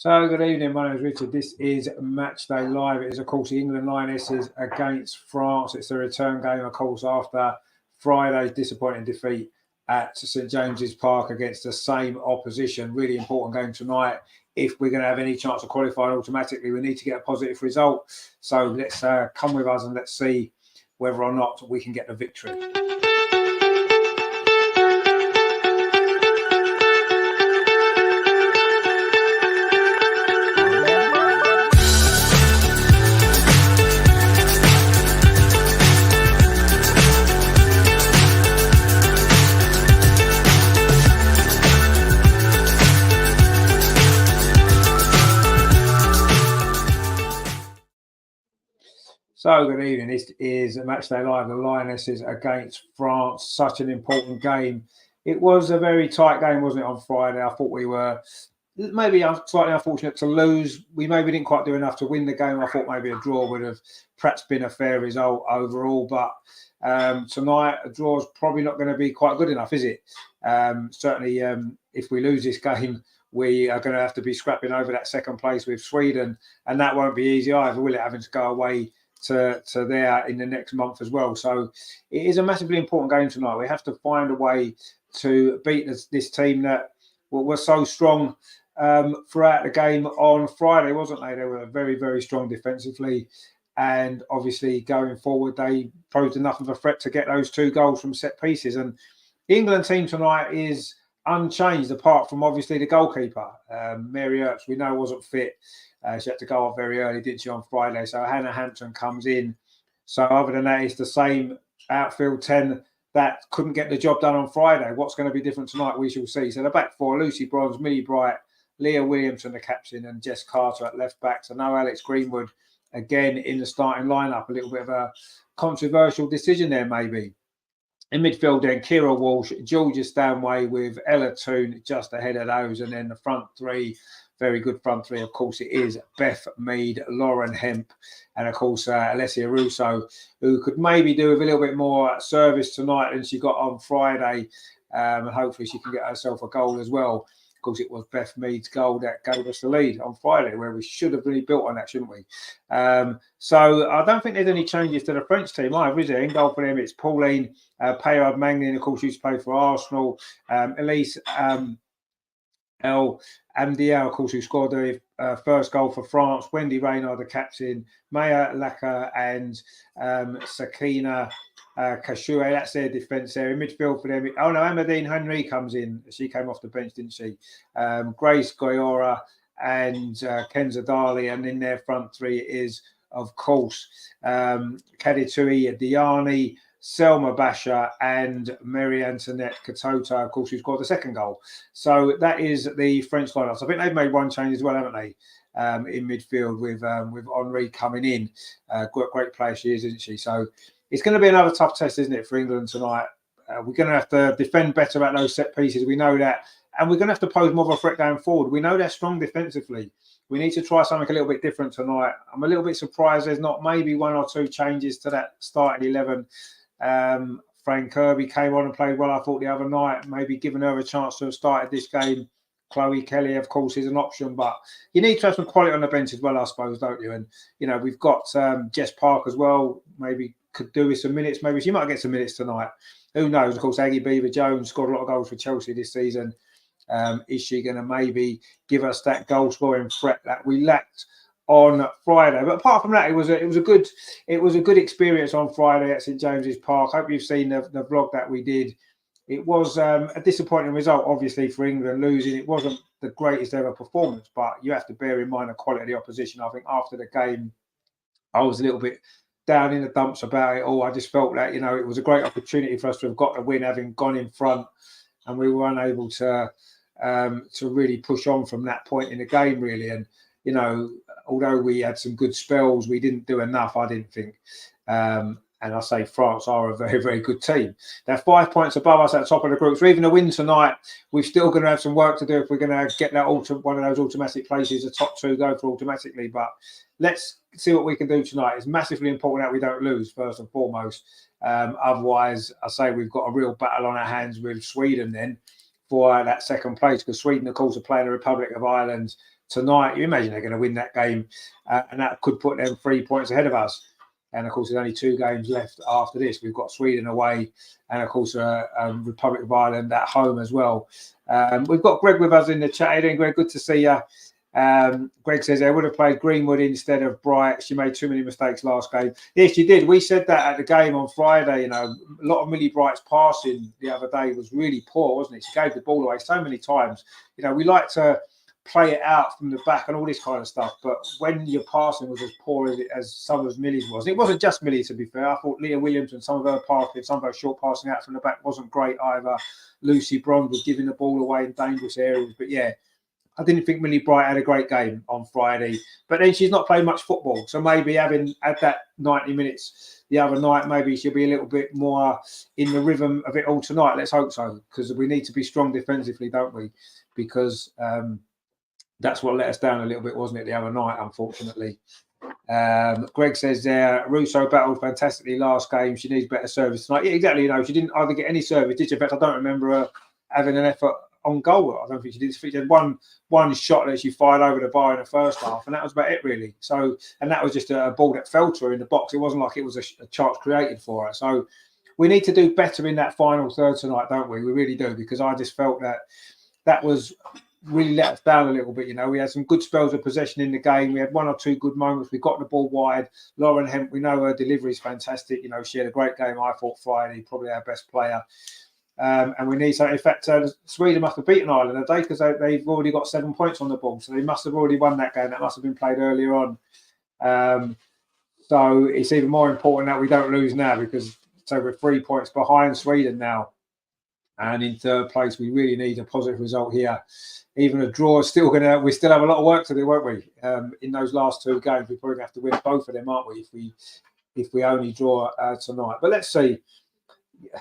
So, good evening. My name is Richard. This is Matchday Live. It is, of course, the England Lionesses against France. It's the return game, of course, after Friday's disappointing defeat at St James's Park against the same opposition. Really important game tonight. If we're going to have any chance of qualifying automatically, we need to get a positive result. So let's come with us and let's see whether or not we can get the victory. So, good evening. This is Matchday Live, the Lionesses against France. Such an important game. It was a very tight game, wasn't it, on Friday? I thought we were maybe slightly unfortunate to lose. We maybe didn't quite do enough to win the game. I thought maybe a draw would have perhaps been a fair result overall. But tonight, a draw is probably not going to be quite good enough, is it? Certainly, if we lose this game, we are going to have to be scrapping over that second place with Sweden. And that won't be easy either, will it, having to go away to there in the next month as well. So it is a massively important game tonight. We have to find a way to beat this team that was so strong throughout the game on Friday, wasn't they? They were very, very strong defensively. And obviously going forward, they posed enough of a threat to get those 2 goals from set pieces. And the England team tonight is unchanged, apart from obviously the goalkeeper. Mary Earps, we know, wasn't fit. She had to go off very early, didn't she, on Friday? So Hannah Hampton comes in. So other than that, it's the same outfield 10 that couldn't get the job done on Friday. What's going to be different tonight, we shall see. So the back 4, Lucy Bronze, Millie Bright, Leah Williamson, the captain, and Jess Carter at left back. So no Alex Greenwood again in the starting lineup. A little bit of a controversial decision there, maybe. In midfield, then Kira Walsh, Georgia Stanway with Ella Toone just ahead of those. And then the front 3, very good front 3, of course, it is Beth Mead, Lauren Hemp, and of course, Alessia Russo, who could maybe do with a little bit more service tonight than she got on Friday. And hopefully she can get herself a goal as well. Of course, it was Beth Mead's goal that gave us the lead on Friday, where we should have really built on that, shouldn't we? So I don't think there's any changes to the French team either, is there? In goal for them, it's Pauline Payard Manglin, of course, used to play for Arsenal. Elise El Amdia, of course, who scored the first goal for France. Wendy Rayner, the captain. Maya Laka and Sakina Kashue. That's their defence there. In midfield for them. Oh, no, Amadine Henry comes in. She came off the bench, didn't she? Grace Goyora and Kenza Dali. And in their front 3 is, of course, Kaditui Diani, Selma Basha and Mary Antoinette Katota, of course, who scored the second goal. So that is the French lineup. So I think they've made one change as well, haven't they? In midfield with Henri coming in. Great player she is, isn't she? So it's going to be another tough test, isn't it, for England tonight? We're going to have to defend better at those set pieces. We know that. And we're going to have to pose more of a threat going forward. We know they're strong defensively. We need to try something a little bit different tonight. I'm a little bit surprised there's not maybe 1 or 2 changes to that starting 11. Frank Kirby came on and played well, I thought, the other night, maybe giving her a chance to have started this game. Chloe Kelly, of course, is an option, but you need to have some quality on the bench as well, I suppose, don't you? And, you know, we've got Jess Park as well, maybe could do with some minutes. Maybe she might get some minutes tonight. Who knows? Of course, Aggie Beaver-Jones scored a lot of goals for Chelsea this season. Is she going to maybe give us that goal-scoring threat that we lacked on Friday? But apart from that, it was a good experience on Friday at St James's Park. Hope you've seen the vlog that we did. It was a disappointing result, obviously, for England losing. It wasn't the greatest ever performance, but you have to bear in mind the quality of the opposition. I think after the game, I was a little bit down in the dumps about it all. I just felt that, you know, it was a great opportunity for us to have got the win, having gone in front, and we were unable to really push on from that point in the game, really. And, you know, although we had some good spells, we didn't do enough, I didn't think. And I say France are a very, very good team. They're 5 points above us at the top of the group. So even a win tonight, we're still going to have some work to do if we're going to get that one of those automatic places, the top 2 go for automatically. But let's see what we can do tonight. It's massively important that we don't lose, first and foremost. Otherwise, I say we've got a real battle on our hands with Sweden then for that second place, because Sweden, of course, are playing the Republic of Ireland tonight, you imagine they're going to win that game, and that could put them 3 points ahead of us. And of course, there's only 2 games left after this. We've got Sweden away, and of course, Republic of Ireland at home as well. We've got Greg with us in the chat. How you doing, Greg? Good to see you. Greg says I would have played Greenwood instead of Bright. She made too many mistakes last game. Yes, she did. We said that at the game on Friday. You know, a lot of Millie Bright's passing the other day was really poor, wasn't it? She gave the ball away so many times. You know, we like to play it out from the back and all this kind of stuff. But when your passing was as poor as some of Millie's was, it wasn't just Millie, to be fair. I thought Leah Williams and some of her passing, some of her short passing out from the back wasn't great either. Lucy Bronze was giving the ball away in dangerous areas. But yeah, I didn't think Millie Bright had a great game on Friday. But then she's not played much football. So maybe having had that 90 minutes the other night, maybe she'll be a little bit more in the rhythm of it all tonight. Let's hope so, because we need to be strong defensively, don't we? Because that's what let us down a little bit, wasn't it, the other night, unfortunately. Greg says there, Russo battled fantastically last game. She needs better service tonight. Yeah, exactly. You know, she didn't either get any service, did she? In fact, I don't remember her having an effort on goal. I don't think she did. She had one shot that she fired over the bar in the first half, and that was about it, really. So, and that was just a ball that fell to her in the box. It wasn't like it was a chance created for her. So, we need to do better in that final third tonight, don't we? We really do, because I just felt that was really let us down a little bit. You know, we had some good spells of possession in the game. We had 1 or 2 good moments. We got the ball wide. Lauren Hemp, we know her delivery is fantastic. You know, she had a great game, I thought, Friday, probably our best player. And we need so. In fact, Sweden must have beaten Ireland today, because they've already got 7 points on the ball. So they must have already won that game. That must have been played earlier on. So it's even more important that we don't lose now, because so we're 3 points behind Sweden now. And in third place, we really need a positive result here. Even a draw is still we still have a lot of work to do, won't we? In those last 2 games, we probably have to win both of them, aren't we? If we only draw tonight. But let's see.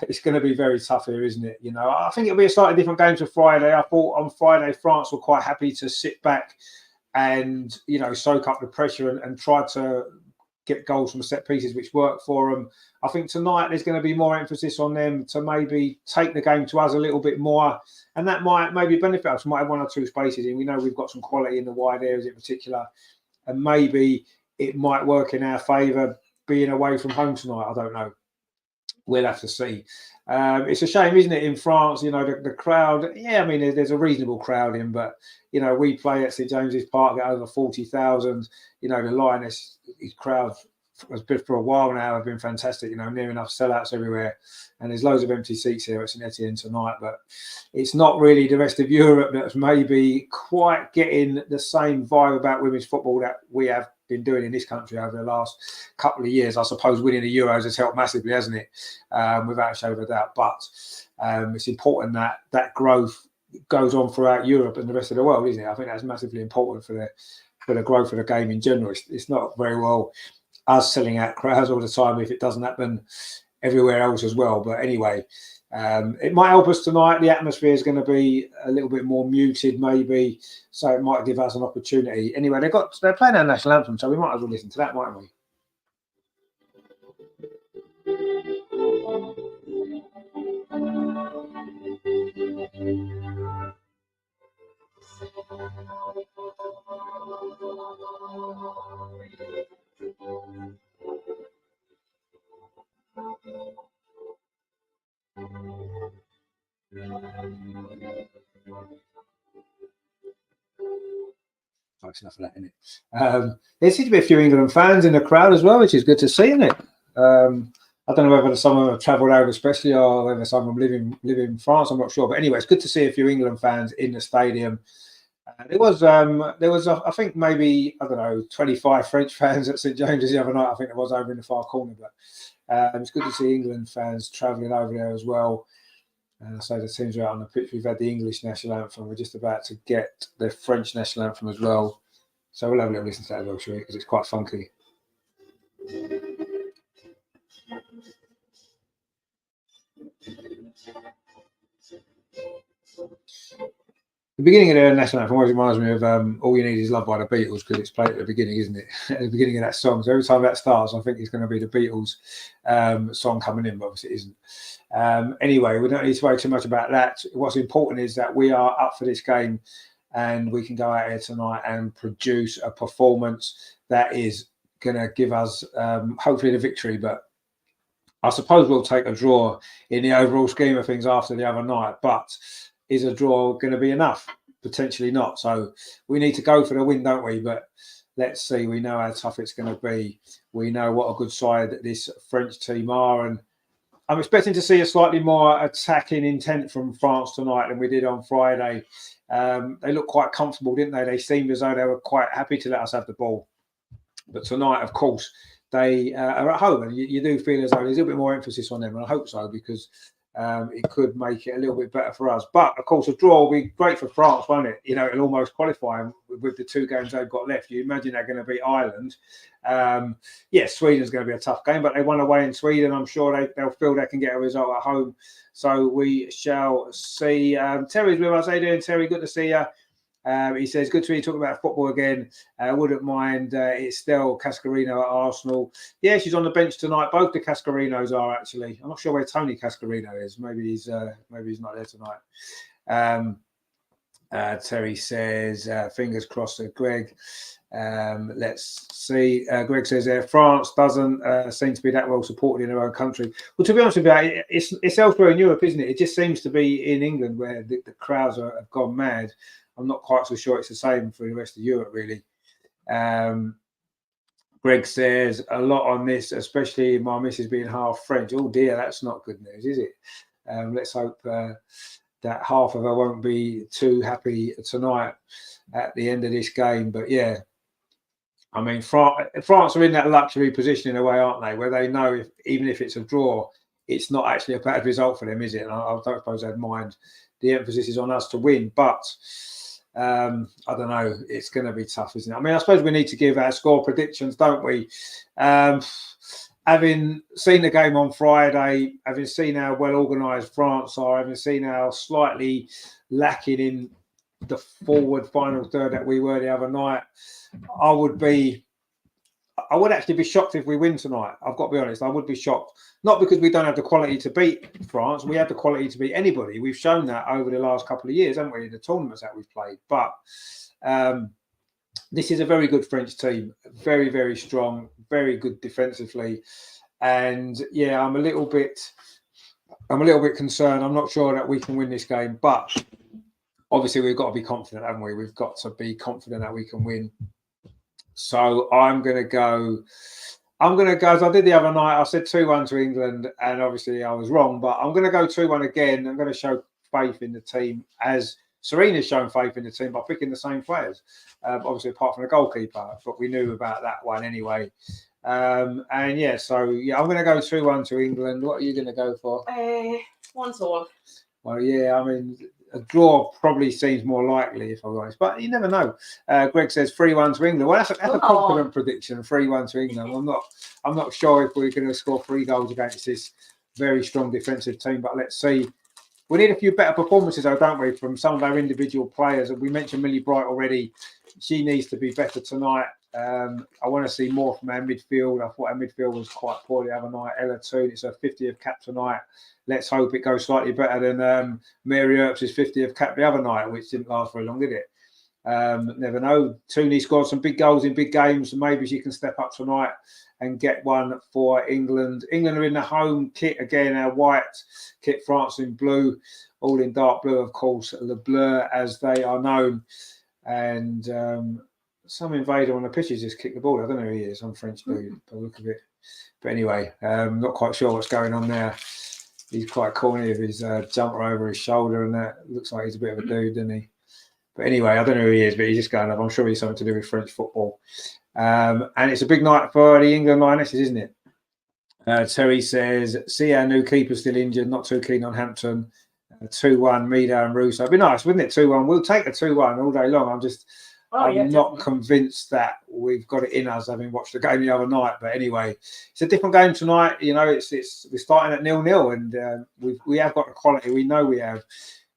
It's going to be very tough here, isn't it? You know, I think it'll be a slightly different game to Friday. I thought on Friday, France were quite happy to sit back and, you know, soak up the pressure and try to get goals from set pieces, which worked for them. I think tonight there's going to be more emphasis on them to maybe take the game to us a little bit more, and that might maybe benefit us. We might have 1 or 2 spaces in. We know we've got some quality in the wide areas in particular, and maybe it might work in our favour being away from home tonight. I don't know. We'll have to see. It's a shame, isn't it, in France? You know, the crowd. Yeah, I mean, there's a reasonable crowd in, but you know, we play at St James's Park at over 40,000. You know, the Lionesses crowd has been for a while now. Have been fantastic. You know, near enough sellouts everywhere, and there's loads of empty seats here at St Etienne tonight. But it's not really the rest of Europe that's maybe quite getting the same vibe about women's football that we have been doing in this country over the last couple of years. I suppose winning the Euros has helped massively, hasn't it? Without a shadow of a doubt. But it's important that growth goes on throughout Europe and the rest of the world, isn't it? I think that's massively important for the growth of the game in general. It's not very well us selling out crowds all the time if it doesn't happen everywhere else as well. But anyway, it might help us tonight. The atmosphere is going to be a little bit more muted, maybe, so it might give us an opportunity. Anyway, they're playing our national anthem, so we might as well listen to that, mightn't we? Close enough for that, isn't it? There seems to be a few England fans in the crowd as well, which is good to see, isn't it? I don't know whether some of them have travelled over especially, or whether some of them live in France. I'm not sure, but anyway, it's good to see a few England fans in the stadium. There was I think maybe, I don't know, 25 French fans at St James's the other night. I think there was over in the far corner, but it's good to see England fans travelling over there as well. So the teams are out on the pitch. We've had the English national anthem. We're just about to get the French national anthem as well. So we'll have a little listen to that as well, shall we? Because it's quite funky. The beginning of the national anthem always reminds me of All You Need Is Love by the Beatles, because it's played at the beginning, isn't it? At the beginning of that song. So every time that starts, I think it's going to be the Beatles song coming in, but obviously it isn't. Anyway, we don't need to worry too much about that. What's important is that we are up for this game and we can go out here tonight and produce a performance that is going to give us hopefully the victory. But I suppose we'll take a draw in the overall scheme of things after the other night. But is a draw going to be enough? Potentially not. So we need to go for the win, don't we? But let's see. We know how tough it's going to be. We know what a good side this French team are. And I'm expecting to see a slightly more attacking intent from France tonight than we did on Friday. They looked quite comfortable, didn't they? They seemed as though they were quite happy to let us have the ball. But tonight, of course, they are at home, and you do feel as though there's a little bit more emphasis on them, and I hope so, because it could make it a little bit better for us. But, of course, a draw will be great for France, won't it? You know, it'll almost qualify them with the 2 games they've got left. You imagine they're going to beat Ireland. Yes, Sweden's going to be a tough game, but they won away in Sweden. I'm sure they'll feel they can get a result at home. So we shall see. Terry's with us. How you doing, Terry? Good to see you. He says, good to hear you talk about football again. Wouldn't mind. It's still Cascarino at Arsenal. Yeah, she's on the bench tonight. Both the Cascarinos are, actually. I'm not sure where Tony Cascarino is. Maybe he's not there tonight. Terry says, fingers crossed to Greg. Let's see. Greg says France doesn't seem to be that well supported in their own country. Well, to be honest with you, it's elsewhere in Europe, isn't it? It just seems to be in England where the crowds have gone mad. I'm not quite so sure it's the same for the rest of Europe, really. Greg says a lot on this, especially my missus being half French. Oh dear, that's not good news, is it? Let's hope that half of her won't be too happy tonight at the end of this game. But yeah, I mean, France are in that luxury position in a way, aren't they? Where they know even if it's a draw, it's not actually a bad result for them, is it? And I don't suppose they'd mind. The emphasis is on us to win, but I don't know. It's going to be tough, isn't it? I mean, I suppose we need to give our score predictions, don't we? Having seen the game on Friday, having seen how well organised France are, having seen how slightly lacking in the forward final third that we were the other night, I would actually be shocked if we win tonight. I've got to be honest. I would be shocked. Not because we don't have the quality to beat France. We have the quality to beat anybody. We've shown that over the last couple of years, haven't we, in the tournaments that we've played. But this is a very good French team. Very, very strong. Very good defensively. And yeah, I'm a little bit concerned. I'm not sure that we can win this game. But obviously, we've got to be confident, haven't we? We've got to be confident that we can win. So I'm going to go, as I did the other night, I said 2-1 to England, and obviously I was wrong, but I'm going to go 2-1 again. I'm going to show faith in the team, as Serena's shown faith in the team by picking the same players, obviously apart from the goalkeeper, but we knew about that one anyway. And yeah, so yeah, I'm going to go 2-1 to England. What are you going to go for? 1-1. Well, yeah, I mean, a draw probably seems more likely, if I'm honest, but you never know. Greg says 3-1 to England. Well, that's a confident prediction, 3-1 to England. I'm not sure if we're going to score 3 goals against this very strong defensive team, but let's see. We need a few better performances, though, don't we, from some of our individual players. We mentioned Millie Bright already. She needs to be better tonight. I want to see more from our midfield. I thought our midfield was quite poor the other night. Ella Toon, it's her 50th cap tonight. Let's hope it goes slightly better than Mary Earps' 50th cap the other night, which didn't last very long, did it? Never know. Tooney scored some big goals in big games. Maybe she can step up tonight and get one for England. England are in the home kit again, our white kit, France in blue, all in dark blue, of course, Le Bleu as they are known. And some invader on the pitches just kicked the ball. I don't know who he is. I'm French dude, by the look of it. But anyway, not quite sure what's going on there. He's quite corny with his jumper over his shoulder, and that looks like he's a bit of a dude, doesn't he? But anyway, I don't know who he is, but he's just going up. I'm sure he's something to do with French football. And it's a big night for the England Lionesses, isn't it? Terry says, see our new keeper still injured, not too keen on Hampton. 2-1, Mida and Russo. It'd be nice, wouldn't it? 2-1. We'll take a 2-1 all day long. I'm not convinced that we've got it in us, having watched the game the other night. But anyway, it's a different game tonight. You know, we're starting at 0-0, and we have got the quality. We know we have.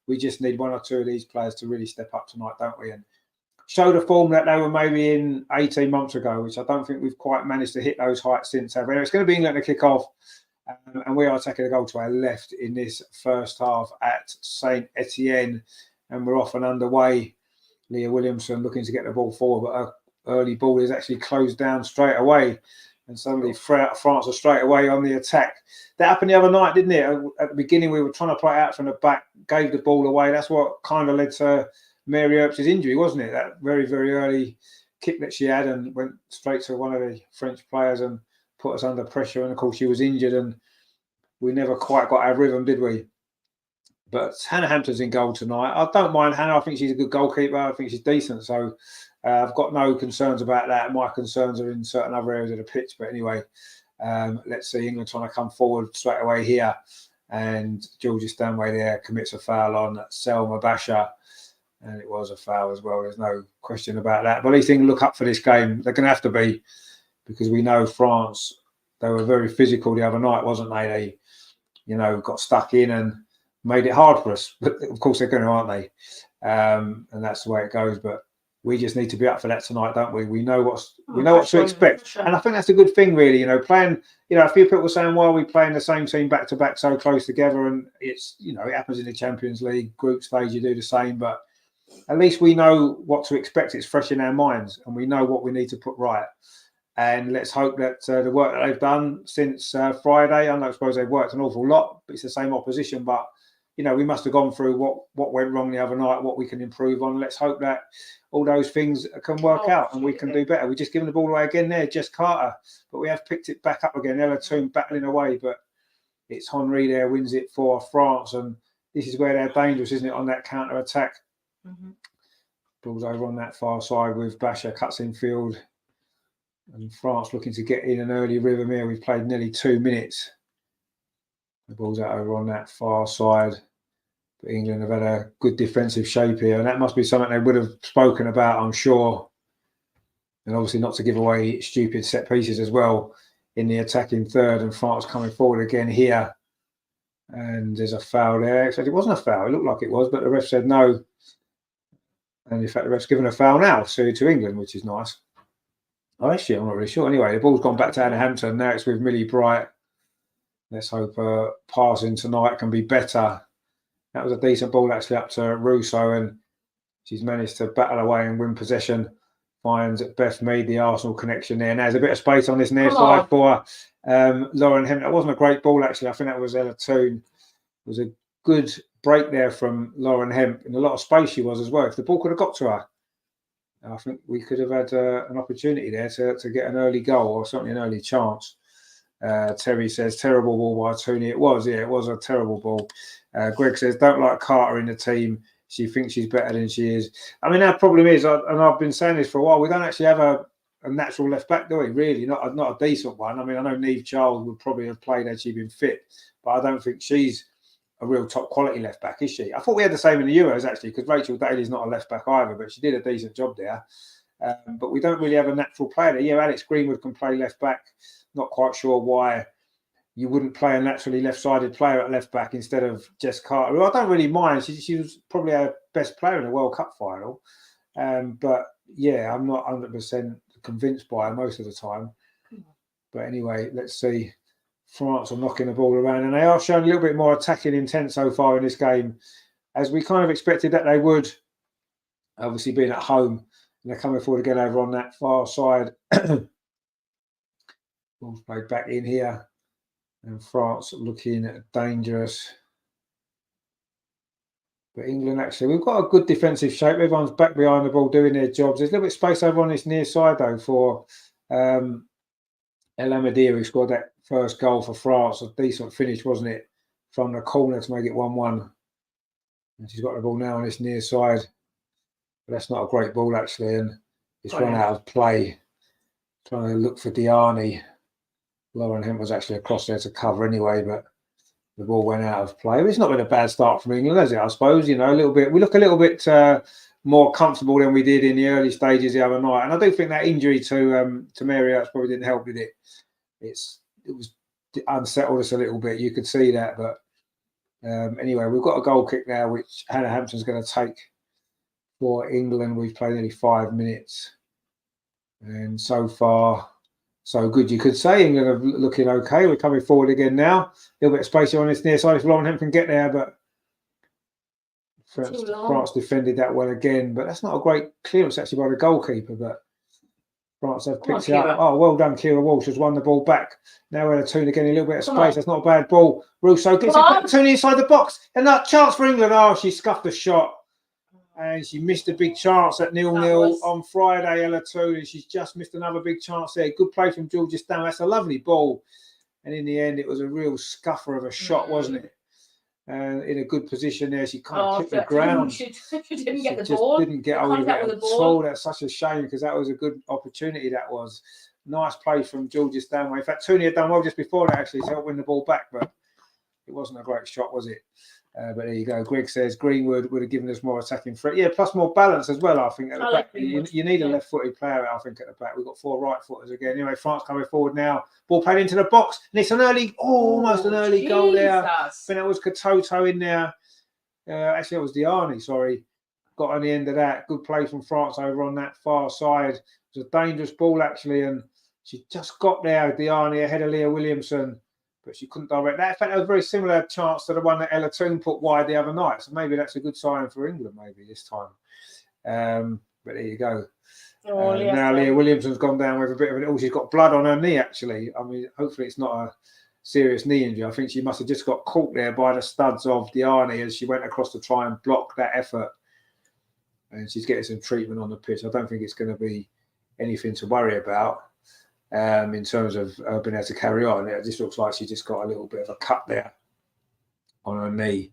We just need 1 or 2 of these players to really step up tonight, don't we? And show the form that they were maybe in 18 months ago, which I don't think we've quite managed to hit those heights since. However, it's going to be England to kick off, and we are taking a goal to our left in this first half at St Etienne, and we're off and underway. Leah Williamson looking to get the ball forward, but her early ball is actually closed down straight away. And suddenly France are straight away on the attack. That happened the other night, didn't it? At the beginning, we were trying to play out from the back, gave the ball away. That's what kind of led to Mary Earp's injury, wasn't it? That very, very early kick that she had and went straight to one of the French players and put us under pressure. And, of course, she was injured and we never quite got our rhythm, did we? But Hannah Hampton's in goal tonight. I don't mind Hannah. I think she's a good goalkeeper. I think she's decent. So I've got no concerns about that. My concerns are in certain other areas of the pitch. But anyway, let's see England trying to come forward straight away here. And Georgia Stanway there commits a foul on Selma Basha. And it was a foul as well. There's no question about that. But these things look up for this game. They're going to have to be, because we know France, they were very physical the other night, wasn't they? They, got stuck in and made it hard for us. But of course they're going to, aren't they? And that's the way it goes. But we just need to be up for that tonight, don't we? We know what to expect. Sure. And I think that's a good thing, really. Playing, a few people were saying, why are we playing the same team back to back so close together? And it's, it happens in the Champions League group stage, you do the same, but at least we know what to expect. It's fresh in our minds and we know what we need to put right. And let's hope that the work that they've done since Friday, I suppose they've worked an awful lot, but it's the same opposition. But, we must have gone through what went wrong the other night, what we can improve on. Let's hope that all those things can work out and we can do better. We're just giving the ball away again there, Jess Carter. But we have picked it back up again. Ella Toon battling away, but it's Henry there, wins it for France. And this is where they're dangerous, isn't it, on that counter-attack. Mm-hmm. Ball's over on that far side with Basha, cuts in field. And France looking to get in an early rhythm here. We've played nearly 2 minutes. The ball's out over on that far side. But England have had a good defensive shape here. And that must be something they would have spoken about, I'm sure. And obviously not to give away stupid set pieces as well in the attacking third. And France coming forward again here. And there's a foul there. Except it wasn't a foul. It looked like it was, but the ref said no. And in fact, the ref's given a foul now to England, which is nice. Oh, actually, I'm not really sure. Anyway, the ball's gone back to Hannah Hampton. Now it's with Millie Bright. Let's hope passing tonight can be better. That was a decent ball actually up to Russo, and she's managed to battle away and win possession. Finds Beth Mead, the Arsenal connection there. Now there's a bit of space on this near side for Lauren Hemp. That wasn't a great ball actually. I think that was Ella Toon. It was a good break there from Lauren Hemp. In a lot of space she was as well. If the ball could have got to her, I think we could have had an opportunity there to get an early goal or certainly an early chance. Terry says, terrible ball by Tooney. It was a terrible ball. Greg says, don't like Carter in the team. She thinks she's better than she is. I mean, our problem is, and I've been saying this for a while, we don't actually have a natural left back, do we? Really, not a decent one. I mean, I know Neve Charles would probably have played had she been fit, but I don't think she's a real top quality left back, is she? I thought we had the same in the Euros actually, because Rachel Daly's not a left back either, but she did a decent job there. But we don't really have a natural player there. Yeah, Alex Greenwood can play left back. Not quite sure why you wouldn't play a naturally left-sided player at left back instead of Jess Carter. Well, I don't really mind. She was probably our best player in the World Cup final. But yeah, I'm not 100% convinced by her most of the time. But anyway, let's see. France are knocking the ball around and they are showing a little bit more attacking intent so far in this game, as we kind of expected that they would, obviously being at home. And they're coming forward again over on that far side. Ball's played back in here. And France looking dangerous. But England actually, we've got a good defensive shape. Everyone's back behind the ball doing their jobs. There's a little bit of space over on this near side though for El Amadiri, who scored that first goal for France. A decent finish, wasn't it? From the corner to make it 1-1. And she's got the ball now on this near side. But that's not a great ball actually. And it's run out of play. Trying to look for Diani. Lauren Hemp was actually across there to cover anyway, but the ball went out of play. It's not been a bad start from England, has it? I suppose, a little bit. We look a little bit more comfortable than we did in the early stages the other night. And I do think that injury to Mary Earps probably didn't help, did it? It was unsettled us a little bit. You could see that. But anyway, we've got a goal kick now, which Hannah Hampton's going to take for England. We've played nearly 5 minutes. And so far, so good, you could say. England are looking okay. We're coming forward again now. A little bit of space on this near side if Lauren Hemp can get there, but France defended that well again, but that's not a great clearance actually by the goalkeeper. But France have picked it up. Oh, well done, Kira Walsh has won the ball back. Now we're Tooney getting a little bit of space. That's not a bad ball. Russo gets it back. Tooney inside the box. And that chance for England. Oh, she scuffed the shot. And she missed a big chance at 0-0 on Friday, Ella Tooney. She's just missed another big chance there. Good play from Georgia Stam. That's a lovely ball. And in the end, it was a real scuffer of a shot, wasn't it? And in a good position there, she kind of kicked the ground. She didn't get the ball. Didn't get hold of it at all. That's such a shame because that was a good opportunity. That was nice play from Georgia Stanway. In fact, Tooney had done well just before that actually to help win the ball back, but it wasn't a great shot, was it? But there you go. Greg says Greenwood would have given us more attacking threat. Yeah, plus more balance as well, I think, at the back. You need a left-footed player, I think, at the back. We've got 4 right-footers again. Anyway, France coming forward now. Ball played into the box. And it's an early, almost an early goal there. I think that was Katoto in there. Actually, it was Diani, sorry. Got on the end of that. Good play from France over on that far side. It was a dangerous ball, actually, and she just got there, Diani, ahead of Leah Williamson. But she couldn't direct that. In fact, it was a very similar chance to the one that Ella Toon put wide the other night. So maybe that's a good sign for England, maybe this time. But there you go. Now Leah Williamson's gone down with a bit of an... Oh, she's got blood on her knee, actually. I mean, hopefully it's not a serious knee injury. I think she must have just got caught there by the studs of Diani as she went across to try and block that effort. And she's getting some treatment on the pitch. I don't think it's going to be anything to worry about. In terms of being able to carry on. It just looks like she just got a little bit of a cut there on her knee,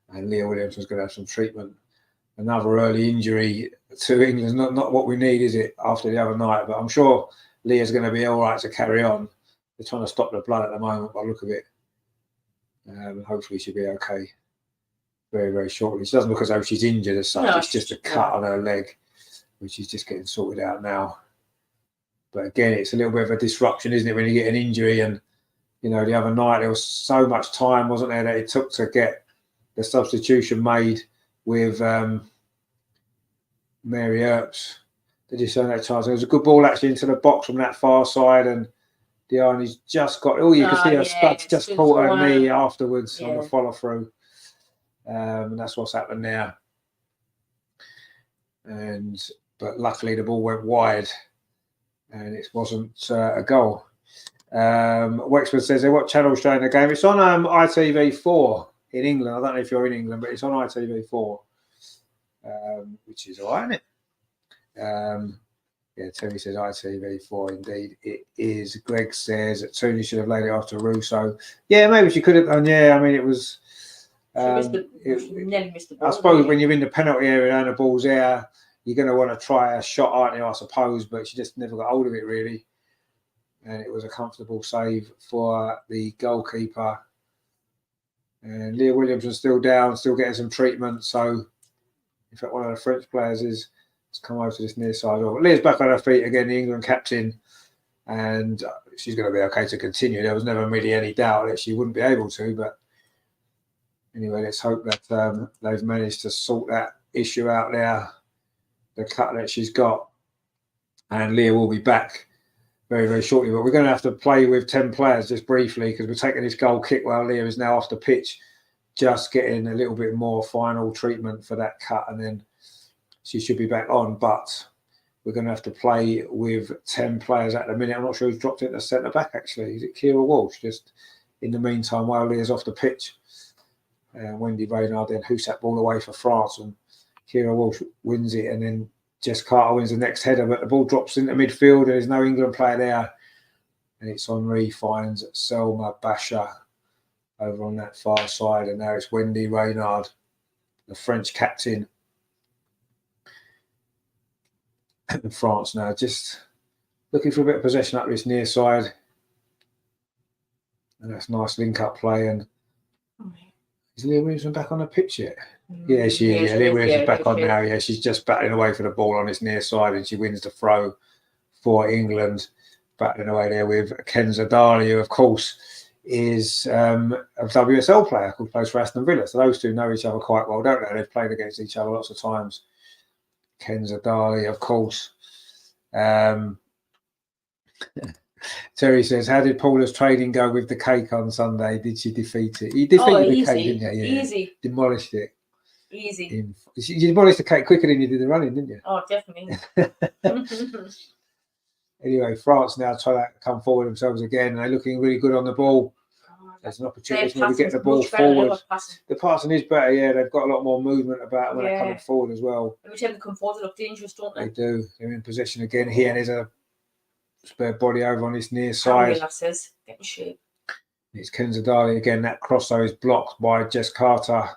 and Leah Williamson's going to have some treatment. Another early injury to England, not what we need, is it, after the other night? But I'm sure Leah's going to be all right to carry on. They're trying to stop the blood at the moment by the look of it. Hopefully she'll be okay very, very shortly. She doesn't look as though she's injured as such. No, it's just a cut on her leg, which is just getting sorted out now. But again, it's a little bit of a disruption, isn't it, when you get an injury? And, you know, the other night there was so much time, wasn't there, that it took to get the substitution made with Mary Earps. They just had that chance. There was a good ball actually into the box from that far side, and Diani's just got... Oh, you can see her studs just caught her knee afterwards on the follow-through. And that's what's happened there. But luckily the ball went wide. And it wasn't a goal. Wexford says, what channel's showing the game? It's on ITV4 in England. I don't know if you're in England, but it's on ITV4, which is all right, isn't it? Yeah, Terry says ITV4, indeed. It is. Greg says that Tooney should have laid it off to Russo. Yeah, maybe she could have done. Yeah, I mean, it was... nearly missed the ball. I suppose when you're in the penalty area and the ball's there, you're going to want to try a shot, aren't you, I suppose, but she just never got hold of it, really. And it was a comfortable save for the goalkeeper. And Leah Williamson's still down, still getting some treatment. So, in fact, one of the French players has come over to this near side. Leah's back on her feet again, the England captain. And she's going to be okay to continue. There was never really any doubt that she wouldn't be able to. But anyway, let's hope that they've managed to sort that issue out there. The cut that she's got, and Leah will be back very, very shortly. But we're going to have to play with 10 players just briefly because we're taking this goal kick while Leah is now off the pitch, just getting a little bit more final treatment for that cut, and then she should be back on. But we're going to have to play with 10 players at the minute. I'm not sure who's dropped it to centre back, actually. Is it Kira Walsh? Just in the meantime, while Leah's off the pitch. Wendy Reynard then hooks that ball away for France, and Kira Walsh wins it, and then Jess Carter wins the next header, but the ball drops into midfield and there's no England player there. And it's Henri finds Selma Basha over on that far side, and now it's Wendy Reynard, the French captain. And France now just looking for a bit of possession up this near side. And that's nice link-up play. And is Leah Williamson back on the pitch yet? Yeah, she is. Yeah, Leah Williamson's back on now. Yeah, she's just battling away for the ball on its near side, and she wins the throw for England. Battling away there with Kenza Dali, who, of course, is a WSL player who plays for Aston Villa. So those two know each other quite well, don't they? They've played against each other lots of times. Kenza Dali, of course. Terry says, how did Paula's trading go with the cake on Sunday? Did she defeat it? He defeated the cake, didn't he? Yeah. Easy. Demolished it. Easy. You wanted to Kate quicker than you did the running, didn't you? Oh, definitely. Anyway, France now try to come forward themselves again. They're looking really good on the ball. There's an opportunity to maybe get the ball forward. The passing is better, yeah. They've got a lot more movement about when they're coming forward as well. Every time they come forward, they look dangerous, don't they? They do. They're in possession again here. There's a spare body over on this near side. Get in shape. It's Kenzadali again. That cross though is blocked by Jess Carter.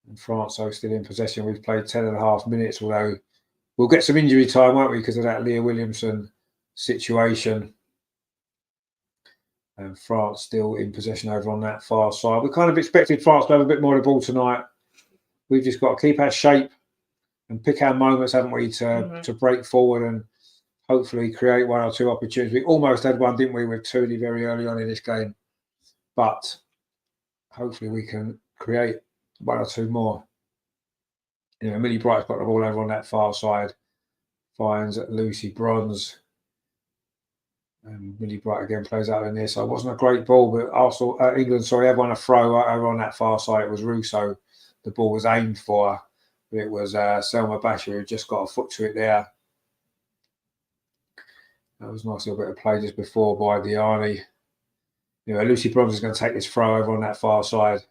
And France are still in possession. We've played 10.5 minutes, although we'll get some injury time, won't we, because of that Leah Williamson situation. And France still in possession over on that far side. We kind of expected France to have a bit more of the ball tonight. We've just got to keep our shape and pick our moments, haven't we, to break forward and hopefully create 1 or 2 opportunities. We almost had one, didn't we, with Tooney very early on in this game. But hopefully we can create 1 or 2 more. You know, Millie Bright's got the ball over on that far side. Finds Lucy Bronze. And Millie Bright again plays out in this. So it wasn't a great ball, but England, had won a throw over on that far side. It was Russo. The ball was aimed for her. But it was Selma Basher who just got a foot to it there. That was a nice little bit of play just before by Diani. You know, Lucy Bronze is going to take this throw over on that far side.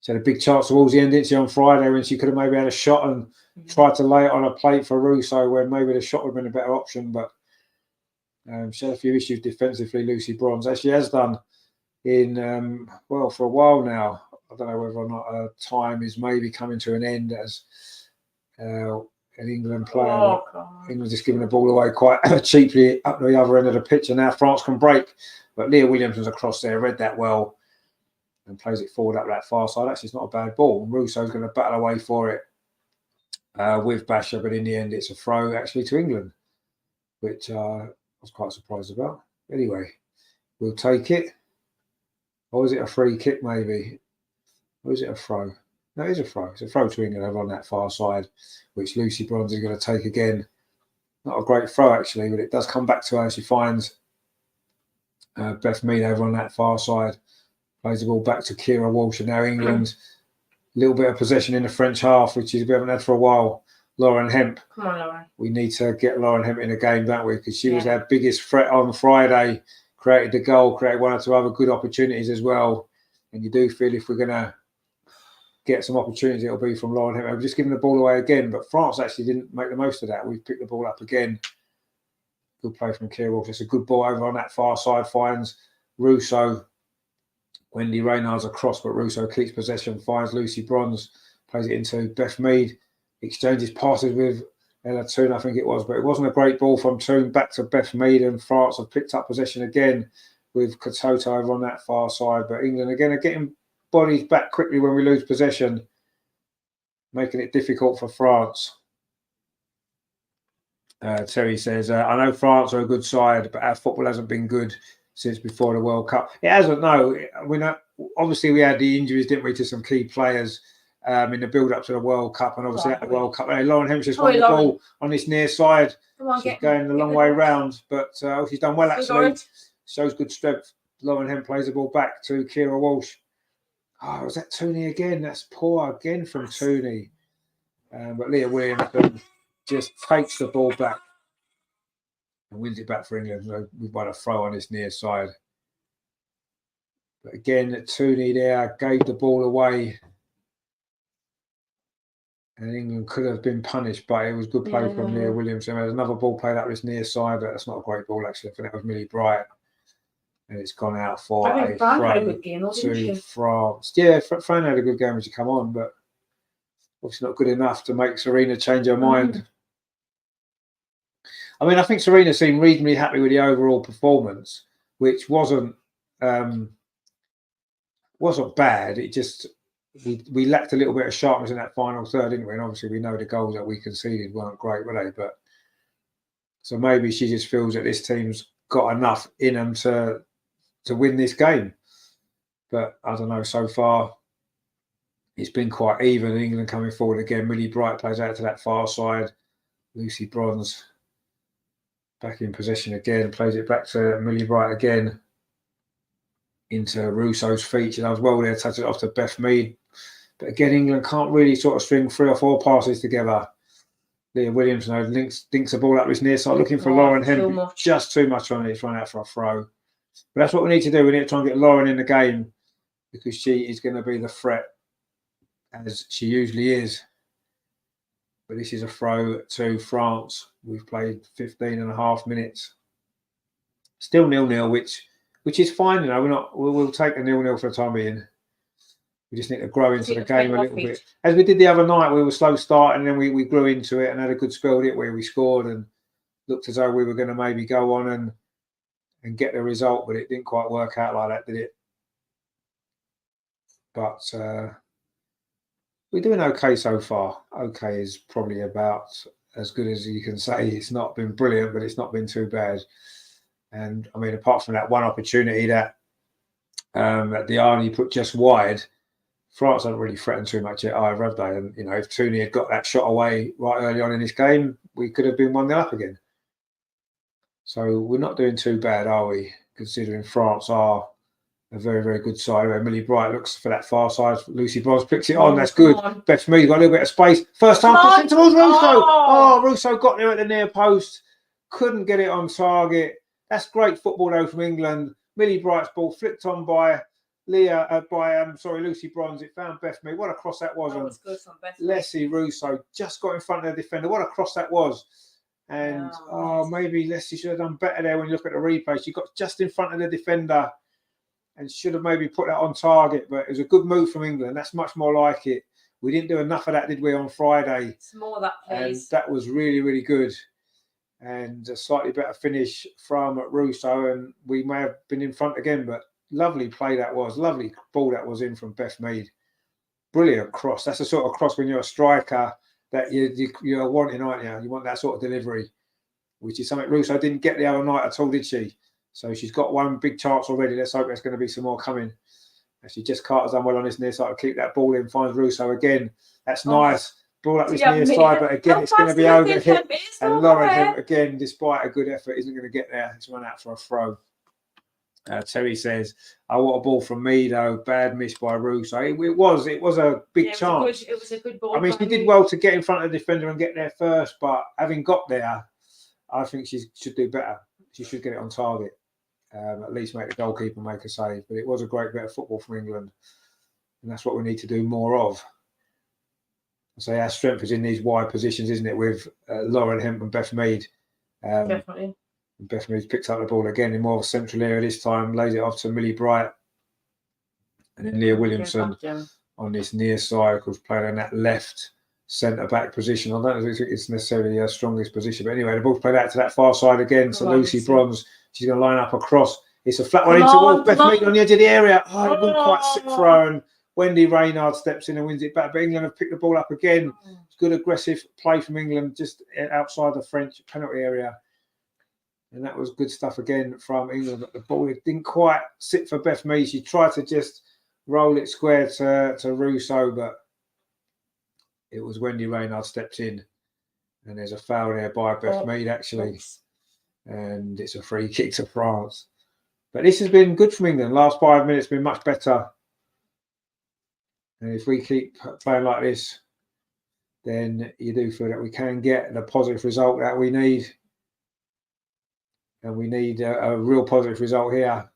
She had a big chance towards the end, didn't she, on Friday, when she could have maybe had a shot and tried to lay it on a plate for Russo, when maybe the shot would have been a better option. But she had a few issues defensively, Lucy Bronze, as she has done in, for a while now. I don't know whether or not her time is maybe coming to an end as an England player. England just giving the ball away quite cheaply up the other end of the pitch, and now France can break. But Leah Williamson's across there, read that well, and plays it forward up that far side. Actually, it's not a bad ball. Russo's going to battle away for it with Basher, but in the end, it's a throw actually to England, which I was quite surprised about. Anyway, we'll take it. Or is it a free kick, maybe? Or is it a throw? No, it is a throw. It's a throw to England over on that far side, which Lucy Bronze is going to take again. Not a great throw, actually, but it does come back to her. She finds Beth Mead over on that far side. Plays the ball back to Kira Walsh, and now England, a little bit of possession in the French half, which we haven't had for a while. Lauren Hemp. Come on, Lauren. We need to get Lauren Hemp in the game, don't we? Because she was our biggest threat on Friday, created the goal, created 1 or 2 other good opportunities as well. And you do feel if we're going to get some opportunities, it'll be from Lauren Hemp. We're just giving the ball away again, but France actually didn't make the most of that. We've picked the ball up again. Good play from Kira Walsh. It's a good ball over on that far side, finds Russo. Wendy Reynard's across, but Russo keeps possession, finds Lucy Bronze, plays it into Beth Mead, exchanges passes with Ella Toon, I think it was, but it wasn't a great ball from Toon. Back to Beth Mead, and France have picked up possession again with Katoto over on that far side. But England again are getting bodies back quickly when we lose possession, making it difficult for France. Terry says, I know France are a good side, but our football hasn't been good since before the World Cup. It hasn't, no. Obviously, we had the injuries, didn't we, to some key players in the build-up to the World Cup, and obviously at the World Cup. Lauren Hemp just won the ball on this near side. She's going the long way round, but she's done well, actually. Shows good strength. Lauren Hemp plays the ball back to Kira Walsh. Oh, was that Tooney again? That's poor again from Tooney. But Leah Williamson just takes the ball back and wins it back for England. We've won a throw on this near side. But again, Tooney there gave the ball away. And England could have been punished, but it was good play from Leah Williamson. There's another ball played up this near side, but that's not a great ball, actually. I think that was Millie Bright. And it's gone out for a throw to France. Yeah, Fran had a good game when she come on, but obviously not good enough to make Serena change her mind. I mean, I think Serena seemed reasonably happy with the overall performance, which wasn't bad. It just we lacked a little bit of sharpness in that final third, didn't we? And obviously we know the goals that we conceded weren't great, were they? But so maybe she just feels that this team's got enough in them to win this game. But I don't know, so far it's been quite even. England coming forward again. Millie Bright plays out to that far side. Lucy Bronze back in possession again, plays it back to Millie Bright again into Russo's feet. And I was well there, touched it off to Beth Mead. But again, England can't really sort of string 3 or 4 passes together. Leah Williams dinks the ball up his near side, looking for Lauren Hemp. Just too much on it. It's run out for a throw. But that's what we need to do. We need to try and get Lauren in the game, because she is going to be the threat, as she usually is. But this is a throw to France. We've played 15 and a half minutes. Still 0-0, which is fine. You know, we'll take a 0-0 for the time being. We just need to grow into the game a little bit. As we did the other night, we were slow starting, and then we grew into it and had a good spell at it where we scored and looked as though we were going to maybe go on and get the result, but it didn't quite work out like that, did it? But we're doing okay so far. Okay is probably about as good as you can say. It's not been brilliant, but it's not been too bad. And I mean, apart from that one opportunity that Diani put just wide, France haven't really threatened too much yet either, have they? And, you know, if Tooney had got that shot away right early on in this game, we could have been 1-0 up again. So we're not doing too bad, are we? Considering France are a very, very good side. Where Millie Bright looks for that far side. Lucy Bronze picks it on. That's good. Beth Mead got a little bit of space. First time passing towards Russo. Oh, Russo got there at the near post. Couldn't get it on target. That's great football though from England. Millie Bright's ball flicked on by Lucy Bronze. It found Beth Mead. What a cross that was. That was good from Beth Mead. Leslie Russo just got in front of the defender. What a cross that was. And maybe Leslie should have done better there when you look at the replay. She got just in front of the defender and should have maybe put that on target. But it was a good move from England. That's much more like it. We didn't do enough of that, did we, on Friday? It's more of that, please. And that was really, really good. And a slightly better finish from Russo. And we may have been in front again, but lovely play that was. Lovely ball that was in from Beth Mead. Brilliant cross. That's the sort of cross when you're a striker that you're wanting, aren't you? You want that sort of delivery, which is something Russo didn't get the other night at all, did she? So she's got one big chance already. Let's hope there's going to be some more coming. And she just Carter's done well on this near side to keep that ball in, finds Russo again. That's nice. Ball up this near side, but again, it's going to be overhit. And Lauren Hemp, again, despite a good effort, isn't going to get there. It's run out for a throw. Terry says, "I want a ball from me though. Bad miss by Russo." It was a big chance. It was a good ball. I mean, she did well to get in front of the defender and get there first, but having got there, I think she should do better. She should get it on target, at least make the goalkeeper make a save. But it was a great bit of football from England, and that's what we need to do more of. I say our strength is in these wide positions, isn't it? With Lauren Hemp and Beth Mead. Definitely. Beth Mead picks up the ball again in more of a central area this time, lays it off to Millie Bright. And then Leah Williamson on this near side, of course, playing in that left centre-back position. I don't think it's necessarily her strongest position. But anyway, the ball's played out to that far side again. So Lucy Bronze, she's going to line up across. It's a flat one in towards Beth Mead on the edge of the area. Oh, it wouldn't quite sit for her. And Wendy Reynard steps in and wins it back. But England have picked the ball up again. It's good aggressive play from England just outside the French penalty area. And that was good stuff again from England. But the ball didn't quite sit for Beth Mead. She tried to just roll it square to Russo, but it was Wendy Reynard stepped in. And there's a foul there by Beth Mead, actually. And it's a free kick to France. But this has been good from England. Last 5 minutes been much better. And if we keep playing like this, then you do feel that we can get the positive result that we need. And we need a real positive result here,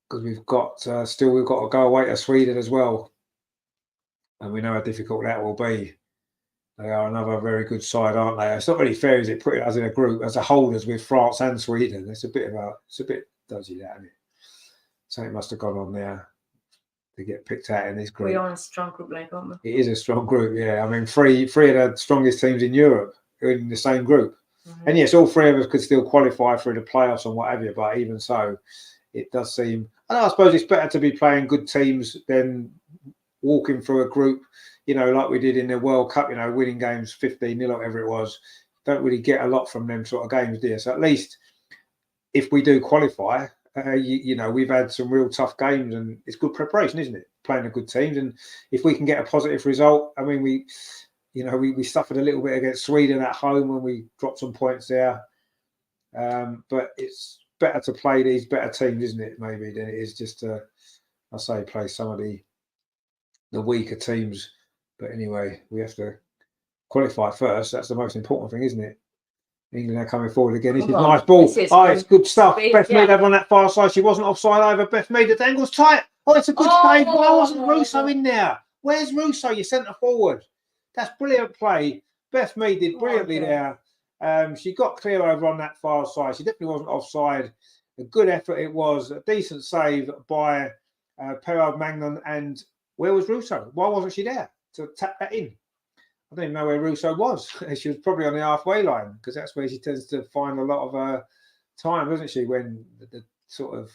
because we've got we've got to go away to Sweden as well, and we know how difficult that will be. They are another very good side, aren't they? It's not really fair, is it, putting us in a group as a holders with France and Sweden? It's a bit dodgy, that, isn't it? Something must have gone on there to get picked out in this group. We are in a strong group, like, aren't we? It is a strong group, yeah. I mean, three of the strongest teams in Europe are in the same group. And yes, all three of us could still qualify through the playoffs and what have you, but even so, it does seem, I suppose it's better to be playing good teams than walking through a group, you know, like we did in the World Cup, you know, winning games 15-0 or whatever it was. Don't really get a lot from them sort of games, do you? So at least if we do qualify, you know, we've had some real tough games, and it's good preparation, isn't it? Playing a good teams, and if we can get a positive result, I mean, we suffered a little bit against Sweden at home when we dropped some points there. But it's better to play these better teams, isn't it, maybe, than it is just to, play some of the the weaker teams. But anyway, we have to qualify first. That's the most important thing, isn't it? England are coming forward again. This is a nice ball. It's good stuff. Beth Mead over on that far side. She wasn't offside either. Beth Mead, the angle's tight. Oh, it's a good save. Why wasn't Russo in there? Where's Russo? You centre forward. That's brilliant play. Beth Mead did brilliantly there. She got clear over on that far side. She definitely wasn't offside. A good effort it was. A decent save by Perard Magnon. And where was Russo? Why wasn't she there to tap that in? I don't even know where Russo was. She was probably on the halfway line because that's where she tends to find a lot of time, doesn't she, when the sort of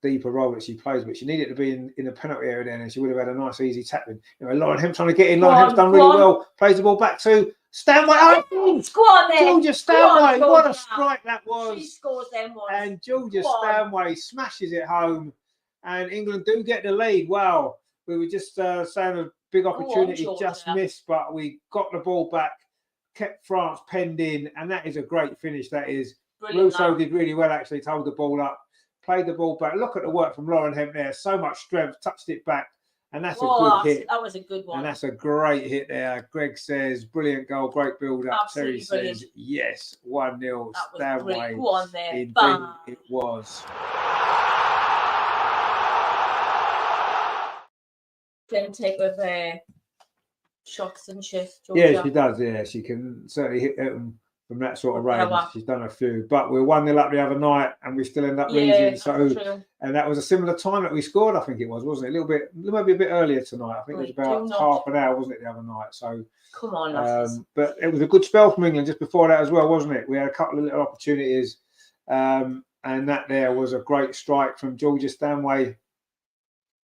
deeper role that she plays. But she needed to be in the penalty area then, and she would have had a nice, easy tapping. You know, Lauren Hemp trying to get in. Lauren Hemp's done really well. Plays the ball back to Stanway. Oh, go on then. Georgia Stanway. What a strike that was. She scores them once. And Georgia Stanway smashes it home. And England do get the lead. Wow. We were just saying a big opportunity just missed, but we got the ball back, kept France penned in, and that is a great finish. That is. Russo did really well, actually, to hold the ball up, played the ball back. Look at the work from Lauren Hemp there. So much strength, touched it back, and that's a good hit. That was a good one. And that's a great hit there. Greg says, brilliant goal, great build-up. Terry says, yes, 1-0. Stanway. Go on there. Indeed, it was. Can take with shots and shit. Yeah, she does. Yeah, she can certainly hit them from that sort of range. She's done a few, but we were 1-0 up the other night, and we still end up losing. So, and that was a similar time that we scored. I think it was, wasn't it? A little bit, maybe a bit earlier tonight. I think it was about half an hour, wasn't it, the other night? So, come on, but it was a good spell from England just before that as well, wasn't it? We had a couple of little opportunities, and that there was a great strike from Georgia Stanway.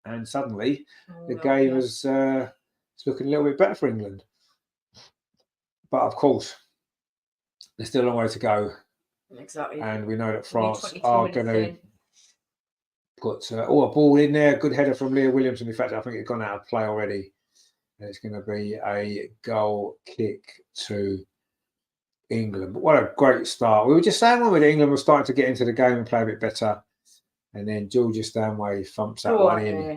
And suddenly, the game is looking a little bit better for England. But of course, there's still a long way to go. Exactly. And we know that France are going to put a ball in there. Good header from Leah Williamson. In fact, I think it's gone out of play already. And it's going to be a goal kick to England. But what a great start. We were just saying when England was starting to get into the game and play a bit better. And then Georgia Stanway thumps that one in. Yeah.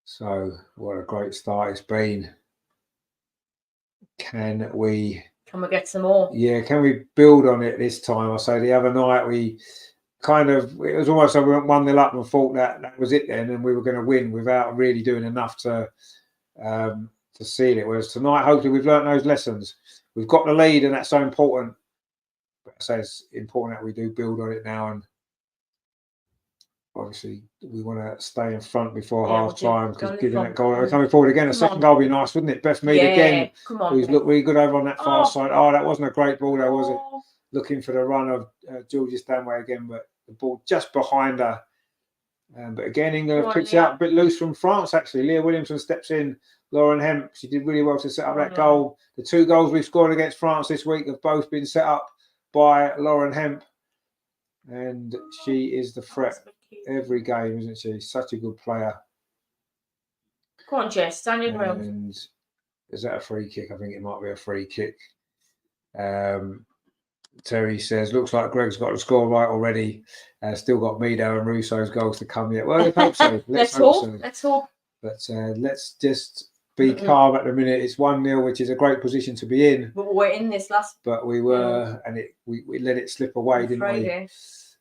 So, what a great start it's been. Can we get some more? Yeah, can we build on it this time? I say the other night we it was almost like we went 1-0 up and thought that was it then, and we were going to win without really doing enough to seal it. Whereas tonight, hopefully, we've learned those lessons. We've got the lead, and that's so important. But I say it's important that we do build on it now, and obviously, we want to stay in front before half time because giving that goal coming forward again. A second goal would be nice, wouldn't it? Beth Mead again, who's looked really good over on that far side. Oh, that wasn't a great ball there, was it? Looking for the run of Georgia Stanway again, but the ball just behind her. But again, England have picked it up a bit loose from France, actually. Leah Williamson steps in. Lauren Hemp, she did really well to set up that goal. The 2 goals we've scored against France this week have both been set up by Lauren Hemp. And she is the threat every game, isn't she? Such a good player. Come on, Jess, stand your ground. And is that a free kick? I think it might be a free kick. Terry says, looks like Greg's got the score right already. Still got Mido and Russo's goals to come yet. Well, let's hope so. Let's hope. But let's just be calm at the minute. It's 1-0, which is a great position to be in. But we're in this last. But we were, and we let it slip away, didn't we?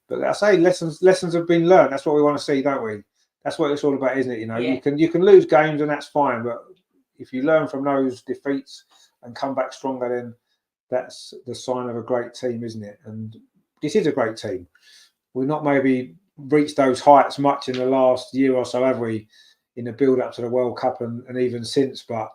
But I say lessons have been learned. That's what we want to see, don't we? That's what it's all about, isn't it? You know, you can lose games and that's fine, but if you learn from those defeats and come back stronger, then that's the sign of a great team, isn't it? And this is a great team. We've not maybe reached those heights much in the last year or so, have we? In the build up to the World Cup and even since, but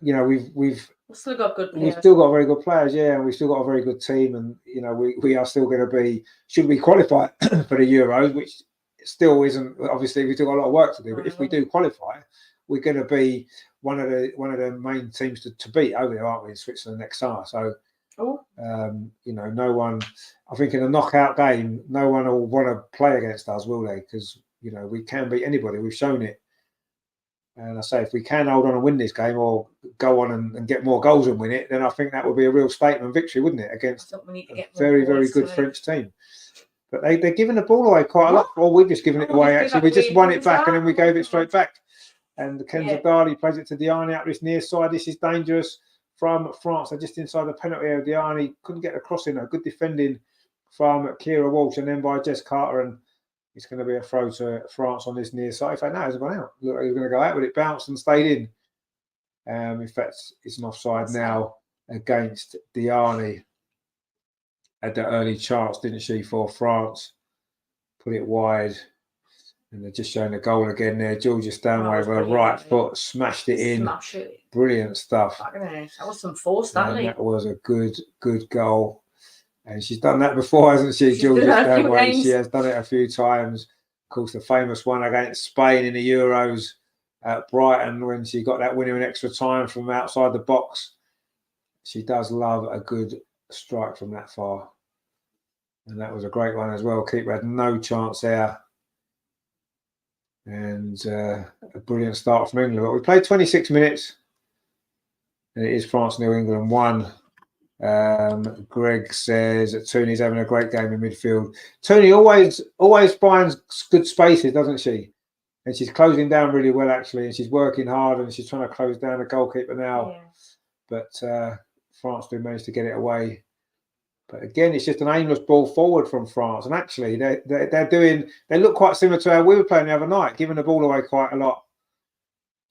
you know, we've still got good players. We've still got very good players, and we've still got a very good team, and you know, we are still going to be, should we qualify for the Euros, which still isn't, obviously we've still got a lot of work to do, but if we do qualify, we're going to be one of the main teams to beat over there, aren't we, in Switzerland next summer? So you know, no one, I think in a knockout game, no one will want to play against us, will they? Because you know, we can beat anybody. We've shown it. And I say, if we can hold on and win this game or go on and get more goals and win it, then I think that would be a real statement victory, wouldn't it? Against a very, very good French team. But they're giving the ball away quite a lot. Or we've just given it away, actually. We just won it back and then we gave it straight back. And Kenza Darley plays it to Diani up this near side. This is dangerous from France. They're just inside the penalty area. Diani couldn't get the cross in. Good defending from Kira Walsh and then by Jess Carter. And it's going to be a throw to France on this near side. In fact, no, it's gone out. Look, he's going to go out, but it bounced and stayed in. In fact, it's an offside now against Diani. Had the early chance, didn't she, for France? Put it wide. And they're just showing the goal again there. Georgia Stanway with her right foot smashed it in. Smash it. Brilliant stuff. That was some force, that was a good goal. And she's done that before, hasn't she, Georgia Stanway? She has done it a few times. Of course, the famous one against Spain in the Euros at Brighton when she got that winner in extra time from outside the box. She does love a good strike from that far. And that was a great one as well. Keeper had no chance there. And a brilliant start from England. But we played 26 minutes. And it is France 0, England 1. Greg says that Tooney's having a great game in midfield. Tooney always finds good spaces, doesn't she? And she's closing down really well, actually. And she's working hard and she's trying to close down the goalkeeper now. Yeah. But France do manage to get it away. But again, it's just an aimless ball forward from France. And actually, they look quite similar to how we were playing the other night, giving the ball away quite a lot.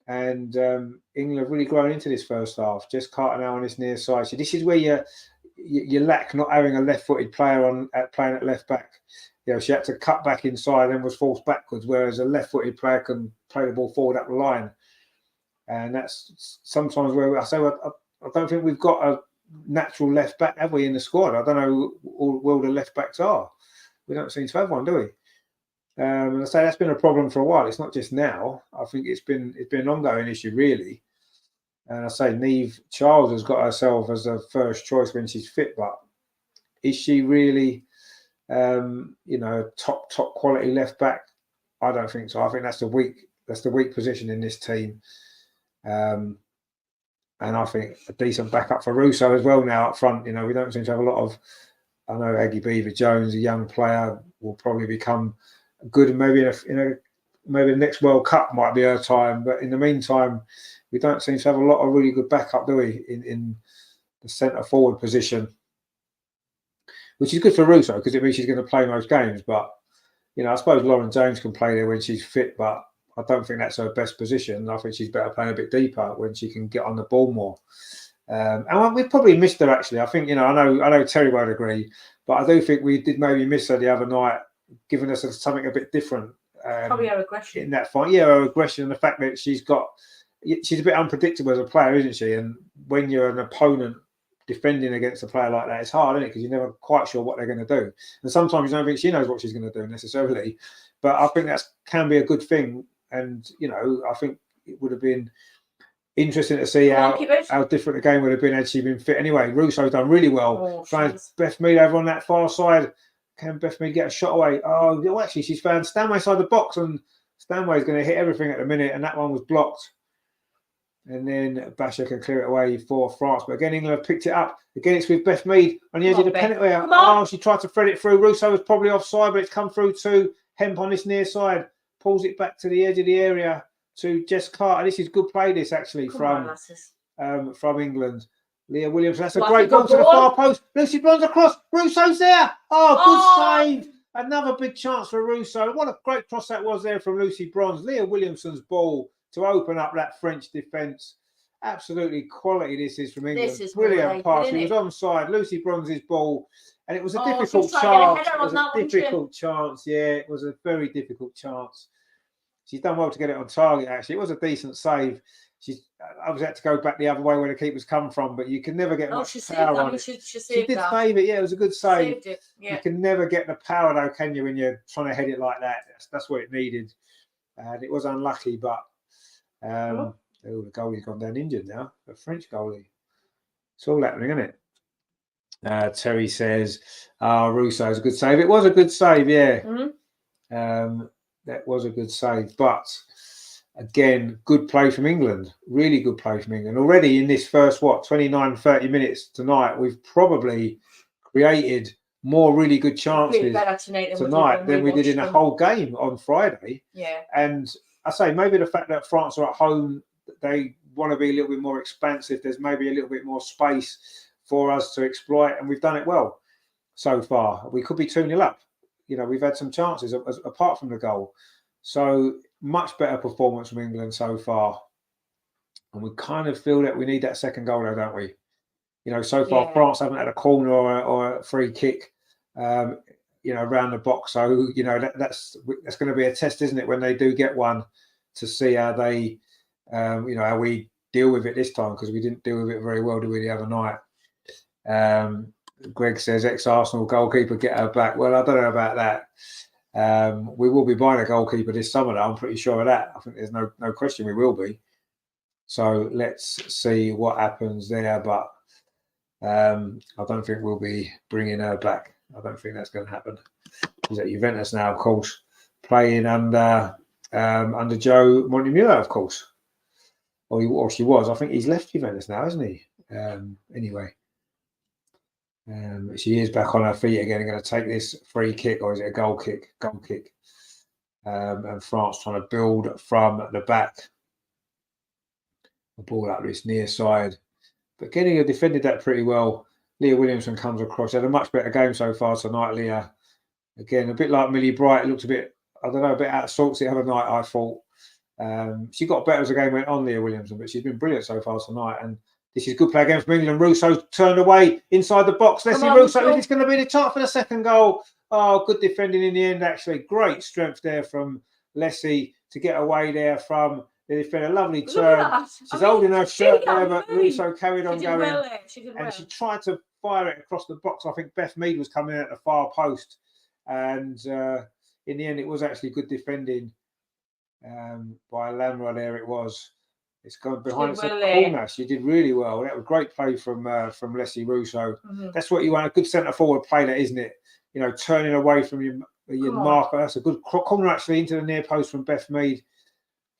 And England have really grown into this first half. Just Carter now on this near side. So this is where you lack not having a left-footed player playing at left back. You know, she had to cut back inside and was forced backwards, whereas a left-footed player can play the ball forward up the line. And that's sometimes where I say, well, I don't think we've got a natural left back, have we, in the squad? I don't know who all the left backs are. We don't seem to have one, do we? And I say that's been a problem for a while. It's not just now. I think it's been an ongoing issue, really. And I say Niamh Charles has got herself as a first choice when she's fit, but is she really, top quality left back? I don't think so. I think that's the weak position in this team. And I think a decent backup for Russo as well now up front. You know, we don't seem to have a lot of. I know Aggie Beaver-Jones, a young player, will probably become good, and maybe maybe the next World Cup might be her time. But in the meantime, we don't seem to have a lot of really good backup, do we, in the centre forward position, which is good for Russo because it means she's going to play most games. But I suppose Lauren James can play there when she's fit, but I don't think that's her best position. I think she's better playing a bit deeper when she can get on the ball more. And we've probably missed her, actually. I think, I know Terry won't agree, but I do think we did maybe miss her the other night, giving us something a bit different. Probably her aggression. In that fight. Yeah, her aggression and the fact that she's a bit unpredictable as a player, isn't she? And when you're an opponent defending against a player like that, it's hard, isn't it? Because you're never quite sure what they're going to do. And sometimes you don't think she knows what she's going to do necessarily. But I think that can be a good thing. And, I think it would have been interesting to see how different the game would have been had she been fit. Anyway, Russo's done really well. Finds Beth Mead over on that far side. Can Beth Mead get a shot away? Oh, actually, she's found Stanway side the box, and Stanway's going to hit everything at the minute, and that one was blocked. And then Basher can clear it away for France. But again, England have picked it up. Again, it's with Beth Mead on the edge of the penalty area. Oh, she tried to thread it through. Russo was probably offside, but it's come through to Hemp on this near side. Pulls it back to the edge of the area to Jess Carter. This is good play, this actually, from England. Leah Williams. That's a great ball to the far post. Lucy Bronze across. Russo's there. Oh, good save. Another big chance for Russo. What a great cross that was there from Lucy Bronze. Leah Williamson's ball to open up that French defence. Absolutely quality this is from England. This is brilliant pass. He was onside. Lucy Bronze's ball. And it was a difficult chance. It was a difficult chance. Yeah, it was a very difficult chance. She's done well to get it on target, actually. It was a decent save. I was had to go back the other way where the keepers come from, but you can never get much power on it. She did save it. Yeah, it was a good save. You can never get the power, though, can you, when you're trying to head it like that? That's what it needed. And it was unlucky, but the goalie's gone down injured now. The French goalie. It's all happening, isn't it? Terry says, Russo's a good save. It was a good save, yeah. Mm-hmm. That was a good save. But, again, good play from England. Really good play from England. Already in this first, 29, 30 minutes tonight, we've probably created more really good chances tonight than we did in the whole game on Friday. Yeah. And I say maybe the fact that France are at home, they want to be a little bit more expansive. There's maybe a little bit more space for us to exploit, and we've done it well so far. We could be 2-0 up. You know, we've had some chances apart from the goal. So much better performance from England so far. And we kind of feel that we need that second goal though, don't we? You know, so far France haven't had a corner or a free kick, you know, around the box. So, you know, that's going to be a test, isn't it, when they do get one, to see how they, you know, how we deal with it this time, because we didn't deal with it very well, did we, the other night? Greg says, ex-Arsenal goalkeeper, get her back. Well, I don't know about that. We will be buying a goalkeeper this summer, though. I'm pretty sure of that. I think there's no question we will be. So let's see what happens there. But I don't think we'll be bringing her back. I don't think that's going to happen. She's at Juventus now, of course, playing under Joe Montemurro, of course. Or she was. I think he's left Juventus now, hasn't he? Anyway. She is back on her feet again. Going to take this free kick, or is it a goal kick? Goal kick. And France trying to build from the back. The ball up this near side. But Genia defended that pretty well. Leah Williamson comes across. She had a much better game so far tonight, Leah. Again, a bit like Millie Bright. It looked a bit, I don't know, a bit out of sorts the other night, I thought. She got better as the game went on, Leah Williamson, but she's been brilliant so far tonight. And this is good play again from England. Russo turned away inside the box. Leslie Russo, it's going to be the chance for the second goal. Oh, good defending in the end, actually. Great strength there from Leslie to get away there from the defender. Lovely turn. She's holding her shirt there, but Russo carried on going. She tried to fire it across the box. I think Beth Mead was coming in at the far post. And in the end, it was actually good defending by Lamra there. It was. It's gone behind the corner. She did really well. That was great play from Leslie Russo. That's what you want, a good centre forward play, that, isn't it? You know, turning away from your marker. That's a good corner actually into the near post from Beth Mead.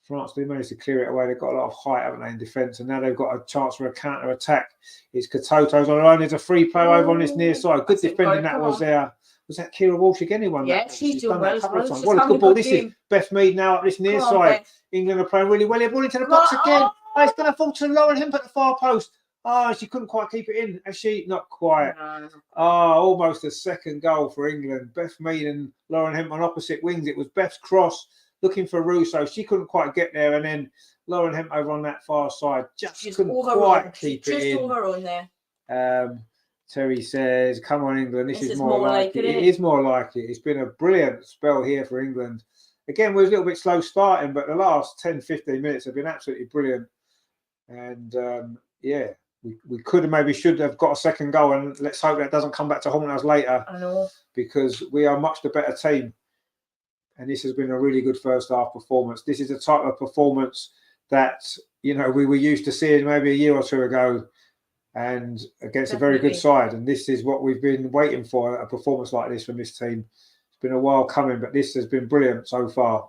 France do manage to clear it away. They've got a lot of height, haven't they, in defence, and now they've got a chance for a counter attack. It's Katoto's on her own. There's a free play over on this near side. Good defending that was there. Was that Kira Walsh again? Who won that? Yeah, she's doing well. What a good ball. This is Beth Mead now up this near side. England are playing really well. They're ball into the box again. Oh, it's going to fall to Lauren Hemp at the far post. Oh, she couldn't quite keep it in, has she? Not quite. No. Oh, almost a second goal for England. Beth Mead and Lauren Hemp on opposite wings. It was Beth's cross looking for Russo. She couldn't quite get there, and then Lauren Hemp over on that far side just couldn't quite keep it in. Just all her own there. Terry says, come on, England. This is more like it. It is more like it. It's been a brilliant spell here for England. Again, we were a little bit slow starting, but the last 10, 15 minutes have been absolutely brilliant. And, yeah, we could have maybe should have got a second goal, and let's hope that doesn't come back to haunt us later. I know. Because we are much the better team. And this has been a really good first half performance. This is the type of performance that, you know, we were used to seeing maybe a year or two ago, and against a very good side. And this is what we've been waiting for, a performance like this from this team. It's been a while coming, but this has been brilliant so far.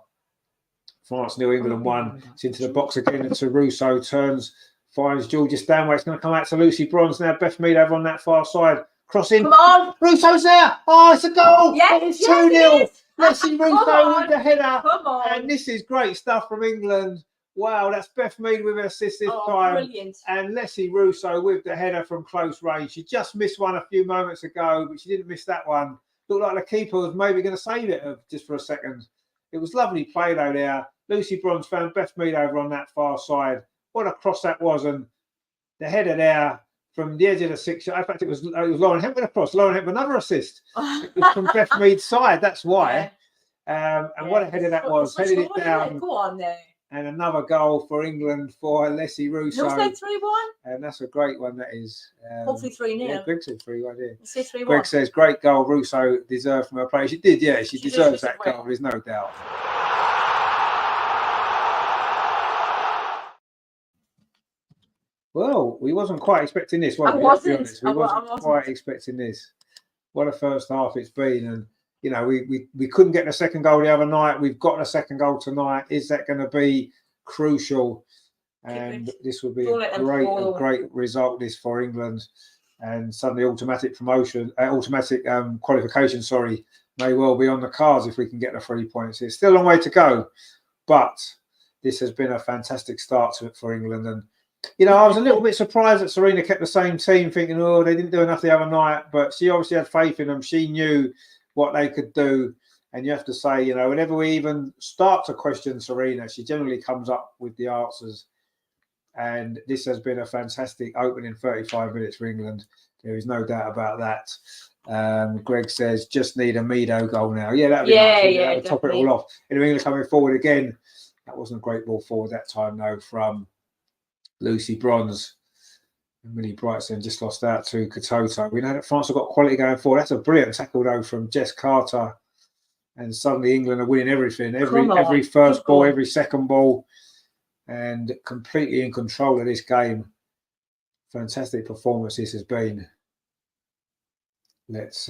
France 0, England 1. It's into the box again, and Russo turns, finds Georgia Stanway. It's going to come out to Lucy Bronze now. Beth Mead over on that far side. Crossing. Come on. Russo's there. Oh, it's a goal. Yes, it's 2-0. Leslie Russo with the header. Come on. And this is great stuff from England. Wow, that's Beth Mead with her assist this time. Brilliant. And Leslie Russo with the header from close range. She just missed one a few moments ago, but she didn't miss that one. Looked like the keeper was maybe going to save it just for a second. It was lovely play though there. Lucy Bronze found Beth Mead over on that far side. What a cross that was. And the header there from the edge of the 6. In fact, it was Lauren Hemp with a cross. Lauren Hemp with another assist. It was from Beth Mead's side. That's why. Yeah. And what a header that was. Headed it down. Go on there. And another goal for England for Leslie Russo. You'll say 3-1? And that's a great one, that is. Hopefully 3-0. Yeah, Greg said 3-1, yeah. Let's say 3-1. Greg says, great goal Russo deserved from her play. She did, yeah. She deserves that goal, there's no doubt. Well, we wasn't quite expecting this, were we? Let's be honest. We wasn't quite expecting this. What a first half it's been. And you know, we couldn't get the second goal the other night. We've got a second goal tonight. Is that going to be crucial? And this will be a great result, this, for England. And suddenly automatic qualification, may well be on the cards if we can get the 3 points. It's still a long way to go. But this has been a fantastic start to it for England. And, you know, I was a little bit surprised that Serena kept the same team, thinking, oh, they didn't do enough the other night. But she obviously had faith in them. She knew what they could do. And you have to say, you know, whenever we even start to question Serena, she generally comes up with the answers. And this has been a fantastic opening 35 minutes for England. There is no doubt about that. Greg says, just need a Mido goal now. Yeah, that'd be nice. That would top it all off. And England coming forward again. That wasn't a great ball forward that time, though, from Lucy Bronze. And Millie Brightson just lost out to Katoto. We know that France have got quality going forward. That's a brilliant tackle, though, from Jess Carter. And suddenly England are winning everything. Every first ball, every second ball. And completely in control of this game. Fantastic performance this has been. Let's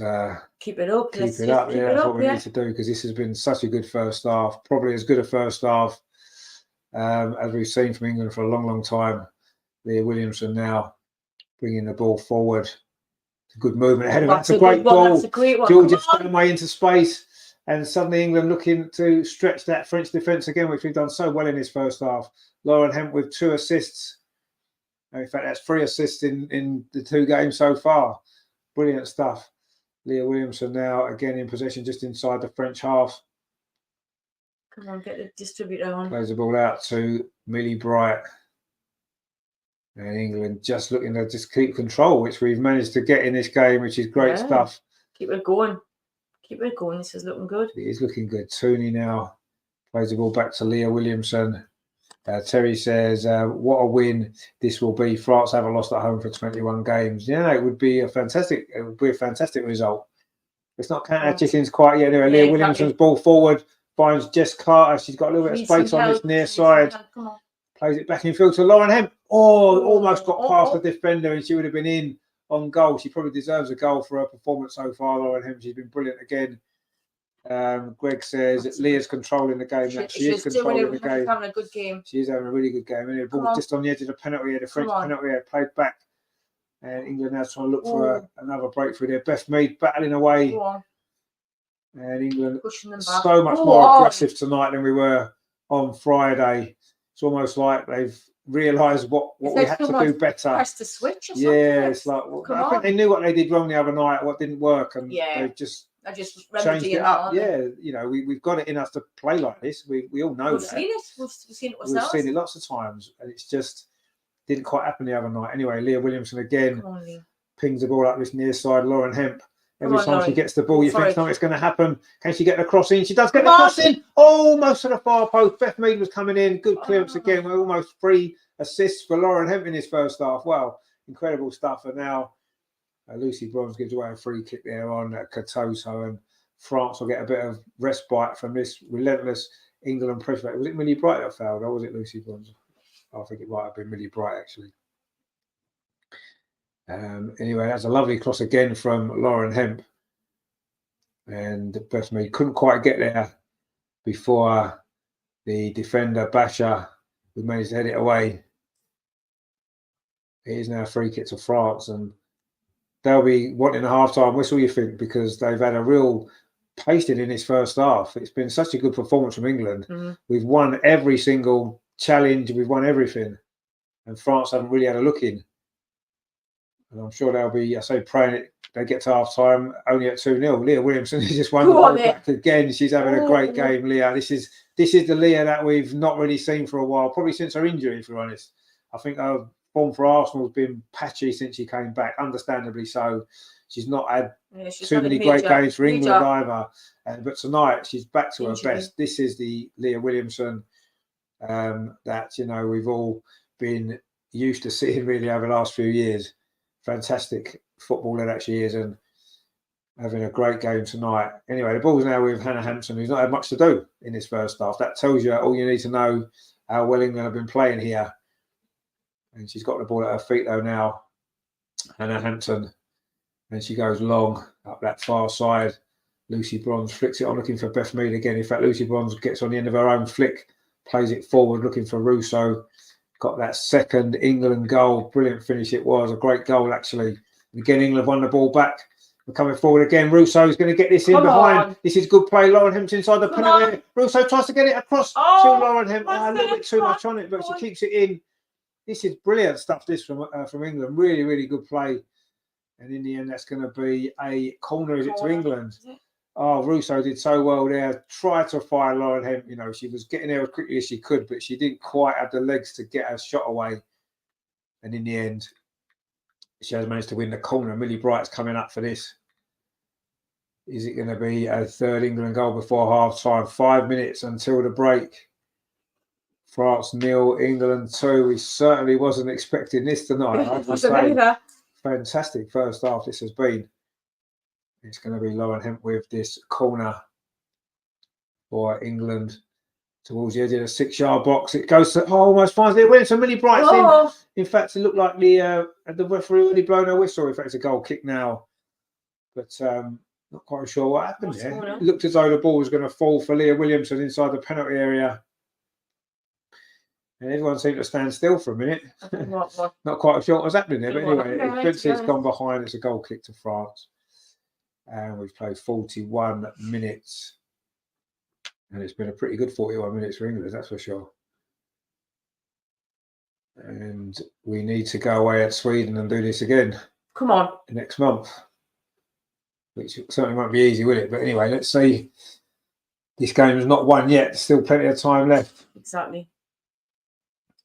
keep it up. Keep it up. Yeah, that's what we need to do, because this has been such a good first half. Probably as good a first half as we've seen from England for a long, long time. Leah Williamson now bringing the ball forward. It's a good movement ahead of that. That's a great ball. That's a great one. Georgia way into space. And suddenly England looking to stretch that French defence again, which we've done so well in this first half. Lauren Hemp with 2 assists. In fact, that's 3 assists in the 2 games so far. Brilliant stuff. Leah Williamson now again in possession just inside the French half. Come on, get the distributor on. Plays the ball out to Millie Bright. And England just looking to just keep control, which we've managed to get in this game, which is great stuff. Keep it going. Keep it going. This is looking good. It is looking good. Tooney now plays the ball back to Leah Williamson. Terry says, what a win this will be. France haven't lost at home for 21 games. Yeah, it would be a fantastic result. It's not counter chickens quite yet. Anyway, Leah Williamson's ball forward finds Jess Carter. She's got a little bit of space on this near side. Plays it back in field to Lauren Hemp. Almost got past the defender, and she would have been in on goal. She probably deserves a goal for her performance so far, Lauren Hemp. She's been brilliant again. Greg says Leah's controlling the game. She is controlling the game. Having a good game. She is having a really good game. And the ball just on the edge of the penalty area, the French penalty area, played back. And England now trying to look for another breakthrough there. Beth Mead battling away. And England pushing them back. So much more aggressive tonight than we were on Friday. It's almost like they've realised what we had to do better. Press the switch or something. Yeah, it's like, I think they knew what they did wrong the other night, what didn't work. And they've just... I just changed it up. Yeah, you know, we've got it in us to play like this. We all know that. We've seen it ourselves. We've seen it lots of times, and it's just didn't quite happen the other night. Anyway, Leah Williamson again pings the ball up this near side. Lauren Hemp. Every time she gets the ball, you think something's going to happen. Can she get the cross in? She does get the cross in. Almost to the far post. Beth Mead was coming in. Good clearance again. We're almost 3 assists for Lauren Hemp in this first half. Wow, incredible stuff. And now Lucy Bronze gives away a free kick there on Katoto, and France will get a bit of respite from this relentless England pressure. Was it Millie Bright that fouled, or was it Lucy Bronze? I think it might have been Millie Bright, actually. Anyway, that's a lovely cross again from Lauren Hemp. And Beth Mead couldn't quite get there before the defender, Basha, who managed to head it away. It is now a free kick to France, and they'll be wanting a half-time whistle, you think, because they've had a real pasting in this first half. It's been such a good performance from England. We've won every single challenge. We've won everything. And France haven't really had a look in. And I'm sure they'll be, praying it. They get to half-time only at 2-0. Leah Williamson has just won the ball back again. She's having a great game, Leah. This is the Leah that we've not really seen for a while, probably since her injury, if we're honest. I think her form for Arsenal has been patchy since she came back, understandably so. She's not had too many great games for England either. But tonight, she's back to her best. This is the Leah Williamson that, you know, we've all been used to seeing really over the last few years. Fantastic footballer that she is, and having a great game tonight. Anyway, the ball's now with Hannah Hampson, who's not had much to do in this first half. That tells you all you need to know how well England have been playing here. And she's got the ball at her feet, though, now. Hannah Hampton. And she goes long up that far side. Lucy Bronze flicks it on, looking for Beth Mead again. In fact, Lucy Bronze gets on the end of her own flick, plays it forward, looking for Russo. Got that second England goal. Brilliant finish it was. A great goal, actually. And again, England won the ball back. We're coming forward again. Russo's going to get this in Come behind. on. This is good play. Lauren Hemp's inside the Come penalty on. area. Russo tries to get it across to Oh, Lauren Hemp. come on, A little bit too come much on it, but come she on. keeps it in. This is brilliant stuff, this from England. Really, really good play. And in the end, that's going to be a corner, is it, to England? Oh, Russo did so well there. Tried to fire Lauren Hemp. You know, she was getting there as quickly as she could, but she didn't quite have the legs to get her shot away. And in the end, she has managed to win the corner. Millie Bright's coming up for this. Is it going to be a third England goal before half time? 5 minutes until the break. France 0, England 2. We certainly wasn't expecting this tonight. I have to say, fantastic first half this has been. It's going to be Lauren Hemp with this corner for England towards the edge of the 6-yard box. It goes to almost finds it. Went to Millie Bright's in. In fact, it looked like the referee already blown a whistle. In fact, it's a goal kick now, but not quite sure what happened there. It looked as though the ball was going to fall for Leah Williamson inside the penalty area. And everyone seemed to stand still for a minute. Not quite sure what was happening there, but anyway, Vincent's gone behind. It's a goal kick to France. And we've played 41 minutes. And it's been a pretty good 41 minutes for England, that's for sure. And we need to go away at Sweden and do this again. Come on. Next month. Which certainly won't be easy, will it? But anyway, let's see. This game is not won yet. Still plenty of time left. Exactly.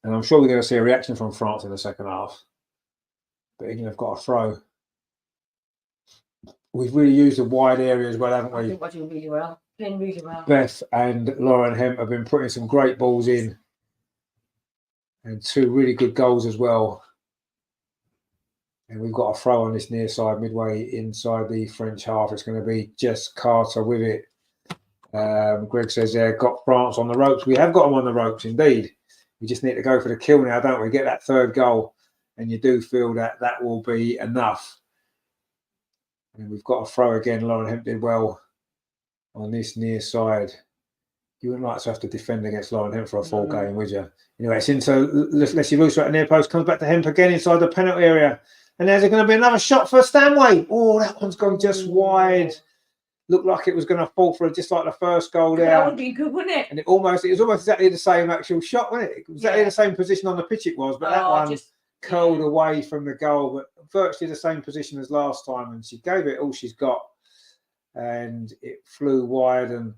And I'm sure we're going to see a reaction from France in the second half. But England have got a throw. We've really used the wide area as well, haven't we? I think we're doing really well. Playing really well. Beth and Lauren Hemp have been putting some great balls in. And 2 really good goals as well. And we've got a throw on this near side, midway inside the French half. It's going to be Jess Carter with it. Greg says there, got France on the ropes. We have got them on the ropes, indeed. We just need to go for the kill now, don't we? Get that third goal. And you do feel that that will be enough. And we've got a throw again. Lauren Hemp did well on this near side. You wouldn't like to have to defend against Lauren Hemp for a full game, would you? Anyway, it's into Leslie Russo at the near post. Comes back to Hemp again inside the penalty area. And there's going to be another shot for Stanway. Oh, that one's gone just wide. Looked like it was going to fall for just like the first goal there. That would be good, wouldn't it? And it was almost exactly the same actual shot, wasn't it? It was exactly the same position on the pitch it was, but that one curled away from the goal, but virtually the same position as last time. And she gave it all she's got. And it flew wide, and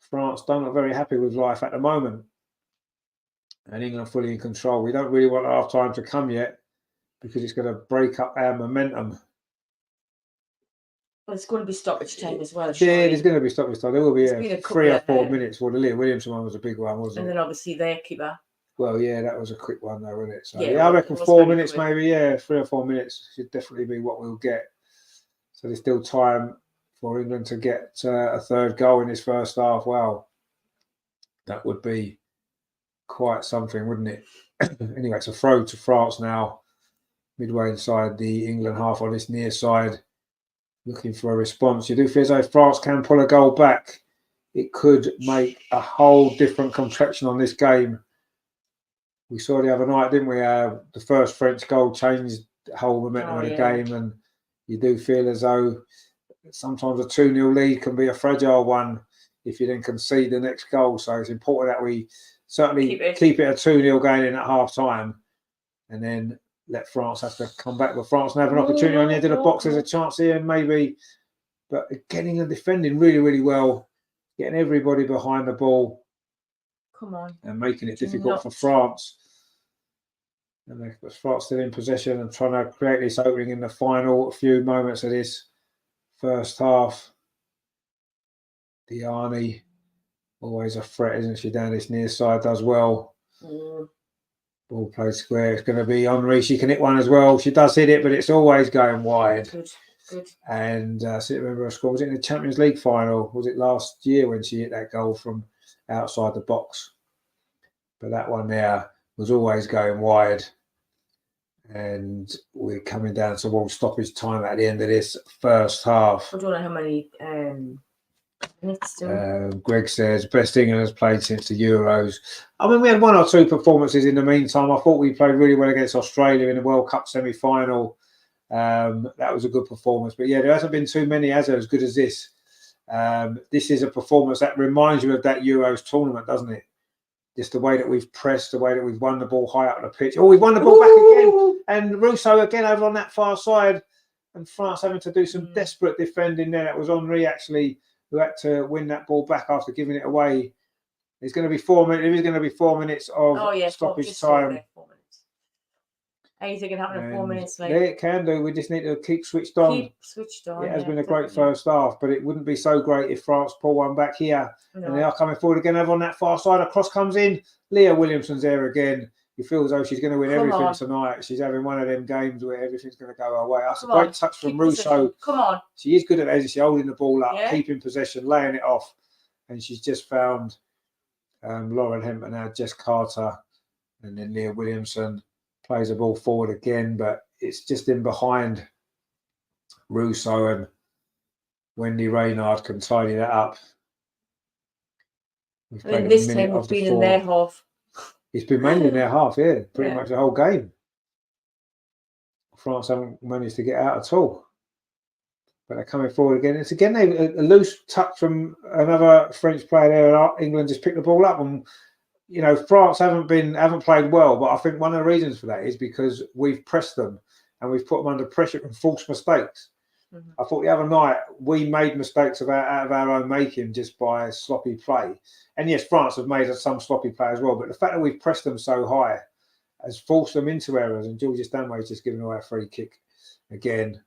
France don't look very happy with life at the moment. And England fully in control. We don't really want half time to come yet, because it's going to break up our momentum. Well, it's going to be stoppage time as well. Yeah, there's going to be stoppage time. There will be 3 or 4 minutes. Well, the Leah Williamson one was a big one, wasn't it? And then obviously their keeper. Well, yeah, that was a quick one though, wasn't it? So yeah, I reckon 4 minutes quick. Maybe. Yeah, 3 or 4 minutes should definitely be what we'll get. So there's still time for England to get a third goal in this first half. Wow, that would be quite something, wouldn't it? Anyway, it's a throw to France now. Midway inside the England half on this near side, looking for a response. You do feel as though if France can pull a goal back, it could make a whole different complexion on this game. We saw the other night, didn't we? The first French goal changed the whole momentum of the game, and you do feel as though sometimes a 2-0 lead can be a fragile one if you then concede the next goal. So it's important that we certainly keep it a 2-0 going in at half time, and then let France have to come back. But France have an opportunity on the edge of the box. There's a chance here, maybe. But getting and defending really, really well. Getting everybody behind the ball. Come on. And making it difficult for France. And France still in possession and trying to create this opening in the final few moments of this first half. Diani, always a threat, isn't she? Down this near side, does well. Ball played square. It's going to be Henri. She can hit one as well. She does hit it, but it's always going wide. Good. And I still remember her score. Was it in the Champions League final? Was it last year when she hit that goal from outside the box? But that one there was always going wide. And we're coming down towards stoppage time at the end of this first half. I don't know how many minutes still. Greg says, best England has played since the Euros. I mean, we had 1 or 2 performances in the meantime. I thought we played really well against Australia in the World Cup semi-final. That was a good performance. But yeah, there hasn't been too many as good as this. This is a performance that reminds you of that Euros tournament, doesn't it? Just the way that we've pressed, the way that we've won the ball high up the pitch. Oh, we've won the ball back again. And Rousseau again over on that far side. And France having to do some desperate defending there. That was Henry, actually, who had to win that ball back after giving it away. There's going to be 4 minutes. There is going to be 4 minutes of stoppage time. Anything can happen in 4 minutes, mate. Yeah, it can do. We just need to keep switched on. It has been a great first half, but it wouldn't be so great if France pull one back here. No. And they are coming forward again over on that far side. A cross comes in. Leah Williamson's there again. You feel as though she's going to win everything tonight. She's having one of them games where everything's going to go her way. That's a great touch from Rousseau. Come on. She is good at that, isn't she? Holding the ball up, keeping possession, laying it off. And she's just found Lauren Hempel now, Jess Carter, and then Leah Williamson. Plays the ball forward again, but it's just in behind Rousseau, and Wendy Reynard can tidy that up. I mean, this time we've been in their half. It's been mainly in their half, pretty much the whole game. France haven't managed to get out at all. But they're coming forward again. It's again a loose touch from another French player there, and England just picked the ball up. And you know, France haven't played well, but I think one of the reasons for that is because we've pressed them and we've put them under pressure and forced mistakes. I thought the other night we made mistakes out of our own making just by sloppy play. And yes, France have made some sloppy play as well, but the fact that we've pressed them so high has forced them into errors. And Georgia Stanway's just given away a free kick again.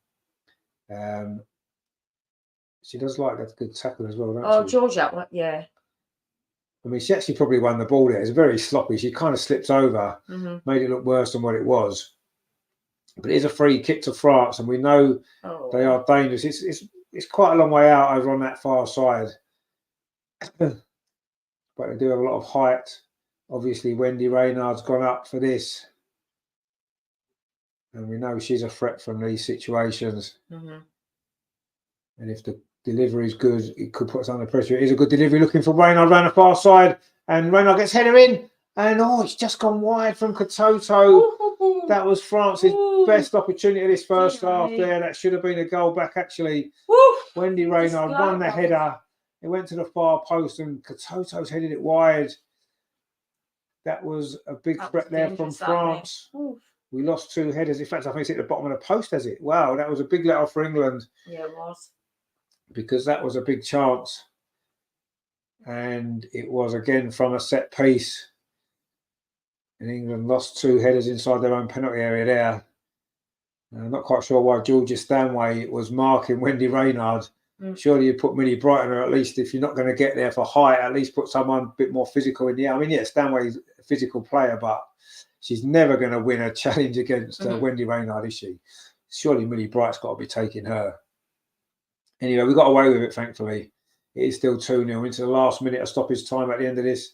She does like that good tackle as well, doesn't she? Georgia, yeah. I mean, she actually probably won the ball there. It's very sloppy. She kind of slips over, made it look worse than what it was. But it is a free kick to France, and we know they are dangerous. It's quite a long way out over on that far side. But they do have a lot of height. Obviously, Wendy Reynard's gone up for this. And we know she's a threat from these situations. And if the delivery is good, it could put us under pressure. It is a good delivery, looking for Reynard around the far side, and Reynard gets header in, and it's just gone wide from Katoto. That was France's best opportunity of this first half there. That should have been a goal back, actually. Wendy Reynard won the header. It went to the far post, and Katoto's headed it wide. That was a big threat there from France. We lost 2 headers. In fact, I think it's at the bottom of the post, has it? Wow, that was a big let off for England. Yeah, it was. Because that was a big chance. And it was again from a set piece. And England lost 2 headers inside their own penalty area there. I'm not quite sure why Georgia Stanway was marking Wendy Reynard. Surely you put Millie Brighton, or at least if you're not going to get there for height, at least put someone a bit more physical in the air. I mean, yeah, Stanway's a physical player, but she's never going to win a challenge against Wendy Reynard, is she? Surely Millie Bright's got to be taking her. Anyway, we got away with it, thankfully. It is still 2-0 into the last minute of stoppage time at the end of this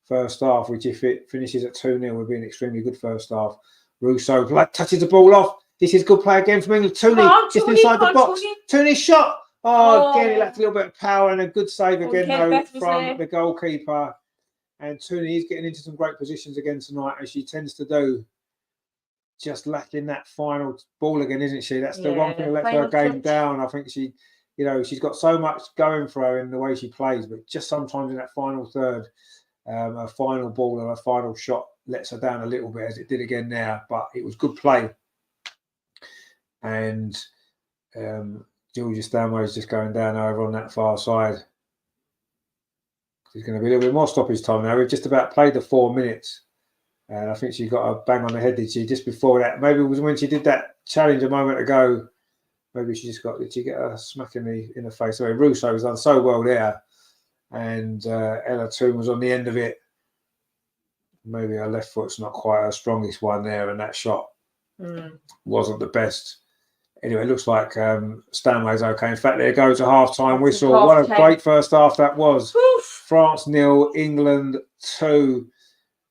first half, which if it finishes at 2-0 would be an extremely good first half. Rousseau touches the ball off. This is good play again from England. Tooney just inside the box. Tooney's shot. Again, it lacked a little bit of power, and a good save again though from the goalkeeper. And Tooney is getting into some great positions again tonight, as she tends to do. Just lacking that final ball again, isn't she? That's the one thing that lets her game down. I think she's got so much going for her in the way she plays, but just sometimes in that final third, a final ball and a final shot lets her down a little bit, as it did again there. But it was good play. And Georgia Stanway is just going down over on that far side. There's going to be a little bit more stoppage time now. We've just about played the 4 minutes. And I think she got a bang on the head, did she? Just before that. Maybe it was when she did that challenge a moment ago. Maybe she just did she get a smack in the face? Anyway, Rousseau was done so well there. And Ella Toon was on the end of it. Maybe her left foot's not quite her strongest one there, and that shot wasn't the best. Anyway, it looks like Stanway's okay. In fact, there goes a half-time whistle. What a great first half that was. France 0, England 2.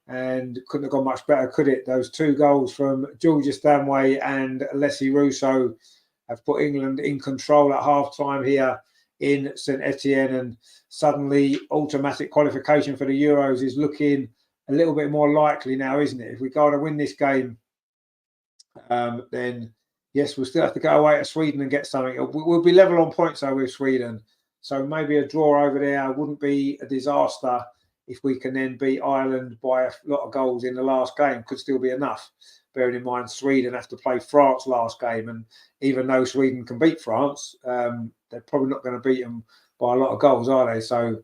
And couldn't have gone much better, could it? Those 2 goals from Georgia Stanway and Leslie Rousseau have put England in control at half-time here in St Etienne. And suddenly, automatic qualification for the Euros is looking a little bit more likely now, isn't it? If we go on to win this game, then Yes, we'll still have to go away to Sweden and get something. We'll be level on points though with Sweden, so maybe a draw over there wouldn't be a disaster. If we can then beat Ireland by a lot of goals in the last game, could still be enough. Bearing in mind Sweden have to play France last game, and even though Sweden can beat France, they're probably not going to beat them by a lot of goals, are they? So,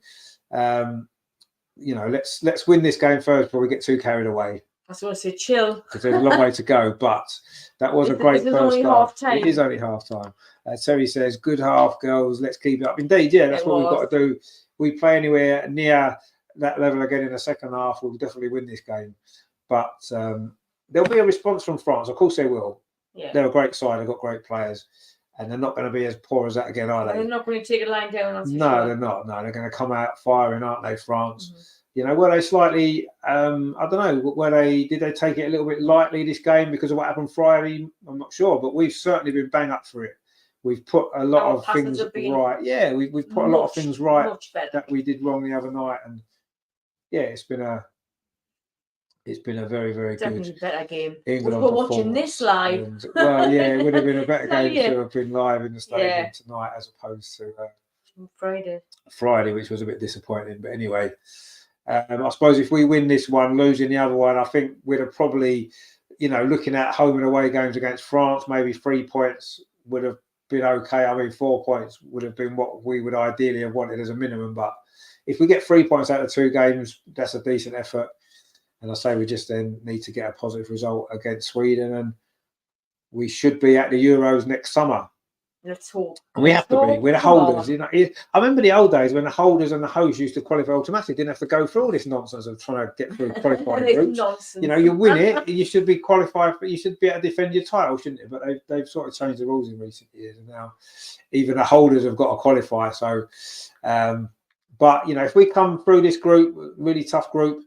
let's win this game first before we get too carried away. I was going to say chill. Because there's a long way to go, but that was a great first half. It is only half time. Terry says, good half, girls. Let's keep it up. Indeed, yeah, that's what we've got to do. We play anywhere near that level again in the second half, we'll definitely win this game. But there'll be a response from France. Of course they will. Yeah. They're a great side. They've got great players. And they're not going to be as poor as that again, are they? They're not going to take a line down. No, they're not. No, they're going to come out firing, aren't they, France? Mm-hmm. Were they slightly, I don't know, did they take it a little bit lightly this game because of what happened Friday? I'm not sure, but we've certainly been bang up for it. We've put a lot of things right. Yeah, we've put a lot of things right that we did wrong the other night. And yeah, it's been a very, very definitely good better game. England we're watching this live. And, well, yeah, it would have been a better game to have been live in the stadium tonight as opposed to Friday, which was a bit disappointing. But anyway, I suppose if we win this one, losing the other one, I think we'd have probably, looking at home and away games against France, maybe 3 points would have been okay. I mean, 4 points would have been what we would ideally have wanted as a minimum. But if we get 3 points out of 2 games, that's a decent effort. And I say we just then need to get a positive result against Sweden, and we should be at the Euros next summer. Let's hope. And we have to be. We're the holders. I remember the old days when the holders and the hosts used to qualify automatically. Didn't have to go through all this nonsense of trying to get through qualifying groups. Nonsense. You win it, you should be qualified. You should be able to defend your title, shouldn't you? But they've sort of changed the rules in recent years, and now even the holders have got to qualify. So, but if we come through this group, really tough group.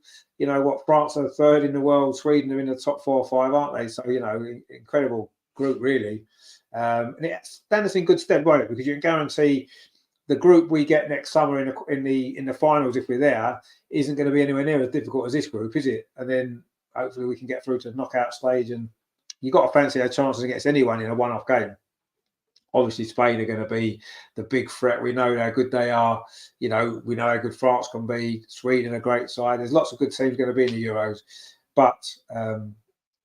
France are third in the world. Sweden are in the top 4 or 5, aren't they? So incredible group, really. And it stands us in good stead, won't it? Because you can guarantee the group we get next summer in the finals, if we're there, isn't going to be anywhere near as difficult as this group, is it? And then hopefully we can get through to the knockout stage, and you've got to fancy our chances against anyone in a one-off game. Obviously, Spain are going to be the big threat. We know how good they are. We know how good France can be. Sweden, a great side. There's lots of good teams going to be in the Euros. But, on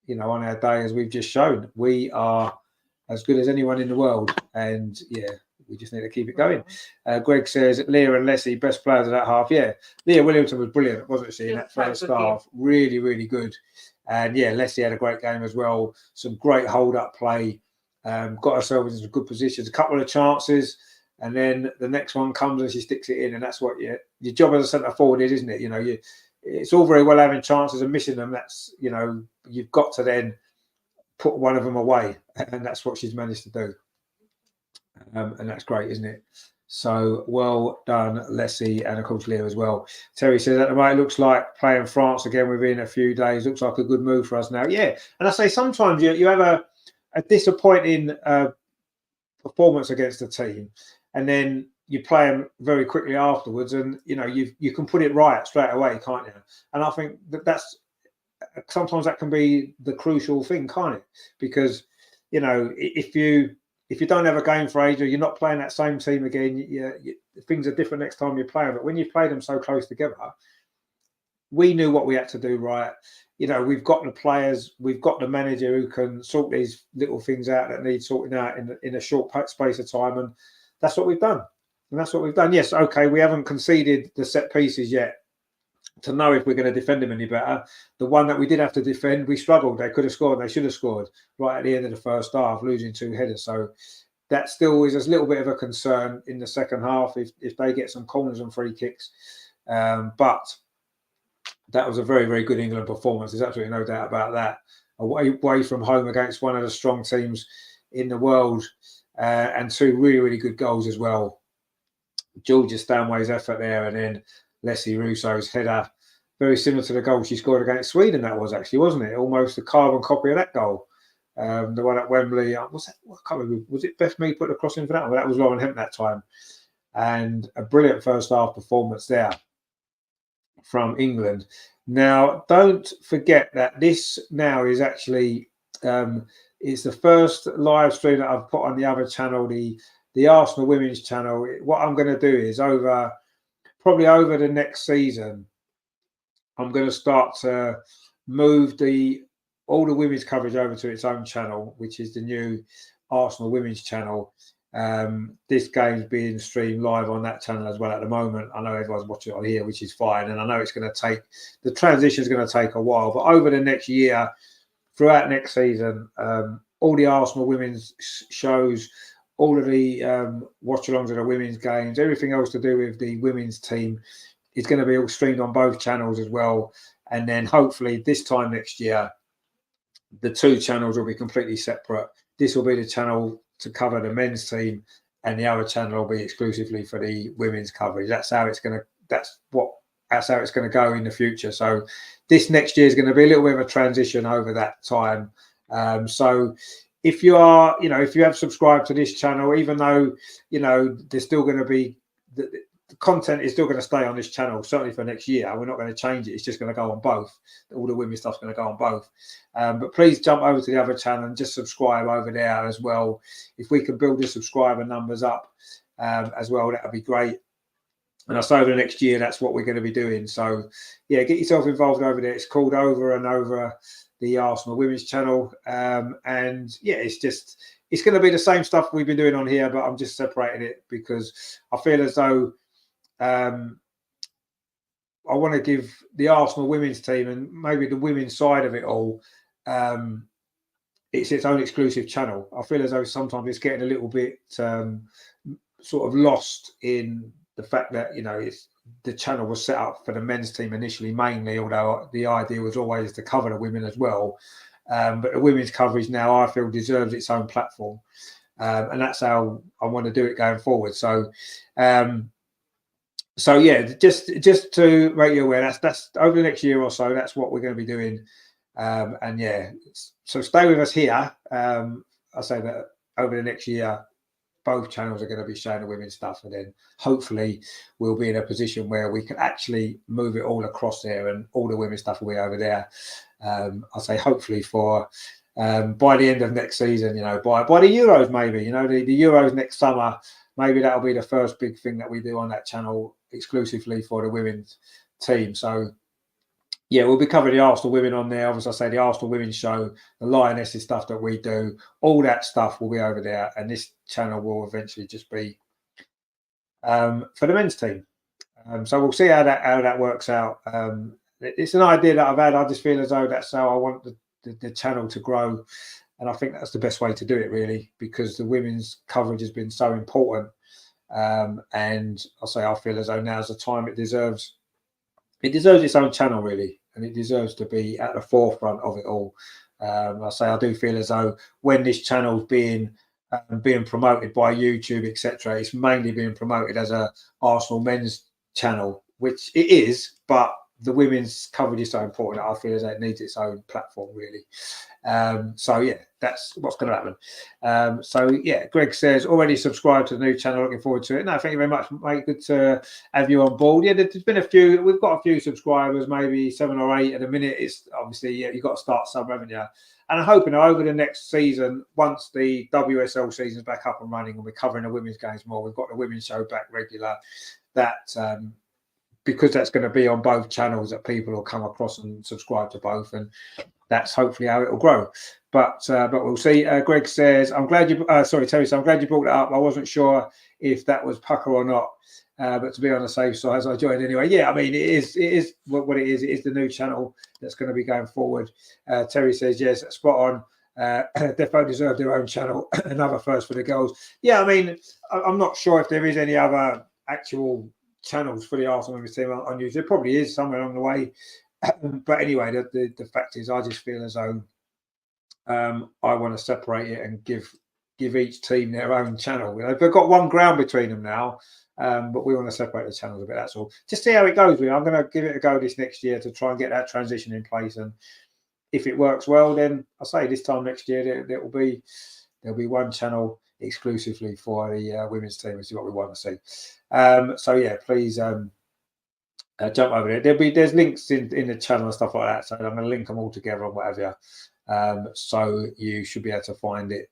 our day, as we've just shown, we are as good as anyone in the world. And, we just need to keep it going. Greg says, Leah and Leslie, best players of that half. Yeah, Leah Williamson was brilliant, wasn't she, in that first half? Really, really good. And, Leslie had a great game as well. Some great hold-up play. Got herself in some good positions, a couple of chances, and then the next one comes and she sticks it in, and that's what your job as a centre forward is, isn't it? It's all very well having chances and missing them. That's you've got to then put one of them away, and that's what she's managed to do, and that's great, isn't it? So well done, Leslie, and of course Leah as well. Terry says at the moment it looks like playing France again within a few days. Looks like a good move for us now. Yeah, and I say sometimes you have a disappointing performance against a team, and then you play them very quickly afterwards, and you can put it right straight away, can't you? And I think that's sometimes that can be the crucial thing, can't it? Because if you don't have a game for ages, you're not playing that same team again. Things are different next time you play them. But when you play them so close together, we knew what we had to do right. We've got the players, we've got the manager who can sort these little things out that need sorting out in a short space of time, and that's what we've done. Yes, okay, we haven't conceded the set pieces yet to know if we're going to defend them any better. The one that we did have to defend, we struggled. They could have scored, they should have scored right at the end of the first half, losing 2 headers. So that still is a little bit of a concern in the second half if they get some corners and free kicks. But that was a very, very good England performance. There's absolutely no doubt about that. Away from home against one of the strong teams in the world, and 2 really, really good goals as well. Georgia Stanway's effort there, and then Leslie Russo's header. Very similar to the goal she scored against Sweden, that was actually, wasn't it? Almost a carbon copy of that goal. The one at Wembley. I can't remember. Was it Beth Mead put the cross in for that one? That was Lauren Hemp that time. And a brilliant first half performance there from England. Now, don't forget that this now is actually it's the first live stream that I've put on the other channel, the Arsenal Women's channel. What I'm going to do is probably over the next season, I'm going to start to move all the women's coverage over to its own channel, which is the new Arsenal Women's channel. This game's being streamed live on that channel as well at the moment. I know everyone's watching it on here, which is fine, and I know it's going to take, the transition is going to take a while, but over the next year, throughout next season, all the Arsenal women's shows, all of the watch-alongs of the women's games, everything else to do with the women's team is going to be all streamed on both channels as well. And then hopefully this time next year, the two channels will be completely separate. This will be the channel to cover the men's team, and the other channel will be exclusively for the women's coverage. That's how it's going to go in the future. So this next year is going to be a little bit of a transition over that time. So if you are, if you have subscribed to this channel, even though, there's still going to be, the content is still going to stay on this channel, certainly for next year. We're not going to change it. It's just going to go on both. All the women's stuff's going to go on both. But please jump over to the other channel and just subscribe over there as well. If we can build the subscriber numbers up as well, that would be great. And I say over the next year, that's what we're going to be doing. So, yeah, get yourself involved over there. It's called Over and Over, the Arsenal Women's channel. And, yeah, it's going to be the same stuff we've been doing on here, but I'm just separating it because I feel as though I want to give the Arsenal women's team and maybe the women's side of it all, it's its own exclusive channel. I feel as though sometimes it's getting a little bit sort of lost in the fact that, the channel was set up for the men's team initially mainly, although the idea was always to cover the women as well. But the women's coverage now, I feel, deserves its own platform. And that's how I want to do it going forward. So, yeah, just to make you aware, that's over the next year or so, that's what we're going to be doing. And yeah, so stay with us here. I say that over the next year, both channels are going to be showing the women's stuff, and then hopefully we'll be in a position where we can actually move it all across there, and all the women's stuff will be over there. I'll say hopefully for by the end of next season, by the Euros maybe, the Euros next summer, maybe that'll be the first big thing that we do on that channel exclusively for the women's team. So yeah, we'll be covering the Arsenal women on there. Obviously, I say the Arsenal women's show, the Lionesses stuff that we do, all that stuff will be over there. And this channel will eventually just be for the men's team. So we'll see how that works out. It's an idea that I've had. I just feel as though that's how I want the channel to grow. And I think that's the best way to do it, really, because the women's coverage has been so important. And I feel as though now's the time it deserves. It deserves its own channel, really, and it deserves to be at the forefront of it all. I do feel as though when this channel's being promoted by YouTube, etc., it's mainly being promoted as a Arsenal men's channel, which it is, but the women's coverage is so important that I feel as though it needs its own platform, really. So yeah, that's what's going to happen. So yeah, Greg says already subscribed to the new channel, looking forward to it. No, thank you very much, mate. Good to have you on board. Yeah, there's been a few. We've got a few subscribers, maybe 7 or 8 at the minute. It's obviously, yeah, you've got to start somewhere, haven't you? And I'm hoping over the next season, once the WSL season's back up and running and we're covering the women's games more, we've got the women's show back regular, that because that's going to be on both channels, that people will come across and subscribe to both, and that's hopefully how it will grow. But we'll see. Greg says, I'm glad you. Sorry, Terry. So I'm glad you brought it up. I wasn't sure if that was pucker or not. But to be on the safe side, as I joined anyway. Yeah, I mean, it is what it is. It is the new channel that's going to be going forward. Terry says, yes, spot on. Defo deserve their own channel. Another first for the girls. Yeah, I mean, I'm not sure if there is any other actual channels for the Arsenal women's team on YouTube. There probably is somewhere along the way. But anyway, the fact is, I just feel as though I want to separate it and give each team their own channel. They've got one ground between them now, but we want to separate the channels a bit. That's all. Just see how it goes. I'm going to give it a go this next year to try and get that transition in place. And if it works well, then I say this time next year there'll be one channel exclusively for the women's team, which is what we want to see. So yeah, please jump over there. There's links in the channel and stuff like that. So I'm going to link them all together and whatever. So you should be able to find it.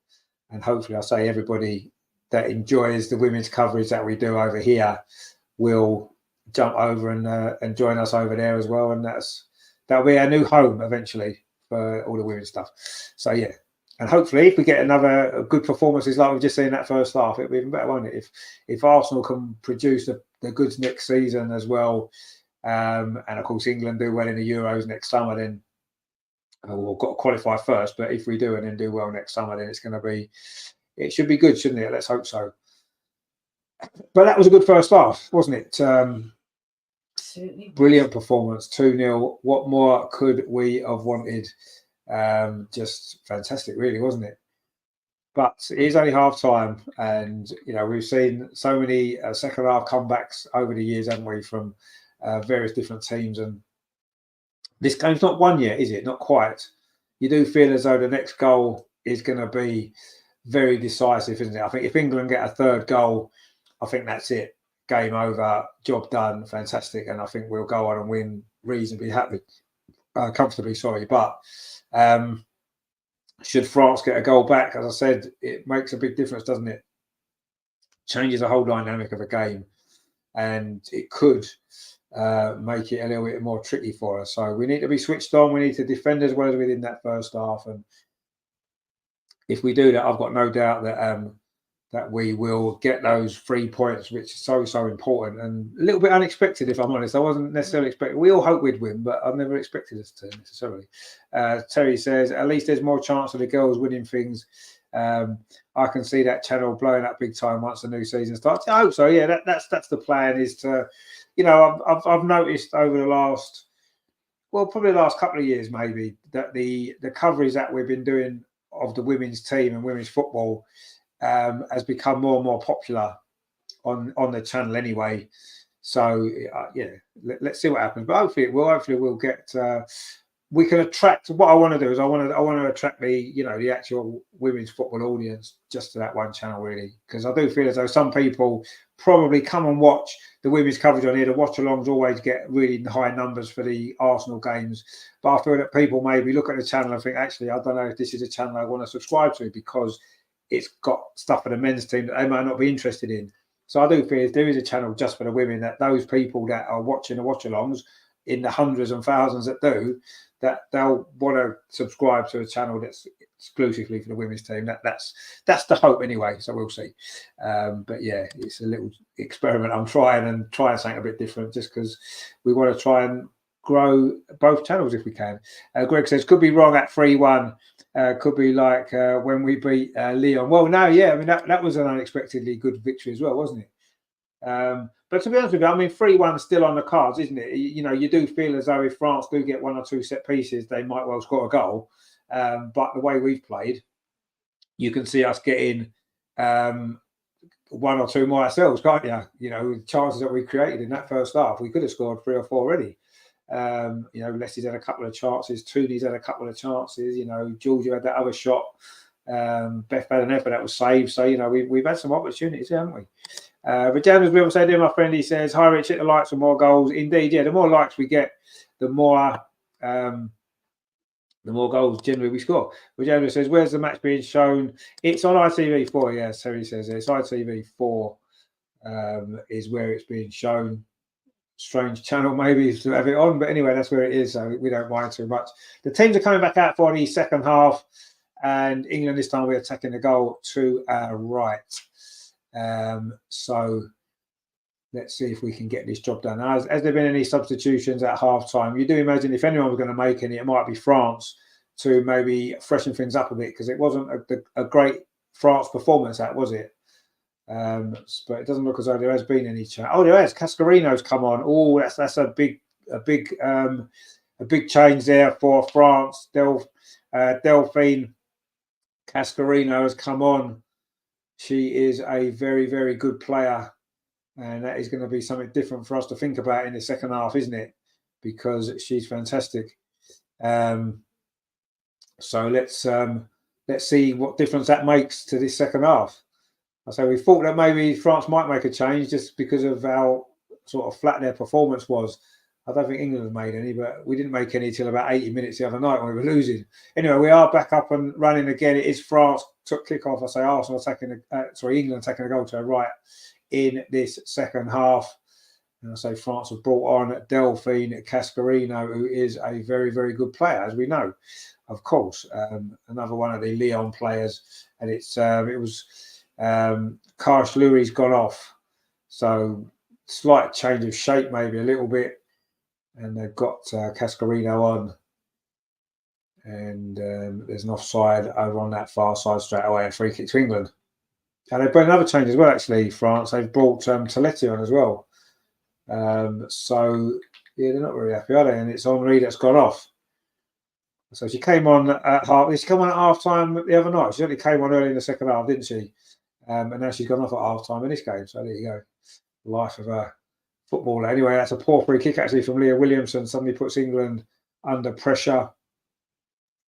And hopefully, I say everybody that enjoys the women's coverage that we do over here will jump over and join us over there as well. And that'll be our new home eventually for all the women's stuff. So yeah. And hopefully, if we get another good performances like we've just seen in that first half, it'll be even better, won't it? If Arsenal can produce the goods next season as well, and of course England do well in the Euros next summer, then we've got to qualify first. But if we do and then do well next summer, then it should be good, shouldn't it? Let's hope so. But that was a good first half, wasn't it? Absolutely. Brilliant performance, 2-0. What more could we have wanted? Just fantastic, really, wasn't it? But it is only half time, and we've seen so many second half comebacks over the years, haven't we, from various different teams. And this game's not won yet, is it? Not quite. You do feel as though the next goal is going to be very decisive, isn't it? I think if England get a third goal, I think that's it. Game over, job done, fantastic, and I think we'll go on and win reasonably comfortably. Sorry, but should France get a goal back, as I said, it makes a big difference, doesn't it? Changes the whole dynamic of a game, and it could make it a little bit more tricky for us. So we need to be switched on. We need to defend as well as we did in that first half, and if we do that, I've got no doubt that we will get those 3 points, which is so important and a little bit unexpected, if I'm honest. I wasn't necessarily expecting. We all hope we'd win, but I've never expected us to necessarily. Terry says, at least there's more chance of the girls winning things. I can see that channel blowing up big time once the new season starts. I hope so. Yeah, that's the plan. Is to, I've noticed over the last, probably the last couple of years, maybe, that the coverage that we've been doing of the women's team and women's football has become more and more popular on the channel anyway. So let's see what happens. But hopefully we'll get. We can attract. What I want to do is I want to attract the actual women's football audience just to that one channel, really, because I do feel as though some people probably come and watch the women's coverage on here. The watch-alongs always get really high numbers for the Arsenal games, but I feel that people maybe look at the channel and think, actually, I don't know if this is a channel I want to subscribe to because it's got stuff for the men's team that they might not be interested in. So I do feel if there is a channel just for the women, that those people that are watching the watch-alongs, in the hundreds and thousands that do, that they'll want to subscribe to a channel that's exclusively for the women's team. That's the hope anyway. So we'll see. But yeah, it's a little experiment I'm trying something a bit different, just because we want to try and grow both channels if we can. Greg says, could be wrong at 3-1. Could be like when we beat Lyon. Well, no, yeah, I mean that was an unexpectedly good victory as well, wasn't it? But to be honest with you, I mean 3-1 still on the cards, isn't it? You do feel as though if France do get one or two set pieces, they might well score a goal. But the way we've played, you can see us getting one or two more ourselves, can't you? Chances that we created in that first half, we could have scored 3 or 4 already. Leslie's had a couple of chances, Tooney's had a couple of chances, Georgia had that other shot, Beth had an effort that was saved. So, we've had some opportunities, haven't we? But James will say, dear my friend, he says, hi Rich, hit the likes for more goals. Indeed, yeah, the more likes we get, the more goals generally we score. But James says, where's the match being shown? It's on ITV4, yeah, so he says it's ITV4 is where it's being shown. Strange channel maybe to have it on, but anyway, that's where it is, so we don't mind too much. The teams are coming back out for the second half, and England this time we're attacking the goal to our right. So let's see if we can get this job done. Has there been any substitutions at half time? You do imagine if anyone was going to make any, it might be France, to maybe freshen things up a bit, because it wasn't a great France performance, that was it? But it doesn't look as though there has been any change. Oh, there has. Cascarino's come on. Oh, that's a big change there for France. Delphine Cascarino has come on. She is a very, very good player, and that is going to be something different for us to think about in the second half, isn't it? Because she's fantastic. So let's see what difference that makes to this second half. So we thought that maybe France might make a change just because of how sort of flat their performance was. I don't think England have made any, but we didn't make any till about 80 minutes the other night when we were losing. Anyway, we are back up and running again. It is France took kick-off. I say Arsenal attacking, England taking a goal to the right in this second half. And I say France have brought on Delphine Cascarino, who is a very, very good player, as we know, of course. Another one of the Lyon players. And it was Karsh Louis gone off. So slight change of shape, maybe a little bit. And they've got Cascarino on. And there's an offside over on that far side straight away, a free kick to England. And they've brought another change as well, actually, France. They've brought Toletti on as well. So, yeah, they're not very happy, are they? And it's Henri that's gone off. So she came on at half time the other night. She only came on early in the second half, didn't she? And now she's gone off at half time in this game. So there you go. Life of a footballer. Anyway, that's a poor free kick actually from Leah Williamson. Suddenly puts England under pressure.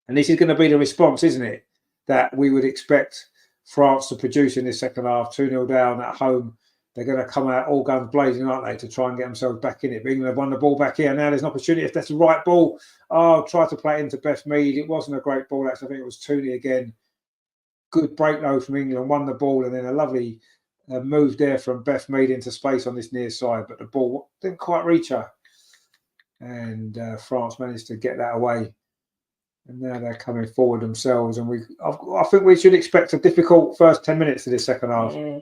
And this is going to be the response, isn't it? That we would expect France to produce in this second half, 2-0 down at home. They're going to come out all guns blazing, aren't they, to try and get themselves back in it. But England have won the ball back here. Now there's an opportunity. If that's the right ball, try to play it into Beth Mead. It wasn't a great ball. Actually, I think it was Tooney again. Good break, though, from England. Won the ball, and then a lovely move there from Beth Mead into space on this near side. But the ball didn't quite reach her. And France managed to get that away. And now they're coming forward themselves. And I think we should expect a difficult first 10 minutes of this second half. Yeah.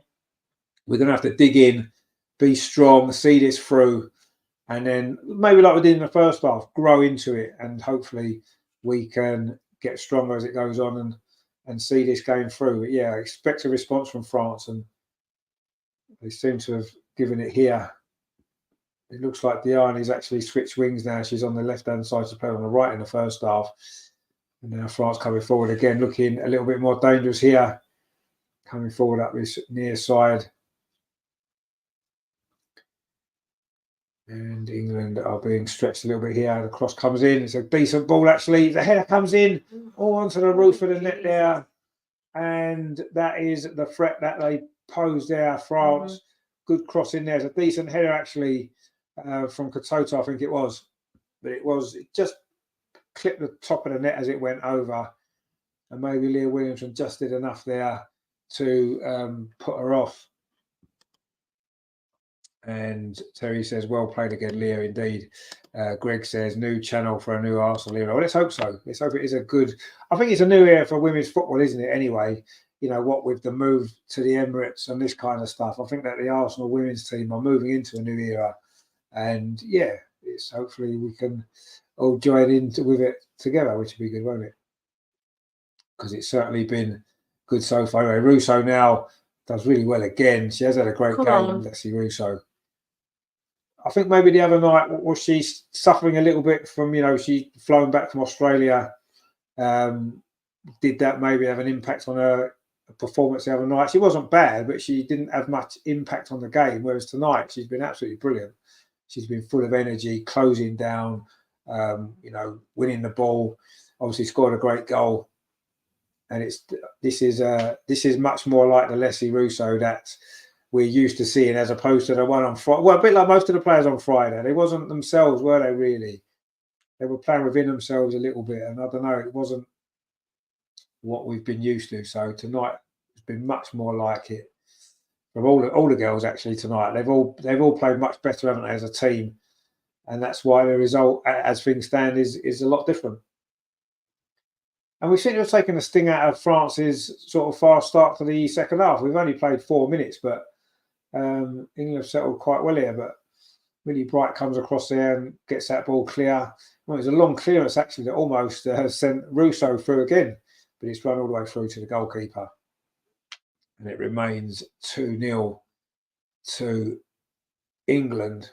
We're going to have to dig in, be strong, see this through, and then maybe like we did in the first half, grow into it, and hopefully we can get stronger as it goes on and see this game through. But yeah, I expect a response from France, and they seem to have given it here. It looks like Diane's actually switched wings now. She's on the left-hand side, she played on the right in the first half. And now France coming forward again, looking a little bit more dangerous here, coming forward up this near side. And England are being stretched a little bit here. The cross comes in. It's a decent ball, actually. The header comes in all onto the roof of the net there. And that is the threat that they posed there, France. Good cross in there. It's a decent header, actually, from Katoto, I think it was. But it just clipped the top of the net as it went over. And maybe Leah Williamson just did enough there to put her off. And Terry says, well played again, Leah, indeed. Greg says, new channel for a new Arsenal era. Well, let's hope so. Let's hope it is I think it's a new era for women's football, isn't it, anyway? You know, what with the move to the Emirates and this kind of stuff. I think that the Arsenal women's team are moving into a new era. And, yeah, it's hopefully we can all join in with it together, which would be good, won't it? Because it's certainly been good so far. Anyway, Russo now does really well again. She has had a great game, Leslie Russo. I think maybe the other night was she suffering a little bit from, she flown back from Australia. Did that maybe have an impact on her performance the other night? She wasn't bad, but she didn't have much impact on the game. Whereas tonight, she's been absolutely brilliant. She's been full of energy, closing down, winning the ball. Obviously scored a great goal. And this is much more like the Leslie Russo that we're used to seeing, as opposed to the one on Friday. Well, a bit like most of the players on Friday. They wasn't themselves, were they, really? They were playing within themselves a little bit. And I don't know, it wasn't what we've been used to. So tonight it's been much more like it. From all the girls, actually, tonight. They've all played much better, haven't they, as a team. And that's why the result, as things stand, is a lot different. And we seem to have taken the sting out of France's sort of fast start to the second half. We've only played 4 minutes, but England have settled quite well here. But Millie Bright comes across there and gets that ball clear. Well, it was a long clearance, actually, that almost sent Russo through again. But it's run all the way through to the goalkeeper. And it remains 2-0 to England.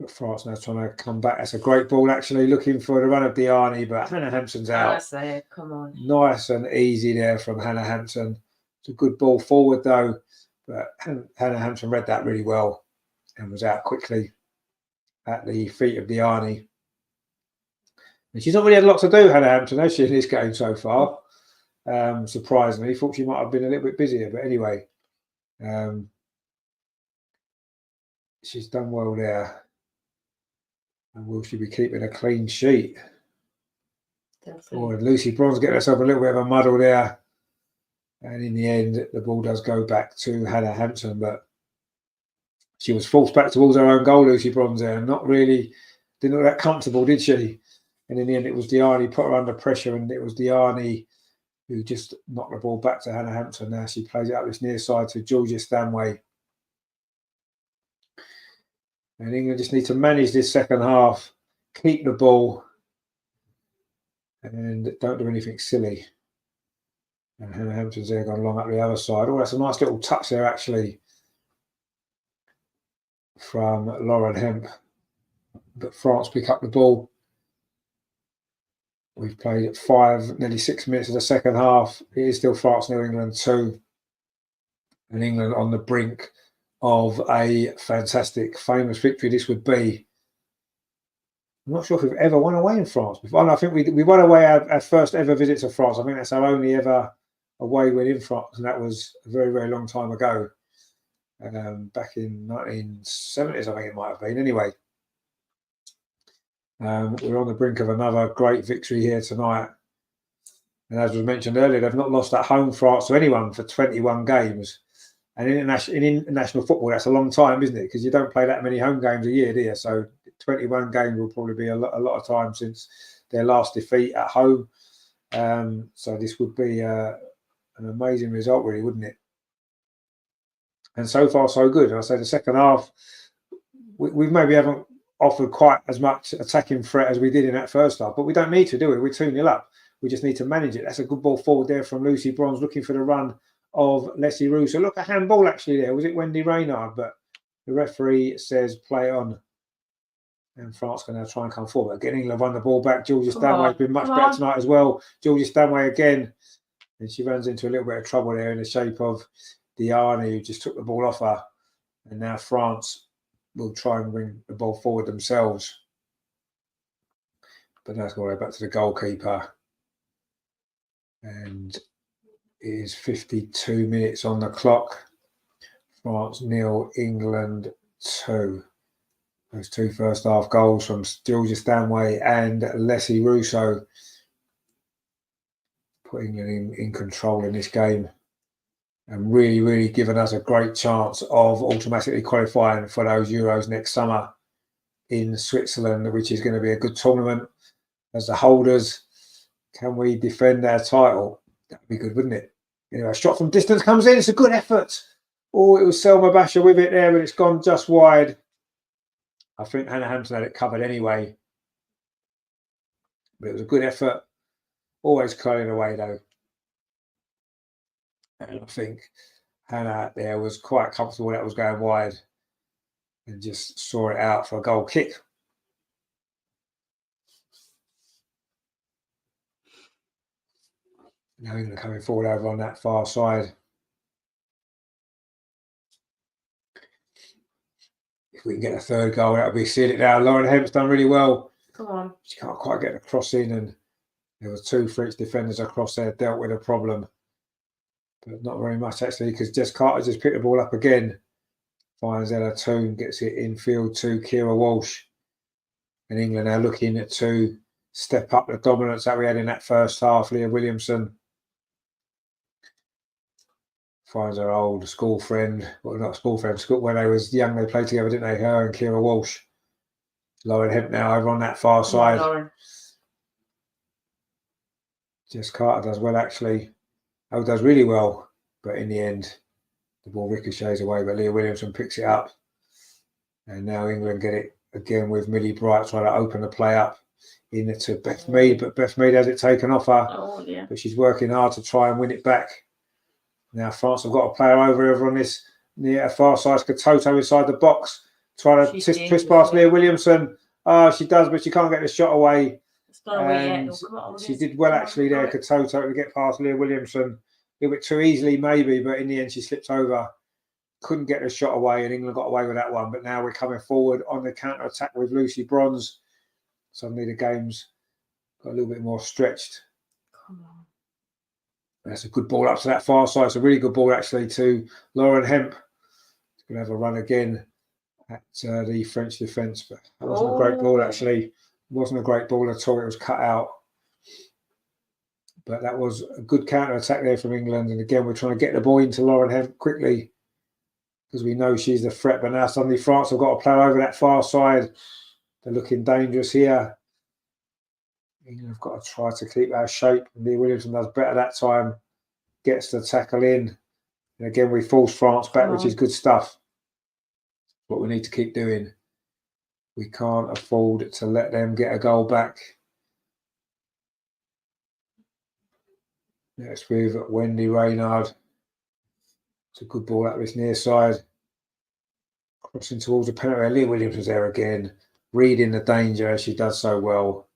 France now trying to come back. That's a great ball, actually, looking for the run of Diani, but Hannah Hampson's out. That's there, come on. Nice and easy there from Hannah Hampson. It's a good ball forward, though, but Hannah Hampson read that really well and was out quickly at the feet of Diani. And she's not really had a lot to do, Hannah Hampson, has she, in this game so far? Surprisingly, thought she might have been a little bit busier, but anyway. she's done well there. And will she be keeping a clean sheet? Or Lucy Bronze getting herself a little bit of a muddle there. And in the end, the ball does go back to Hannah Hampton, but she was forced back towards her own goal, Lucy Bronze there. Not really, didn't look that comfortable, did she? And in the end, it was Diani put her under pressure, and it was Diani who just knocked the ball back to Hannah Hampton. Now she plays it up this near side to Georgia Stanway. And England just need to manage this second half, keep the ball, and don't do anything silly. And Hannah Hampton's there gone long up the other side. Oh, that's a nice little touch there, actually, from Lauren Hemp. But France pick up the ball. We've played 5, nearly 6 minutes of the second half. It is still France 0, England 2. And England on the brink of a fantastic, famous victory this would be. I'm not sure if we've ever won away in France before. I think we won away our first ever visit to France. I think that's our only ever away win in France, and that was a very, very long time ago. Back in 1970s, I think it might have been. Anyway, we're on the brink of another great victory here tonight. And as was mentioned earlier, they've not lost at home France to anyone for 21 games. And in international football, that's a long time, isn't it? Because you don't play that many home games a year, do you? So 21 games will probably be a lot of time since their last defeat at home. So this would be an amazing result, really, wouldn't it? And so far, so good. I say the second half, we maybe haven't offered quite as much attacking threat as we did in that first half, but we don't need to, do it. We're 2-0 up. We just need to manage it. That's a good ball forward there from Lucy Bronze, looking for the run of Leslie Russo. Look, a handball actually there. Was it Wendy Reynard? But the referee says play on. And France can now try and come forward. Again, England won the ball back. Georgia Stanway has been much better tonight as well. Georgia Stanway again. And she runs into a little bit of trouble there in the shape of Diani, who just took the ball off her. And now France will try and bring the ball forward themselves. But now it's going back to the goalkeeper. And it is 52 minutes on the clock. France 0, England 2. Those 2 first half goals from Georgia Stanway and Leslie Russo put England in control in this game and really, really given us a great chance of automatically qualifying for those Euros next summer in Switzerland, which is going to be a good tournament. As the holders, can we defend our title? That would be good, wouldn't it? Anyway, a shot from distance comes in. It's a good effort. Oh, it was Selma Basher with it there, but it's gone just wide. I think Hannah Hampton had it covered anyway. But it was a good effort. Always curling away, though. And I think Hannah there was quite comfortable that was going wide and just saw it out for a goal kick. Now England coming forward over on that far side. If we can get a third goal, that would be sealed it now. Lauren Hemp's done really well. Come on. She can't quite get the cross in, and there were 2 French defenders across there dealt with a problem. But not very much, actually, because Jess Carter just picked the ball up again. Finds Ella Toon, gets it infield to Kira Walsh. And England now looking to step up the dominance that we had in that first half. Leah Williamson finds her old school friend, well, not school friend, when they was young, they played together, didn't they? Her and Kira Walsh. Lauren Hemp now over on that far side. Lauren. Jess Carter does well, actually. Oh, does really well. But in the end, the ball ricochets away, but Leah Williamson picks it up. And now England get it again with Millie Bright trying to open the play up into Beth Mead, but Beth Mead has it taken off her. Oh, yeah. But she's working hard to try and win it back. Now France have got a player over on this near far side, Katoto inside the box, trying to twist past Leah Williamson. She does, but she can't get the shot away. And she did well actually there, Katoto, to get past Leah Williamson. A little bit too easily maybe, but in the end she slipped over. Couldn't get the shot away, and England got away with that one. But now we're coming forward on the counter-attack with Lucy Bronze. Suddenly the game's got a little bit more stretched. Come on. That's a good ball up to that far side. It's a really good ball actually to Lauren Hemp. She's going to have a run again at the French defence. But that wasn't a great ball, actually. It wasn't a great ball at all. It was cut out. But that was a good counter-attack there from England. And again, we're trying to get the ball into Lauren Hemp quickly because we know she's the threat. But now suddenly France have got to play over that far side. They're looking dangerous here. England have got to try to keep our shape. Leah Williamson does better that time. Gets the tackle in. And again, we force France back, which is good stuff. What we need to keep doing. We can't afford to let them get a goal back. Next with Wendy Reynard. It's a good ball out this near side. Crossing towards the penalty. Leah Williams was there again. Reading the danger as she does so well.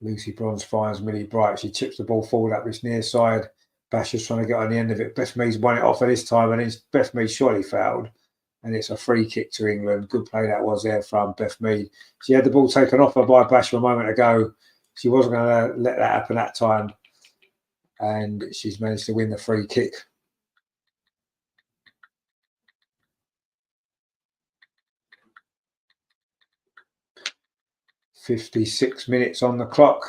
Lucy Bronze finds Millie Bright. She chips the ball forward up this near side. Basher's trying to get on the end of it. Beth Mead's won it off at this time, and it's Beth Mead surely fouled. And it's a free kick to England. Good play that was there from Beth Mead. She had the ball taken off her by Basher a moment ago. She wasn't going to let that happen that time. And she's managed to win the free kick. .56 minutes on the clock.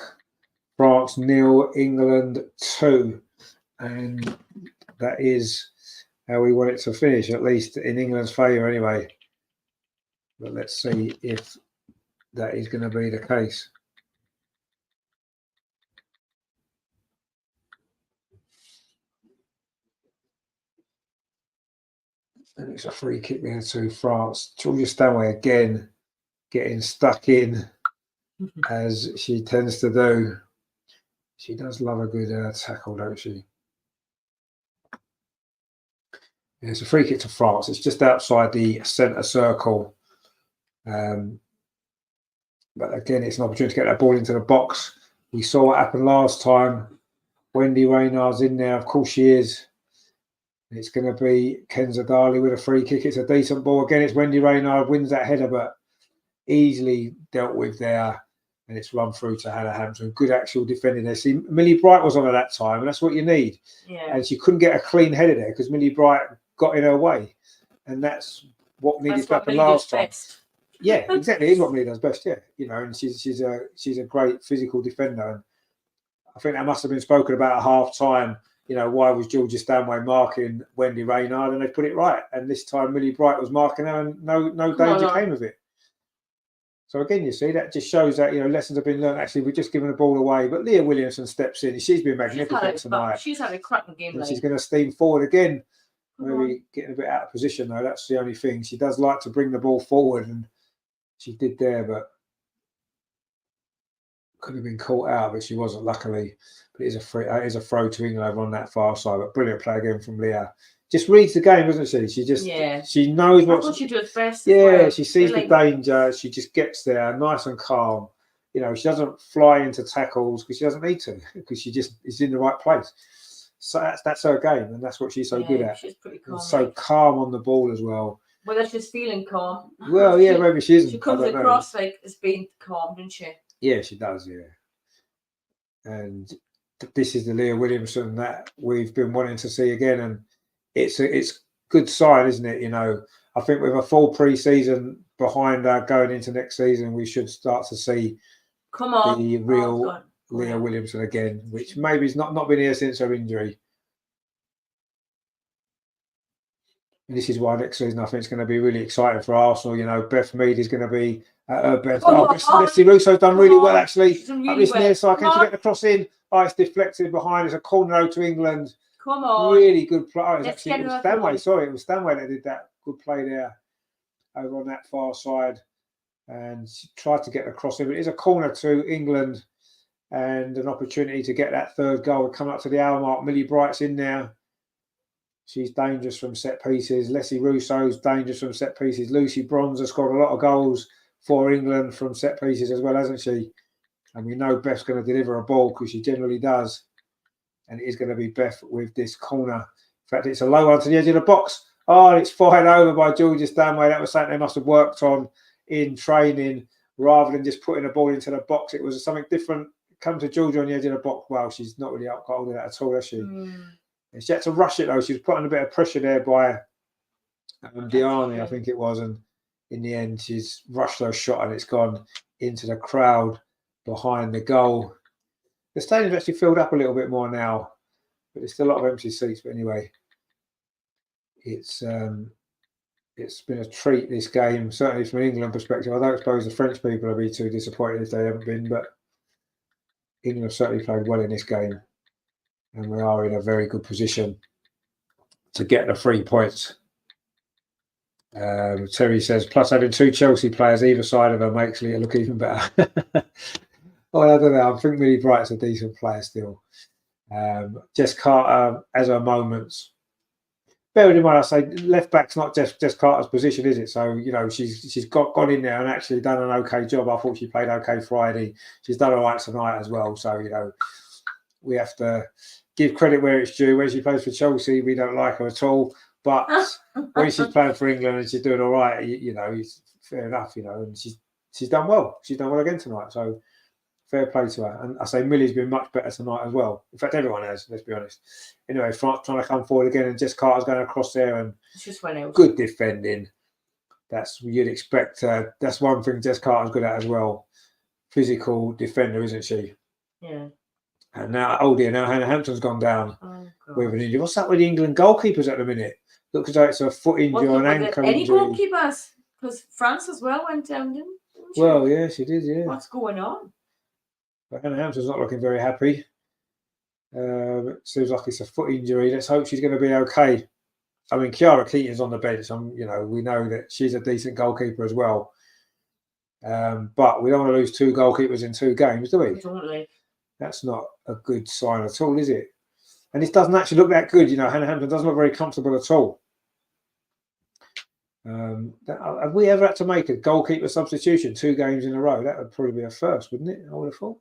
France 0, England 2. And that is how we want it to finish, at least in England's favour anyway. But let's see if that is going to be the case. And it's a free kick there to France. Georgia Stanway again getting stuck in as she tends to do. She does love a good tackle, don't she? Yeah, it's a free kick to France. It's just outside the centre circle. But again, it's an opportunity to get that ball into the box. We saw what happened last time. Wendy Reynard's in there. Of course she is. It's going to be Kenza Darley with a free kick. It's a decent ball. Again, it's Wendy Reynard wins that header, but easily dealt with there. And it's run through to Hannah Hampton. Good actual defending there. See, Millie Bright was on at that time, and that's what you need. Yeah. And she couldn't get a clean header there because Millie Bright got in her way. And that's what needed to happen last time. Yeah, exactly. It's what Millie does best, yeah. You know, and she's a great physical defender. And I think that must have been spoken about at half time. You know, why was Georgia Stanway marking Wendy Reynard? And they put it right. And this time Millie Bright was marking her and no danger came of it. So again, you see, that just shows that, you know, lessons have been learned. Actually, we're just giving the ball away. But Leah Williamson steps in. She's been magnificent tonight. She's had a cracking game. She's going to steam forward again. Maybe getting a bit out of position, though. That's the only thing. She does like to bring the ball forward, and she did there, but could have been caught out, but she wasn't, luckily. But it is a throw to England over on that far side. But brilliant play again from Leah. Just reads the game, doesn't she? She just she knows what she does best. Yeah, she sees the danger. She just gets there, nice and calm. You know, she doesn't fly into tackles because she doesn't need to, because she just is in the right place. So that's her game, and that's what she's so good at. She's pretty calm. So calm on the ball as well. Whether she's feeling calm. Well, yeah, maybe she isn't. She comes across like as being calm, doesn't she? Yeah, she does. Yeah, and this is the Leah Williamson that we've been wanting to see again, and it's good sign, isn't it? You know, I think with a full pre-season behind her going into next season, we should start to see the real Leah Williamson again, which maybe has not been here since her injury. And this is why next season I think it's going to be really exciting for Arsenal. You know, Beth Mead is going to be at her best. Leslie Russo's done really well, actually. Up this near side, can she get the cross in? Oh, it's deflected behind. It's a corner to England. Come on. Really good play. It was Stanway. Sorry, it was Stanway that did that. Good play there over on that far side. And she tried to get the cross in. But it is a corner to England and an opportunity to get that third goal. We're coming up to the hour mark. Millie Bright's in there. She's dangerous from set pieces. Leslie Russo's dangerous from set pieces. Lucy Bronze has scored a lot of goals for England from set pieces as well, hasn't she? And we know Beth's going to deliver a ball because she generally does. And it is going to be Beth with this corner. In fact, it's a low one to the edge of the box. Oh, and it's fired over by Georgia Stanway. That was something they must have worked on in training rather than just putting the ball into the box. It was something different. Come to Georgia on the edge of the box. Well, she's not really holding that at all, has she? And she had to rush it, though. She was putting a bit of pressure there by Diani, I think it was. And in the end, she's rushed her shot and it's gone into the crowd behind the goal. The stadium's actually filled up a little bit more now, but there's still a lot of empty seats. But anyway, it's been a treat, this game, certainly from an England perspective. I don't suppose the French people will be too disappointed if they haven't been, but England have certainly played well in this game, and we are in a very good position to get the 3 points. Terry says, plus having 2 Chelsea players either side of her makes it look even better. Well, I don't know. I think Millie Bright's a decent player still. Jess Carter has her moments. Bearing in mind, I say left back's not Jess Carter's position, is it? So, you know, she's gone in there and actually done an okay job. I thought she played okay Friday. She's done all right tonight as well. So, you know, we have to give credit where it's due. When she plays for Chelsea, we don't like her at all. But when she's playing for England and she's doing all right, you know, it's fair enough, you know, and she's done well. She's done well again tonight. So fair play to her. And I say Millie's been much better tonight as well. In fact, everyone has, let's be honest. Anyway, France trying to come forward again and Jess Carter's going across there and just went out. Good defending. That's what you'd expect. That's one thing Jess Carter's good at as well. Physical defender, isn't she? Yeah. And now, oh dear, now Hannah Hampton's gone down with an injury. What's up with the England goalkeepers at the minute? Looks like it's a foot injury or an ankle injury. Any goalkeepers? Because France as well went down, didn't she? Well, yeah, she did, yeah. What's going on? But Hannah Hampton's not looking very happy. It seems like it's a foot injury. Let's hope she's going to be okay. I mean, Kiara Keating's on the bench. You know, we know that she's a decent goalkeeper as well. But we don't want to lose 2 goalkeepers in 2 games, do we? Totally. That's not a good sign at all, is it? And it doesn't actually look that good. You know, Hannah Hampton doesn't look very comfortable at all. Have we ever had to make a goalkeeper substitution 2 games in a row? That would probably be a first, wouldn't it? I would have thought.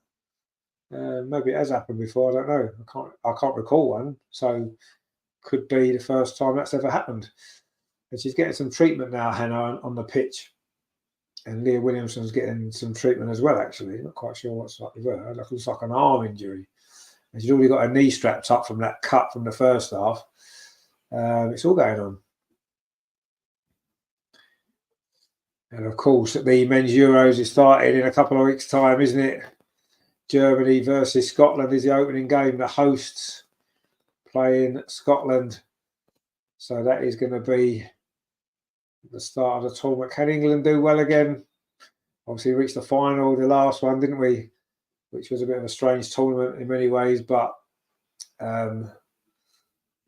Maybe it has happened before. I don't know. I can't recall one. So could be the first time that's ever happened. And she's getting some treatment now, Hannah, on the pitch. And Leah Williamson's getting some treatment as well, actually. Not quite sure what's like with her. It looks like an arm injury. And she's already got her knee strapped up from that cut from the first half. It's all going on. And of course, the men's Euros is starting in a couple of weeks' time, isn't it? Germany versus Scotland is the opening game. The hosts playing Scotland. So that is going to be the start of the tournament. Can England do well again? Obviously, we reached the final, the last one, didn't we? Which was a bit of a strange tournament in many ways, but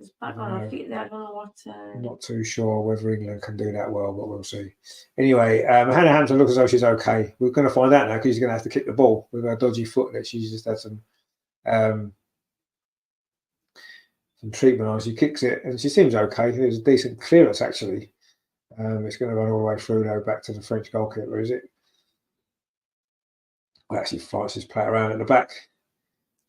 it's back on our feet there. I don't know what. I'm not too sure whether England can do that well, but we'll see. Anyway, Hannah Hampton looks as though she's okay. We're going to find out now because she's going to have to kick the ball with her dodgy foot that she's just had some treatment on. She kicks it and she seems okay. It was a decent clearance, actually. It's going to run all the way through now back to the French goalkeeper, is it? Well, actually, France is playing around at the back,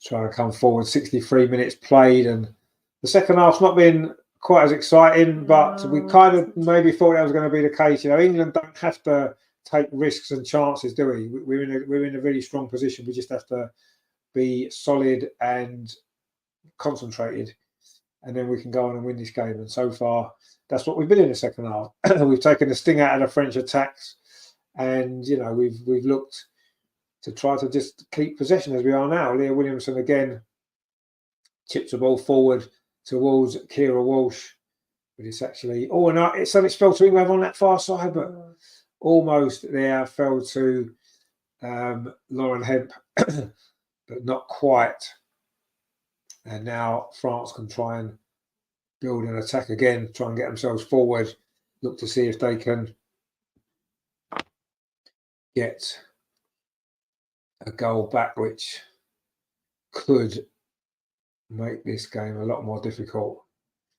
trying to come forward. 63 minutes played, and the second half's not been quite as exciting, but we kind of maybe thought that was going to be the case. You know, England don't have to take risks and chances, do we? We're in a really strong position. We just have to be solid and concentrated, and then we can go on and win this game. And so far, that's what we've been in the second half. We've taken the sting out of the French attacks, and you know we've looked to try to just keep possession as we are now. Leah Williamson again chips the ball forward towards Kira Walsh, but it's actually it's fell to England on that far side, but almost there fell to Lauren Hemp, but not quite. And now France can try and build an attack again, try and get themselves forward, look to see if they can get a goal back, which could make this game a lot more difficult.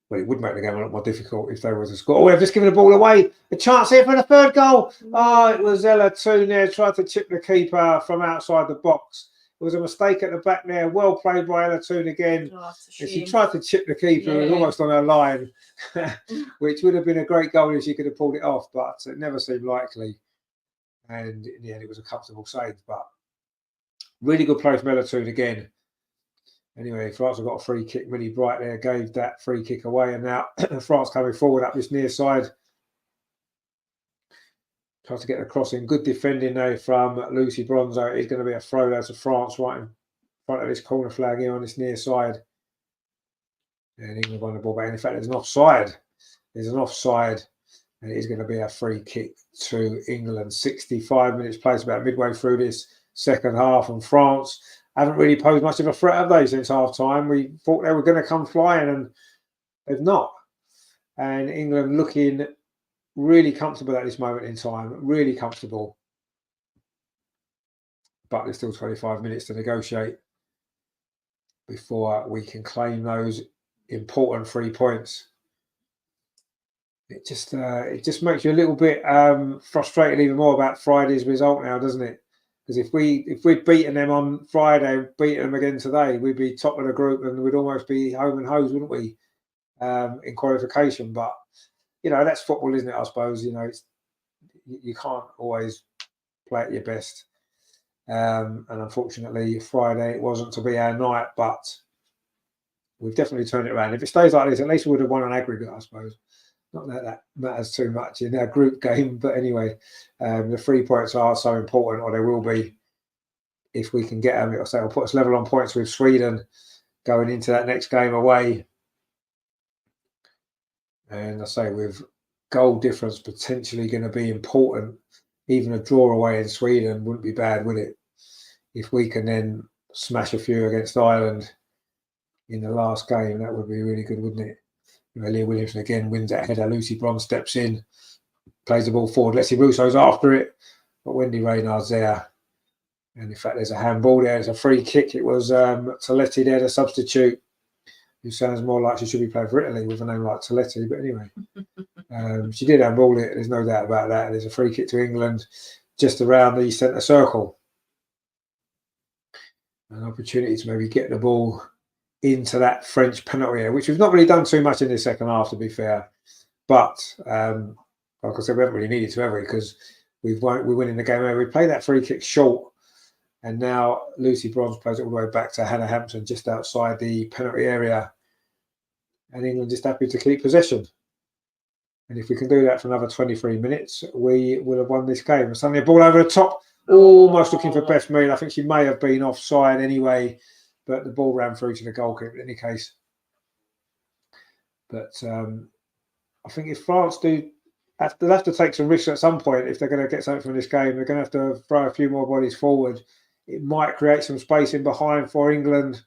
Well, it would make the game a lot more difficult if they were to score. Oh, they've just given the ball away. A chance here for the 3rd goal. Oh, it was Ella Toon there, tried to chip the keeper from outside the box. It was a mistake at the back there. Well played by Ella Toon again. Oh, and she tried to chip the keeper. It was almost on her line, which would have been a great goal if she could have pulled it off, but it never seemed likely. And in the end, it was a comfortable save. But really good play from Ella Toon again. Anyway, France have got a free kick. Millie Bright there gave that free kick away. And now France coming forward up this near side. Tries to get the cross in. Good defending though from Lucy Bronzo. It's going to be a throw there to France right in front of this corner flag here on this near side. And England won the ball back. In fact, there's an offside. There's an offside. And it is going to be a free kick to England. 65 minutes played, about midway through this second half. And France haven't really posed much of a threat, have they, since half time? We thought they were going to come flying and they've not. And England looking really comfortable at this moment in time. Really comfortable. But there's still 25 minutes to negotiate before we can claim those important 3 points. It just makes you a little bit frustrated even more about Friday's result now, doesn't it? Because if we'd beaten them on Friday, beaten them again today, we'd be top of the group and we'd almost be home and hose, wouldn't we? In qualification, but you know that's football, isn't it? I suppose you can't always play at your best. And unfortunately, Friday it wasn't to be our night, but we've definitely turned it around. If it stays like this, at least we would have won an aggregate, I suppose. Not that that matters too much in our group game, but anyway, the 3 points are so important, or they will be if we can get them. It'll put us level on points with Sweden going into that next game away. And I say with goal difference potentially going to be important, even a draw away in Sweden wouldn't be bad, would it? If we can then smash a few against Ireland in the last game, that would be really good, wouldn't it? Leah Williamson again wins that header. Lucy Bronze steps in, plays the ball forward. Leslie Russo's after it, but Wendy Reynard's there. And in fact, there's a handball there. It's a free kick. It was Toletti there, the substitute, who sounds more like she should be playing for Italy with a name like Toletti. But anyway, she did handball it. There's no doubt about that. There's a free kick to England just around the centre circle. An opportunity to maybe get the ball into that French penalty area, which we've not really done too much in the second half, to be fair. But like I said, we haven't really needed to, have we? Because we're winning the game. We played that free kick short, and now Lucy Bronze plays it all the way back to Hannah Hampton just outside the penalty area, and England just happy to keep possession. And if we can do that for another 23 minutes, we will have won this game. And suddenly a ball over the top, almost looking for Beth Mead. I think she may have been offside anyway, but the ball ran through to the goalkeeper in any case. But I think if France they'll have to take some risks at some point if they're going to get something from this game. They're going to have to throw a few more bodies forward. It might create some space in behind for England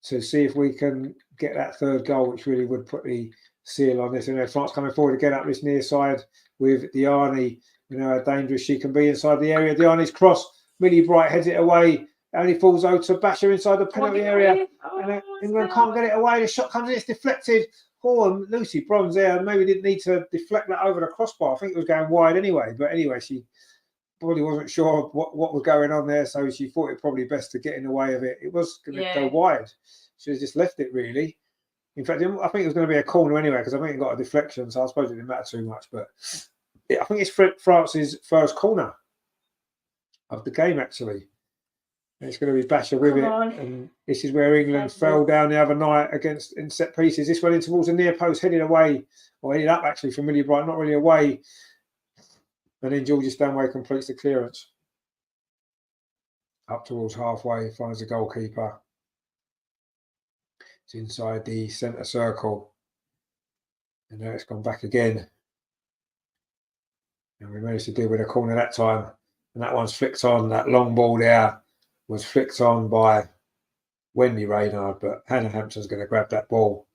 to see if we can get that third goal, which really would put the seal on this. You know, France coming forward again up this near side with Diani. You know how dangerous she can be inside the area. Diani's cross. Millie Bright heads it away. Only falls out to Basher inside the penalty area. And England can't get it away. The shot comes in, it's deflected. Oh, and Lucy Bronze there maybe didn't need to deflect that over the crossbar. I think it was going wide anyway. But anyway, she probably wasn't sure what was going on there. So she thought it probably best to get in the way of it. It was going to go wide. She just left it, really. In fact, I think it was going to be a corner anyway, because I think it got a deflection. So I suppose it didn't matter too much. But I think it's France's first corner of the game, actually. It's going to be Basher with it. And this is where England fell down the other night in set pieces. This one in towards the near post, headed away, or headed up actually from Millie Bright, not really away. And then Georgia Stanway completes the clearance. Up towards halfway, finds the goalkeeper. It's inside the centre circle. And now it's gone back again. And we managed to deal with a corner that time. And that one's flicked on, that long ball there. Was flicked on by Wendy Reynard, but Hannah Hampton's going to grab that ball.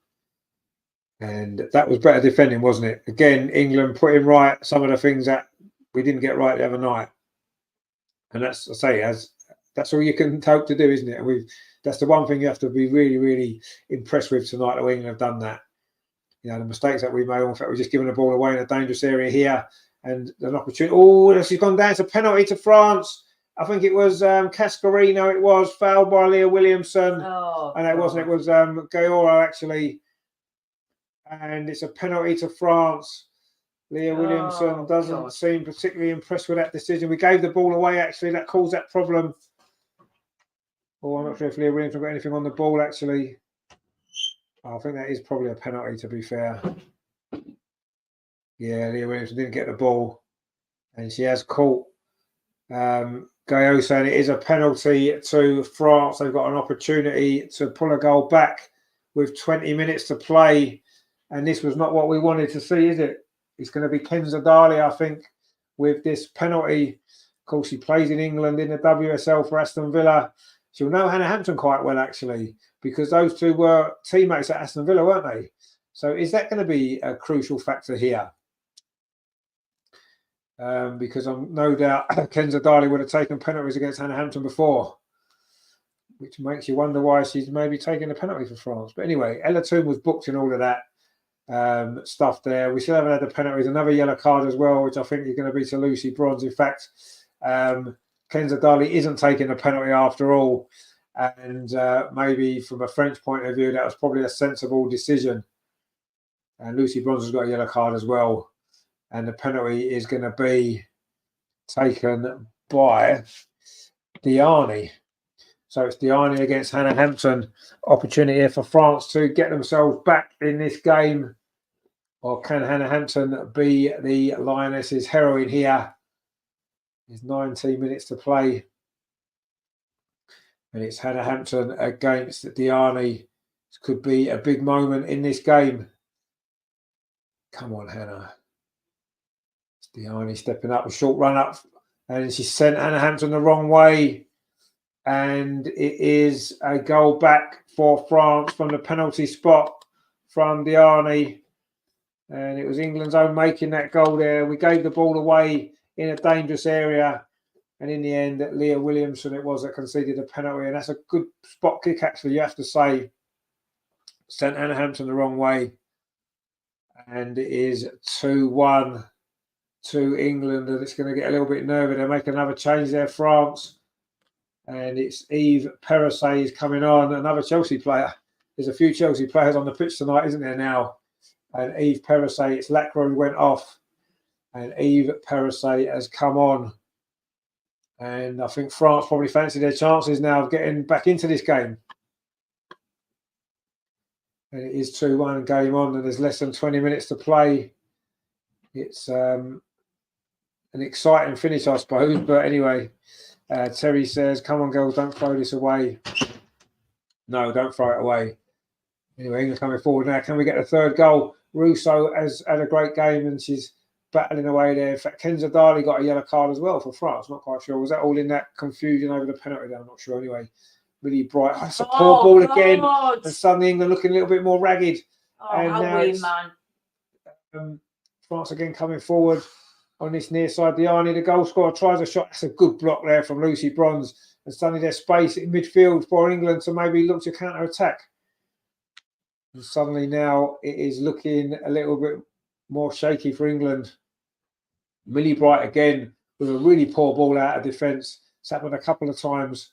And that was better defending, wasn't it? Again, England putting right some of the things that we didn't get right the other night. And that's all you can hope to do, isn't it? And that's the one thing you have to be really, really impressed with tonight, that England have done that. You know, the mistakes that we made, in fact, we're just giving the ball away in a dangerous area here. And an opportunity. Oh, she's gone down to penalty to France. I think it was Cascarino. It was fouled by Leah Williamson, and it wasn't. It was Gayoro actually, and it's a penalty to France. Leah Williamson doesn't seem particularly impressed with that decision. We gave the ball away. Actually, that caused that problem. Oh, I'm not sure if Leah Williamson got anything on the ball. Actually, I think that is probably a penalty. To be fair, yeah, Leah Williamson didn't get the ball. And she has caught Gaillot saying it is a penalty to France. They've got an opportunity to pull a goal back with 20 minutes to play. And this was not what we wanted to see, is it? It's going to be Kenza Dali, I think, with this penalty. Of course, she plays in England in the WSL for Aston Villa. She'll know Hannah Hampton quite well, actually, because those two were teammates at Aston Villa, weren't they? So is that going to be a crucial factor here? Because I'm no doubt Kenza Dali would have taken penalties against Hannah Hampton before, which makes you wonder why she's maybe taking a penalty for France. But anyway, Ella Toon was booked in all of that stuff there. We still haven't had the penalties. Another yellow card as well, which I think is going to be to Lucy Bronze. In fact, Kenza Dali isn't taking a penalty after all. And maybe from a French point of view, that was probably a sensible decision. And Lucy Bronze has got a yellow card as well. And the penalty is going to be taken by Diani. So it's Diani against Hannah Hampton. Opportunity for France to get themselves back in this game. Or can Hannah Hampton be the Lionesses' heroine here? There's 19 minutes to play. And it's Hannah Hampton against Diani. This could be a big moment in this game. Come on, Hannah. Diani stepping up, a short run up, and she sent Hannah Hampton the wrong way. And it is a goal back for France from the penalty spot from Diani. And it was England's own making that goal there. We gave the ball away in a dangerous area. And in the end, Leah Williamson, it was that conceded a penalty. And that's a good spot kick, actually, you have to say. Sent Hannah Hampton the wrong way. And it is 2-1. To England, and it's going to get a little bit nervy. They make another change there, France, and it's Eve Perisset is coming on, another Chelsea player. There's a few Chelsea players on the pitch tonight, isn't there now? And Eve Perisset, it's Lacroix who went off, and Eve Perisset has come on. And I think France probably fancy their chances now of getting back into this game. And it is 2-1 game on, and there's less than 20 minutes to play. It's an exciting finish, I suppose. But anyway, Terry says, come on, girls, don't throw this away. No, don't throw it away. Anyway, England coming forward now. Can we get the third goal? Russo has had a great game and she's battling away there. In fact, Kenza Dali got a yellow card as well for France. Not quite sure. Was that all in that confusion over the penalty there? I'm not sure. Anyway, really bright. Oh, it's a poor ball again. And suddenly England looking a little bit more ragged. Oh, and how weird, man. France again coming forward. On this near side, Diani, the goal scorer, tries a shot. That's a good block there from Lucy Bronze. And suddenly there's space in midfield for England to maybe look to counter-attack. And suddenly now it is looking a little bit more shaky for England. Millie Bright again with a really poor ball out of defence. It's happened a couple of times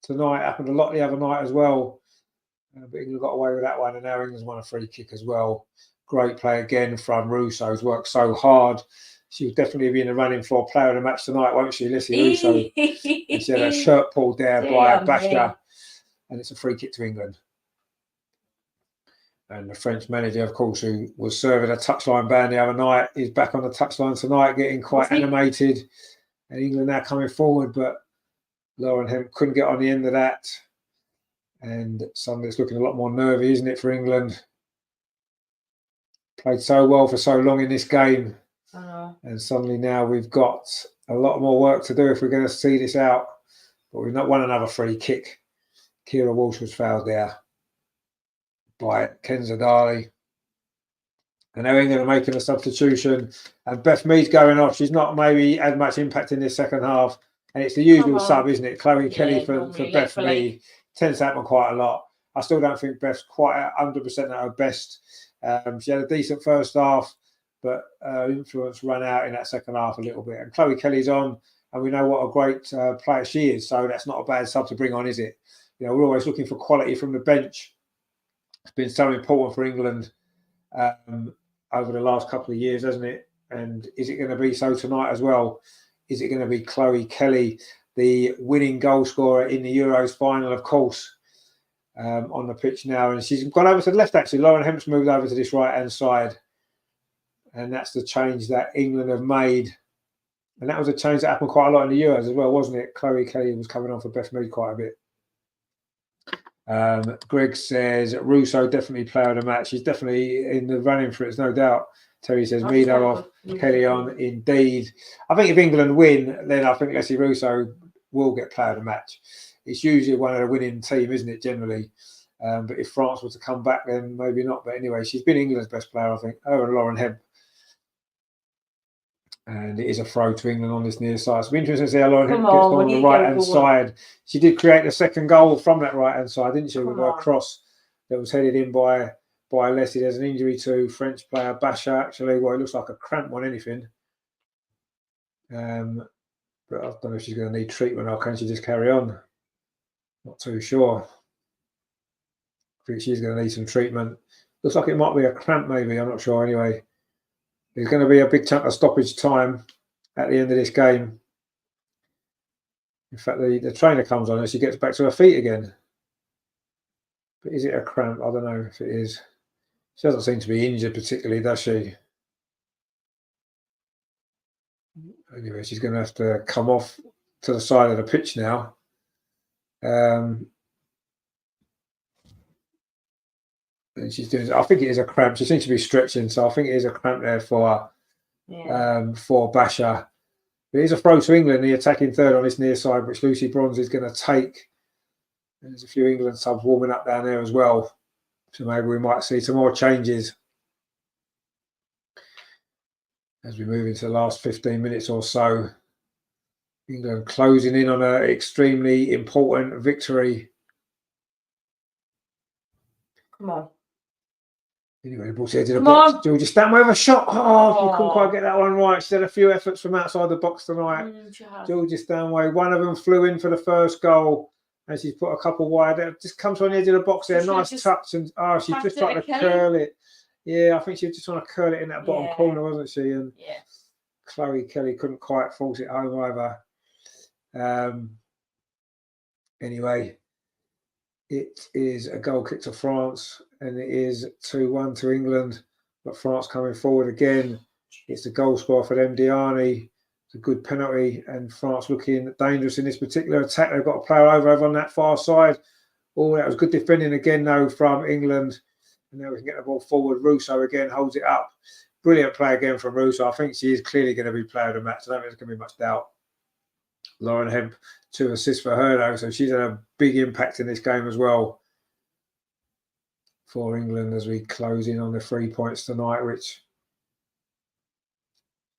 tonight. Happened a lot the other night as well. But England got away with that one. And now England's won a free kick as well. Great play again from Russo, who's worked so hard. She'll definitely be in the running for player of the match tonight, won't she, Lissy Russo? And she had her shirt pulled there by Basha. And it's a free kick to England. And the French manager, of course, who was serving a touchline ban the other night, is back on the touchline tonight, getting quite animated. And England now coming forward, but Lauren Hemp couldn't get on the end of that. And suddenly it's looking a lot more nervy, isn't it, for England? Played so well for so long in this game. And suddenly now we've got a lot more work to do if we're going to see this out. But we've not won another free kick. Kira Walsh was fouled there by Kenza Dali. And now England are making a substitution. And Beth Mead's going off. She's not maybe had much impact in this second half. And it's the usual sub, isn't it? Chloe Kelly for Beth Mead. Tends to happen quite a lot. I still don't think Beth's quite 100% at her best. She had a decent first half. But influence ran out in that second half a little bit. And Chloe Kelly's on, and we know what a great player she is. So that's not a bad sub to bring on, is it? You know, we're always looking for quality from the bench. It's been so important for England over the last couple of years, hasn't it? And is it going to be so tonight as well? Is it going to be Chloe Kelly, the winning goal scorer in the Euros final, of course, on the pitch now? And she's gone over to the left, actually. Lauren Hemp's moved over to this right-hand side. And that's the change that England have made. And that was a change that happened quite a lot in the Euros as well, wasn't it? Chloe Kelly was coming on for best move quite a bit. Greg says Russo definitely player of the match. He's definitely in the running for it, there's no doubt. Terry says Mido off, Kelly on. Indeed. I think if England win, then I think Leslie Russo will get player of the match. It's usually one of the winning team, isn't it, generally? But if France were to come back, then maybe not. But anyway, she's been England's best player, I think, over Lauren Hemp. And it is a throw to England on this near side. It's interesting to see how Lauren Hemp gets on the right-hand side. She did create the second goal from that right-hand side, didn't she, with her cross that was headed in by Leslie. There's an injury to French player Basha, actually. Well, it looks like a cramp on anything. But I don't know if she's going to need treatment or can she just carry on? Not too sure. I think she's going to need some treatment. Looks like it might be a cramp, maybe. I'm not sure. Anyway, there's going to be a big chunk of stoppage time at the end of this game. In fact, the trainer comes on and she gets back to her feet again. But is it a cramp? I don't know if it is. She doesn't seem to be injured particularly, does she? Anyway, she's going to have to come off to the side of the pitch now. And she's doing. I think it is a cramp. She seems to be stretching, so I think it is a cramp there for Basha. It is a throw to England, the attacking third on this near side, which Lucy Bronze is going to take. There's a few England subs warming up down there as well, so maybe we might see some more changes as we move into the last 15 minutes or so. England closing in on an extremely important victory. Come on. Anyway, the ball's headed to the box. Georgia Stanway with a shot. Oh, she couldn't quite get that one right. She had a few efforts from outside the box tonight. Georgia Stanway, one of them flew in for the first goal, and she's put a couple wide. It just comes on the edge of the box there. Nice touch, and she just tried to curl it. Yeah, I think she was just trying to curl it in that bottom corner, wasn't she? And Chloe Kelly couldn't quite force it home either. Anyway, it is a goal kick to France, and it is 2-1 to England. But France coming forward again. It's a goal scorer for them, Diani. It's a good penalty, and France looking dangerous in this particular attack. They've got a player over on that far side. Oh, that was good defending again, though, from England. And now we can get the ball forward. Russo again holds it up. Brilliant play again from Russo. I think she is clearly going to be player of the match. I don't think there's going to be much doubt. Lauren Hemp, 2 assists for her, though, so she's had a big impact in this game as well for England as we close in on the 3 points tonight, which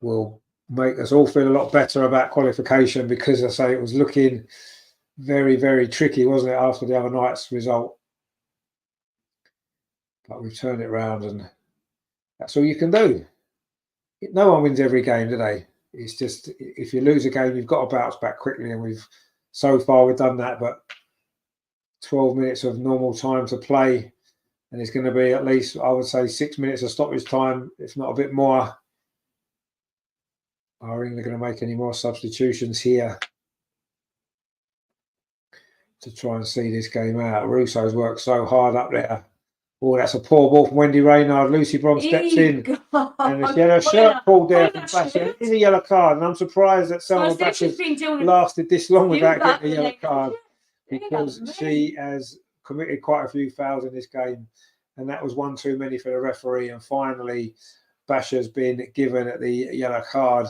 will make us all feel a lot better about qualification, because I say it was looking very, very tricky, wasn't it, after the other night's result? But we've turned it around, and that's all you can do. No one wins every game, do they? It's just, if you lose a game, you've got to bounce back quickly, and so far we've done that. But 12 minutes of normal time to play, and it's going to be at least, I would say, 6 minutes of stoppage time, if not a bit more. Are England going to make any more substitutions here to try and see this game out? Russo's worked so hard up there. Oh, that's a poor ball from Wendy Reynard. Lucy Bronze steps in. And she had her shirt pulled there from Basha. It is a yellow card. And I'm surprised that Selma Basha's lasted this long without getting a yellow card, because she has committed quite a few fouls in this game. And that was one too many for the referee. And finally, Basha's been given the yellow card,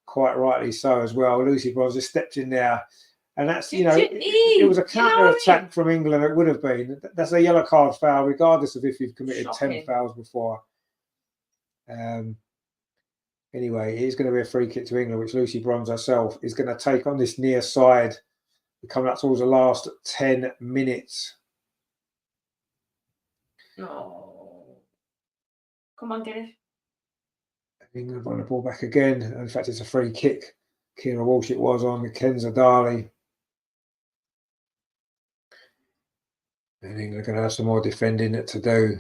quite rightly so as well. Lucy Bronze just stepped in there. And that's, it was a counter-attack from England. It would have been. That's a yellow card foul, regardless of if you've committed 10 fouls before. Anyway, it is going to be a free kick to England, which Lucy Bronze herself is going to take on this near side. We're coming up towards the last 10 minutes. Oh. Come on, get it. England won the ball back again. In fact, it's a free kick. Kira Walsh it was on Kenza Darley. And England are going to have some more defending to do.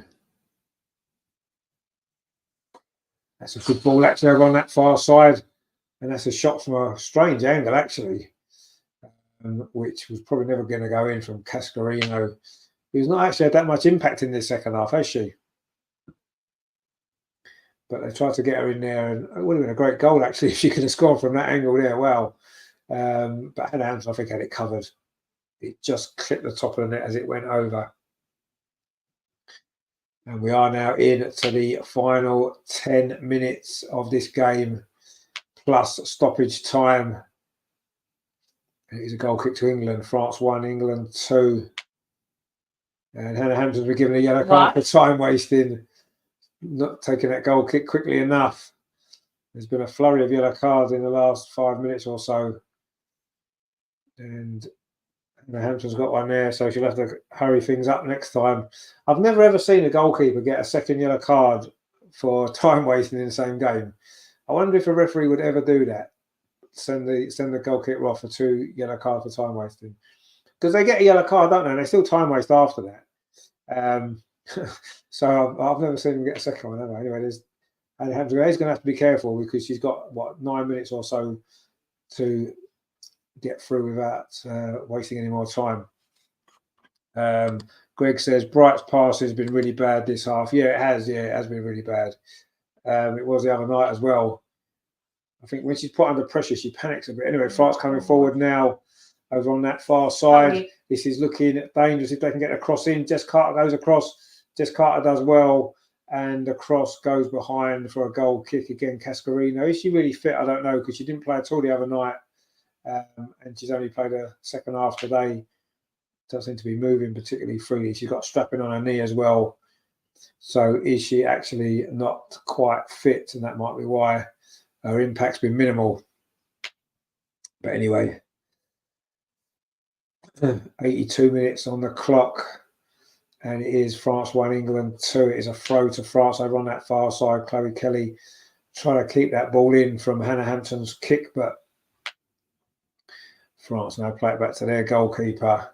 That's a good ball actually over on that far side. And that's a shot from a strange angle actually, which was probably never going to go in from Cascarino, who's not actually had that much impact in this second half, has she? but they tried to get her in there, and it would have been a great goal actually if she could have scored from that angle there. Well, but Hannah Hampton, I think, had it covered. It just clipped the top of the net as it went over. And we are now in to the final 10 minutes of this game, plus stoppage time. It is a goal kick to England. France 1, England 2. And Hannah Hampton's been given a yellow card for time wasting, not taking that goal kick quickly enough. There's been a flurry of yellow cards in the last 5 minutes or so. And Hannah Hampton's got one there, so she'll have to hurry things up next time. I've never ever seen a goalkeeper get a second yellow card for time wasting in the same game. I wonder if a referee would ever do that. Send the goal kicker off for 2 yellow cards for time wasting. Because they get a yellow card, don't they? And they still time waste after that. So I've never seen them get a second one, have I? Anyway, Hannah Hampton is going to have to be careful because she's got, 9 minutes or so to get through without wasting any more time. Greg says Bright's pass has been really bad this half. Yeah, it has. Yeah, it has been really bad. It was the other night as well. I think when she's put under pressure, she panics a bit. Anyway, France coming forward now over on that far side. This is looking dangerous if they can get a cross in. Jess Carter goes across. Jess Carter does well, and the cross goes behind for a goal kick again. Cascarino. Is she really fit? I don't know, because she didn't play at all the other night. And she's only played a second half today. Doesn't seem to be moving particularly freely. She's got strapping on her knee as well. So is she actually not quite fit? And that might be why her impact's been minimal. But anyway, 82 minutes on the clock. And it is France 1, England 2. It is a throw to France over on that far side. Chloe Kelly trying to keep that ball in from Hannah Hampton's kick, but France now play it back to their goalkeeper.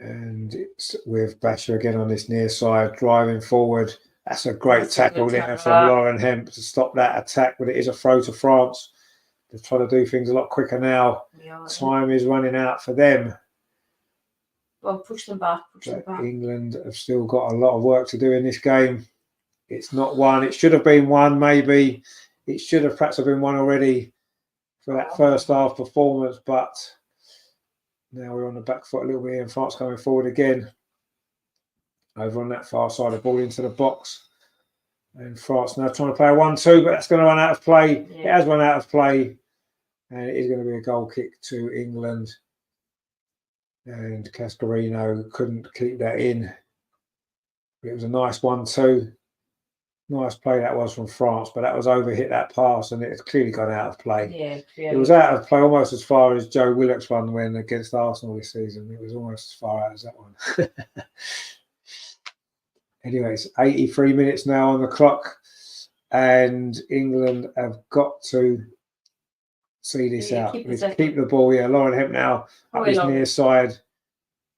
And it's with Basher again on this near side, driving forward. That's a great tackle there from Lauren Hemp to stop that attack, but it is a throw to France. They're trying to do things a lot quicker now. Yeah. Time is running out for them. Well, push them back. England have still got a lot of work to do in this game. It's not one. It should have been one, maybe. It should have perhaps have been one already for that first half performance, but now we're on the back foot a little bit here, and France coming forward again. Over on that far side, the ball into the box. And France now trying to play a 1-2, but that's going to run out of play. Yeah. It has run out of play. And it is going to be a goal kick to England. And Cascarino couldn't keep that in. But it was a nice 1-2. Nice play that was from France, but that was overhit that pass, and it's clearly gone out of play. Yeah. It was out of play almost as far as Joe Willock's one when against Arsenal this season. It was almost as far out as that one. Anyway, it's 83 minutes now on the clock, and England have got to see this out. Keep the ball. Yeah, Lauren Hemp now up his near side.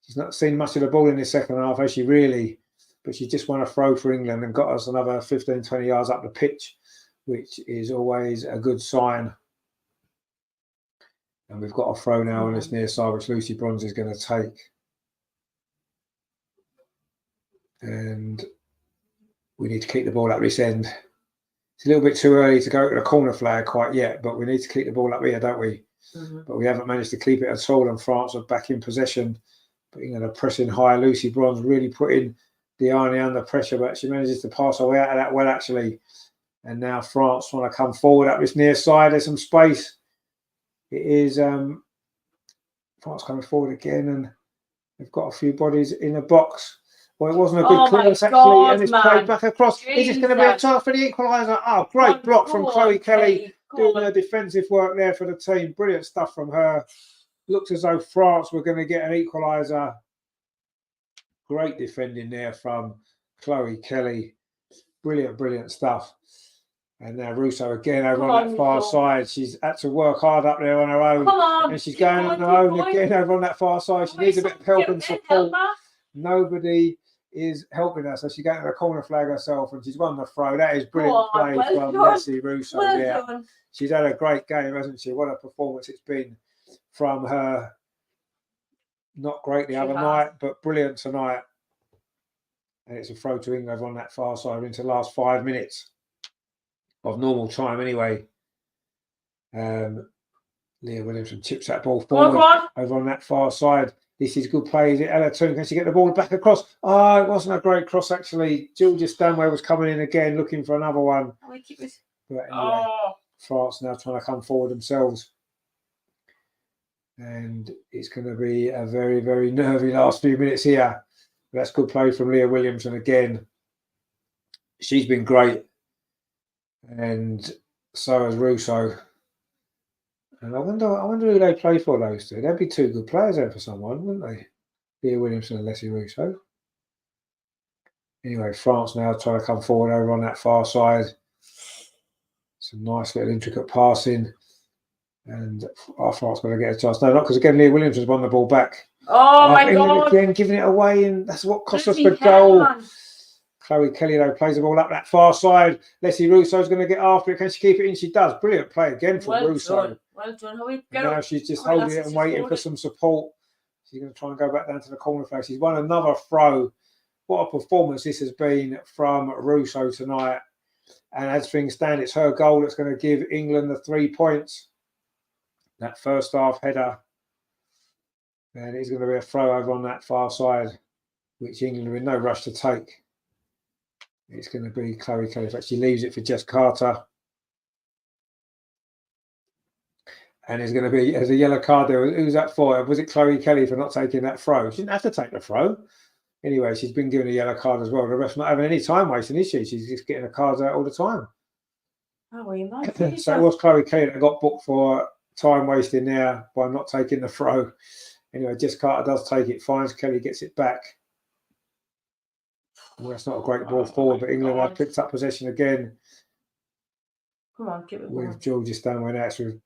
She's not seen much of the ball in this second half, has she really? But she just won a throw for England and got us another 15, 20 yards up the pitch, which is always a good sign. And we've got a throw now on this near side, which Lucy Bronze is going to take. And we need to keep the ball up this end. It's a little bit too early to go to the corner flag quite yet, but we need to keep the ball up here, don't we? But we haven't managed to keep it at all, and France are back in possession. But England are pressing high. Lucy Bronze really putting Diani under pressure, but she manages to pass her way out of that well, actually. And now France want to come forward up this near side. There's some space. It is France coming forward again, and they've got a few bodies in the box. Well, it wasn't a good clearance, actually, and it's played back across. Is this going to be a chance for the equaliser? Oh, great block from Chloe Kelly, doing her defensive work there for the team. Brilliant stuff from her. Looks as though France were going to get an equaliser. Great defending there from Chloe Kelly. Brilliant, brilliant stuff. And now Russo again over on that far side. She's had to work hard up there on her own. And she's going on her own again over on that far side. She needs a bit of help and support. Nobody is helping her, so she's going to the corner flag herself, and she's won the throw. That is brilliant play from Leslie Russo there. She's had a great game, hasn't she? What a performance it's been from her. Not great the other night, but brilliant tonight. And it's a throw to England over on that far side into the last 5 minutes of normal time anyway. Leah Williamson chips that ball forward over on that far side. This is good play. Is it Ella Toon? Can she get the ball back across? Oh, it wasn't a great cross actually. Georgia Stanway was coming in again looking for another one. But anyway, France now trying to come forward themselves. And it's going to be a very, very nervy last few minutes here. That's good play from Leah Williamson again. She's been great. And so has Russo. And I wonder who they play for, those two. They'd be two good players there for someone, wouldn't they? Leah Williamson and Leslie Russo. Anyway, France now trying to come forward over on that far side. Some nice little intricate passing. And France going to get a chance. No, not because again, Leah Williamson's won the ball back. Oh my God. Again, giving it away, and that's what cost us the goal. Chloe Kelly, though, plays the ball up that far side. Leslie Russo's going to get after it. Can she keep it in? She does. Brilliant play again from Russo. Well done. Now she's just holding it and waiting for some support. She's going to try and go back down to the corner flag. She's won another throw. What a performance this has been from Russo tonight. And as things stand, it's her goal that's going to give England the 3 points. That first half header. And it's going to be a throw over on that far side, which England are in no rush to take. It's going to be Chloe Kelly. In fact, she leaves it for Jess Carter. And there's going to be, as a yellow card there, who's that for? Was it Chloe Kelly for not taking that throw? She didn't have to take the throw. Anyway, she's been given a yellow card as well. The ref not having any time wasting, is she? She's just getting the cards out all the time. Oh, well, you might. So it was Chloe Kelly that got booked for time wasting there by not taking the throw. Anyway, Jess Carter does take it, finds Kelly, gets it back. Well, that's not a great ball forward, but England have picked up possession again. Come on, give it with Georgia Stanway next with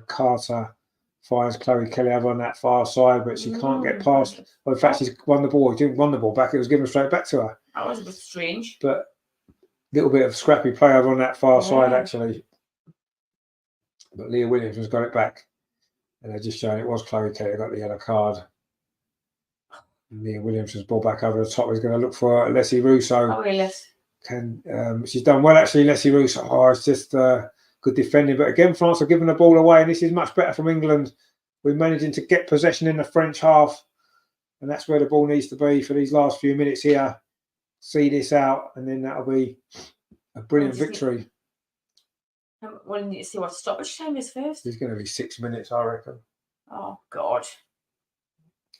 Carter. Finds Chloe Kelly over on that far side, but she can't get past. Well, in fact, she's won the ball. She didn't won the ball back. It was given straight back to her. That was a bit strange. But a little bit of scrappy play over on that far side, actually. But Leah Williams has got it back. And they're just showing it was Chloe Kelly who got the yellow card. And Leah Williams has ball back over the top. He's going to look for Leslie Russo. Oh, yes. She's done well, actually, Leslie Russo. Oh, it's just good defending. But again, France are giving the ball away, and this is much better from England. We're managing to get possession in the French half. And that's where the ball needs to be for these last few minutes here. See this out, and then that'll be a brilliant victory. We'll need to see what stoppage time is first. It's going to be 6 minutes, I reckon. Oh, God.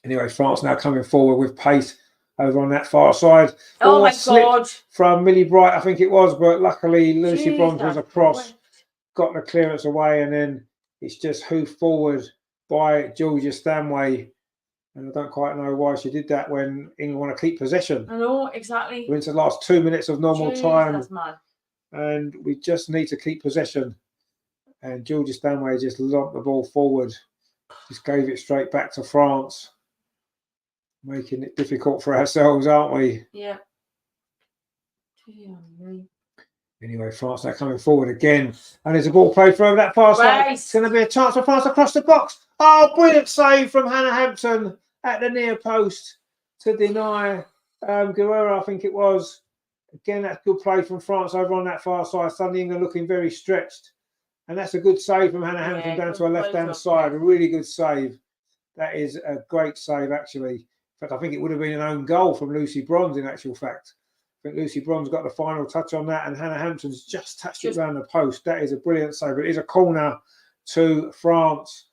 Anyway, France now coming forward with pace over on that far side. Oh, my God. From Millie Bright, I think it was, but luckily Lucy Bronze was across, got the clearance away, and then it's just hoofed forward by Georgia Stanway. And I don't quite know why she did that when England want to keep possession. I know, exactly. We're into the last 2 minutes of normal time. That's mad. And we just need to keep possession. And Georgia Stanway just lobbed the ball forward. Just gave it straight back to France. Making it difficult for ourselves, aren't we? Yeah. Anyway, France now coming forward again. And there's a ball played for over that far side. It's going to be a chance for France across the box. Oh, brilliant save from Hannah Hampton at the near post to deny Guerrero, I think it was. Again, that's good play from France over on that far side. Suddenly England looking very stretched. And that's a good save from Hannah Hampton down to her left-hand side. A really good save. That is a great save, actually. In fact, I think it would have been an own goal from Lucy Bronze, in actual fact. I think Lucy Bronze got the final touch on that, and Hannah Hampton's just touched it around the post. That is a brilliant save. It is a corner to France.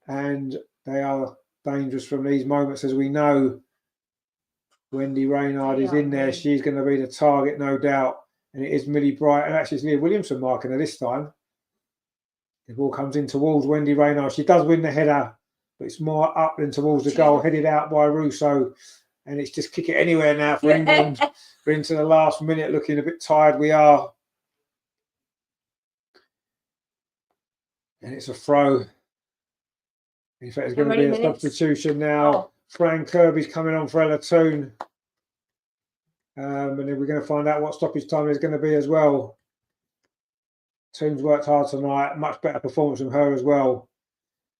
And they are dangerous from these moments, as we know. Wendy Reynard is in there. She's going to be the target, no doubt. And it is Millie Bright. And actually, it's Leah Williamson marking her this time. The ball comes in towards Wendy Reynard. She does win the header, but it's more up than towards the goal, headed out by Russo. And it's just kick it anywhere now for England. We're into the last minute, looking a bit tired. We are. And it's a throw. In fact, it's going to be a substitution now. Oh. Fran Kirby's coming on for Ella Toon. And then we're going to find out what stoppage time is going to be as well. Toon's worked hard tonight. Much better performance from her as well.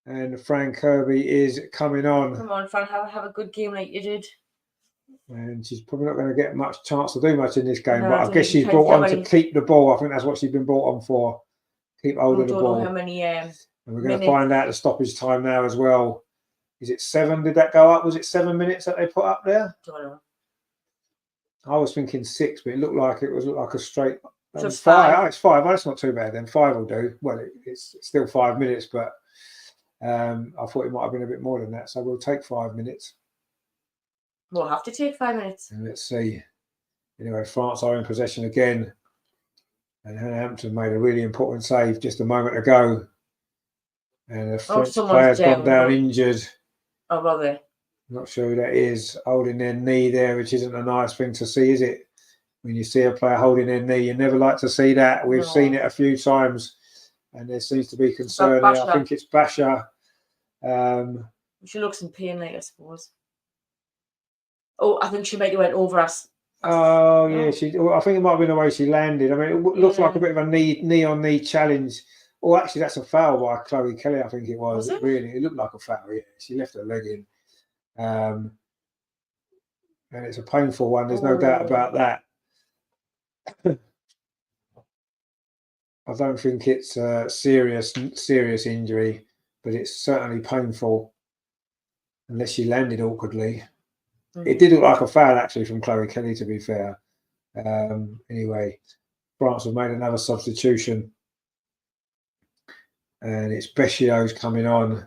And Fran Kirby is coming on. Come on, Fran, have a good game like you did. And she's probably not going to get much chance to do much in this game. No, but I guess she's brought on to keep the ball. I think that's what she's been brought on for. Keep hold of the ball. Know how many, and we're going to find out the stoppage time now as well. Is it 7? Did that go up? Was it 7 minutes that they put up there? Don't know. I was thinking 6, but it looked like a straight. Just 5. Oh, it's 5. Oh, that's not too bad then. 5 will do. Well, it's still 5 minutes, but I thought it might have been a bit more than that. So we'll take 5 minutes. We'll have to take 5 minutes. And let's see. Anyway, France are in possession again. And Hampton made a really important save just a moment ago. And the French player's gone down injured. Oh, well, there. Not sure who that is, holding their knee there, which isn't a nice thing to see, is it? When you see a player holding their knee, you never like to see that. We've seen it a few times, and there seems to be concern there. I think it's Basha. She looks in pain, like, I suppose. Oh, I think she might have went over us. Oh, yeah. I think it might have been the way she landed. I mean, it looks like a bit of a knee-on-knee challenge. Oh, actually, that's a foul by Chloe Kelly, I think it was. Was it? Really, it looked like a foul, yeah. She left her leg in. And it's a painful one. There's no doubt about that. I don't think it's a serious injury, but it's certainly painful unless she landed awkwardly. It did look like a foul, actually, from Chloe Kelly, to be fair. Anyway, France have made another substitution. And it's Becchio's coming on.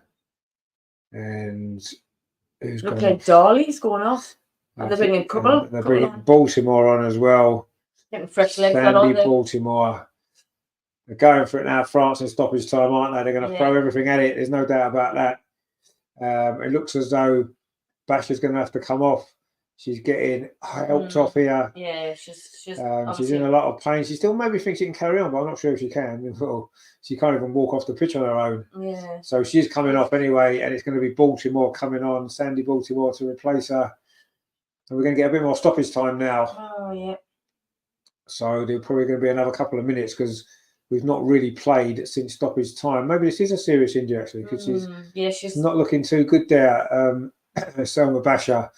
And who's Look like Dolly's going off. And they're bringing They're bringing Baltimore on as well. Getting fresh legs Sandy Baltimore. They're going for it now. France in stoppage time, aren't they? They're going to throw everything at it. There's no doubt about that. It looks as though Basha's going to have to come off. She's getting helped off here. Yeah, she's in a lot of pain. She still maybe thinks she can carry on, but I'm not sure if she can. She can't even walk off the pitch on her own. Yeah. So she's coming off anyway, and it's going to be Baltimore coming on, Sandy Baltimore to replace her. And we're going to get a bit more stoppage time now. Oh, yeah. So there's probably going to be another couple of minutes because we've not really played since stoppage time. Maybe this is a serious injury, actually, because she's not looking too good there. Selma Basha,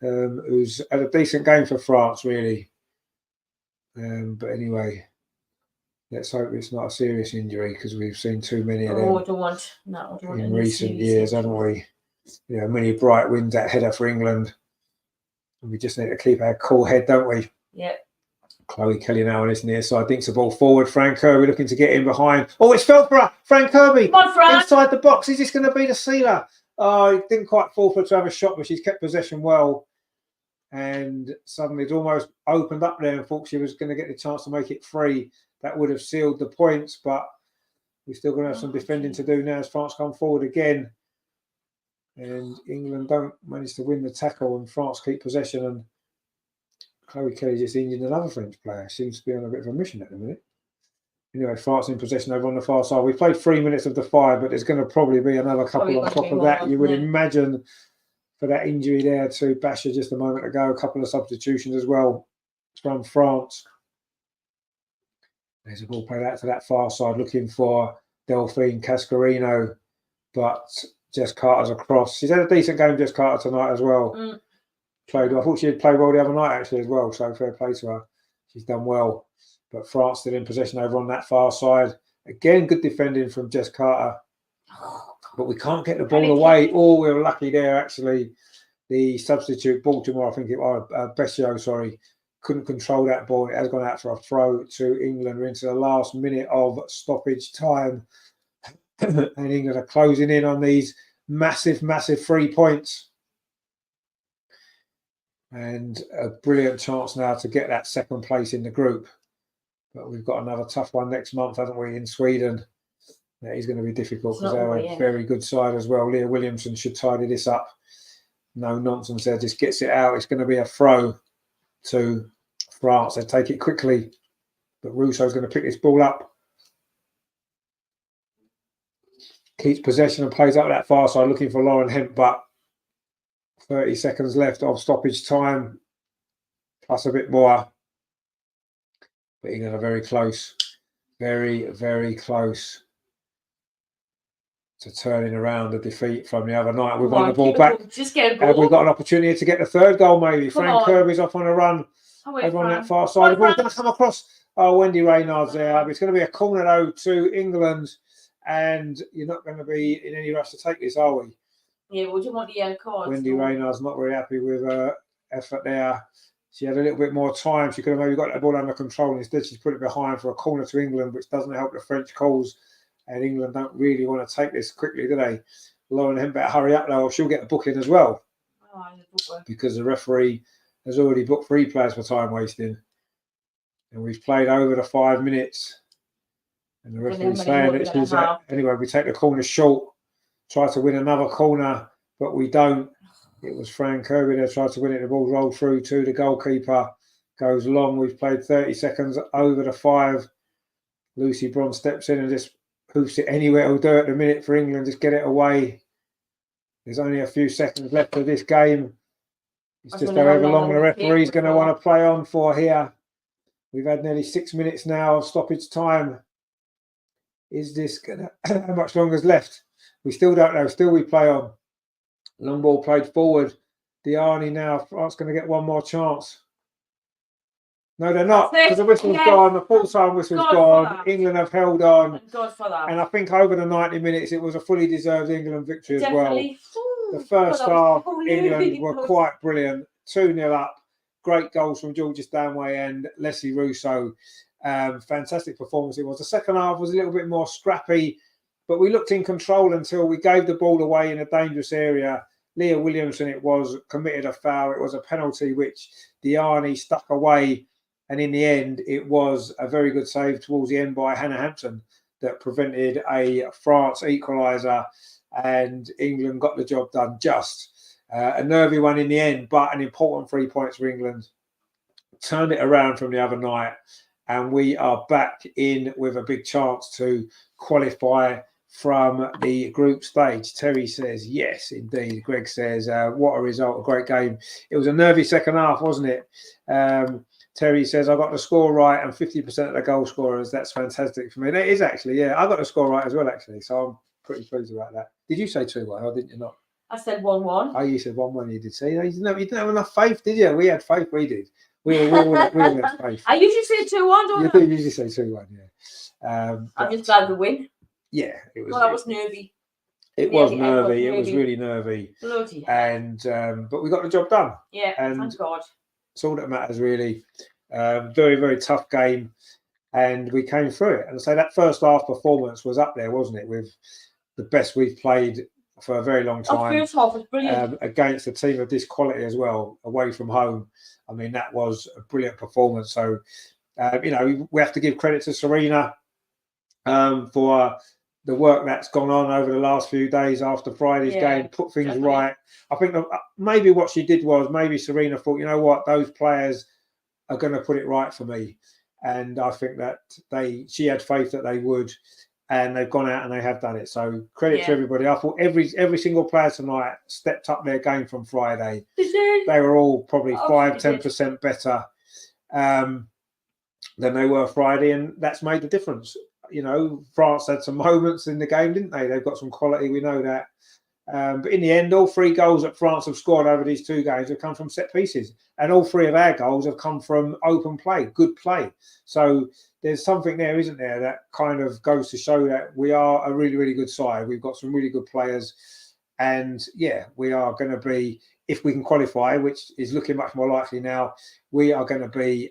who's had a decent game for France, really. But anyway, let's hope it's not a serious injury because we've seen too many of them in recent years, haven't we? You know, many bright wins at header for England. And we just need to keep our cool head, don't we? Yeah. Chloe Kelly now on his near side. Dinks the ball forward. Frank Kirby looking to get in behind. Oh, it's fell for her. Frank Kirby. Come on, Frank. Inside the box. Is this going to be the sealer? Oh, it didn't quite fall for her to have a shot, but she's kept possession well. And suddenly it's almost opened up there and thought she was going to get the chance to make it free. That would have sealed the points, but we're still going to have some defending to do now as France come forward again. And England don't manage to win the tackle and France keep possession, and Chloe Kelly just injured another French player. Seems to be on a bit of a mission at the minute. Anyway, France in possession over on the far side. We played 3 minutes of the 5, but there's going to probably be another couple on top of that. You would imagine for that injury there to Basha just a moment ago. A couple of substitutions as well from France. There's a ball played out to that far side looking for Delphine Cascarino, but Jess Carter's across. She's had a decent game, Jess Carter, tonight as well. I thought she had played well the other night actually as well, so fair play to her. She's done well. But France still in possession over on that far side. Again, good defending from Jess Carter. But we can't get the ball away. Oh, we were lucky there actually. The substitute, Baltimore, I think it was, Becchio, sorry, couldn't control that ball. It has gone out for a throw to England. We're into the last minute of stoppage time. And England are closing in on these massive 3 points. And a brilliant chance now to get that second place in the group. But we've got another tough one next month, haven't we, in Sweden. That is going to be difficult because they're a very good side as well. Leah Williamson should tidy this up. No nonsense there, just gets it out. It's going to be a throw to France. They take it quickly. But Rousseau's going to pick this ball up. Keeps possession and plays up that far side looking for Lauren Hemp, but 30 seconds left of stoppage time, plus a bit more. But England are very close. Very, very close. to turning around the defeat from the other night. We've Come won on, the ball keep it back. going. Just get a Have we goal. got an opportunity to get the third goal, maybe? Come Frank on. Kirby's off on a run Away, over on that Frank. far side. The ball's Frank. going to come across. Oh, Wendy Reynard's there. It's going to be a corner, though, to England. And you're not going to be in any rush to take this, are we? Yeah, well, do you want the yellow card? Wendy Reynard's not very happy with her effort there. She had a little bit more time. She could have maybe got the ball under control. Instead, she's put it behind for a corner to England, which doesn't help the French cause. And England don't really want to take this quickly, do they? Lauren Hemp better hurry up now, or she'll get a booking as well. Because the referee has already booked 3 players for time wasting. And we've played over the 5 minutes. And the referee's saying it is that anyway, we take the corner short, try to win another corner, but we don't. It was Fran Kirby there, tried to win it. The ball rolled through to the goalkeeper, goes long. We've played 30 seconds over the 5. Lucy Bron steps in and just hoofs it anywhere it'll do at the minute for England. Just get it away. There's only a few seconds left of this game. It's just however long the referee's going to want to play on for here. We've had nearly 6 minutes now of stoppage time. Is this going to... How much longer is left? We still don't know. Still we play on. Long ball played forward. Diani now. France going to get one more chance. No, they're not, because the whistle's gone. The full-time whistle's gone. England have held on. And I think over the 90 minutes, it was a fully deserved England victory as well. The first half, England were quite brilliant. 2-0 up. Great goals from Georgia Stanway and Leslie Russo. Fantastic performance it was. The second half was a little bit more scrappy, but we looked in control until we gave the ball away in a dangerous area. Leah Williamson, it was, committed a foul. It was a penalty which Diani stuck away. And in the end, it was a very good save towards the end by Hannah Hampton that prevented a France equaliser, and England got the job done just. A nervy one in the end, but an important 3 points for England. Turned it around from the other night, and we are back in with a big chance to qualify from the group stage. Terry says, yes, indeed. Greg says, what a result, a great game. It was a nervy second half, wasn't it? Terry says, I got the score right and 50% of the goal scorers. That's fantastic for me. That is actually, yeah, I got the score right as well, actually. So I'm pretty pleased about that. Did you say 2-1 or didn't you not? I said 1-1. Oh, you said 1-1. You did say you didn't have enough faith, did you? We had faith. We did. We all had faith. I usually say 2-1, don't I? You do usually say 2-1, yeah. I'm just glad we win. Yeah, it was. Well, that was nervy. It was nervy. It was really nervy. Bloody. And but we got the job done. Yeah, and thank God. It's all that matters, really. Very, very tough game, and we came through it. And so that first half performance was up there, wasn't it? With the best we've played for a very long time. First half was brilliant. Against a team of this quality as well, away from home. I mean, that was a brilliant performance. So, we have to give credit to Serena for the work that's gone on over the last few days after Friday's game, put things right. I think maybe what she did was maybe Serena thought, you know what, those players are going to put it right for me. And I think that she had faith that they would, and they've gone out and they have done it. So credit to everybody. I thought every single player tonight stepped up their game from Friday. They were all probably 5-10% better than they were Friday, and that's made the difference. France had some moments in the game, didn't they? They've got some quality, we know that. But in the end, all 3 goals that France have scored over these 2 games have come from set pieces. And all 3 of our goals have come from open play, good play. So there's something there, isn't there, that kind of goes to show that we are a really, really good side. We've got some really good players. And, we are going to be, if we can qualify, which is looking much more likely now, we are going to be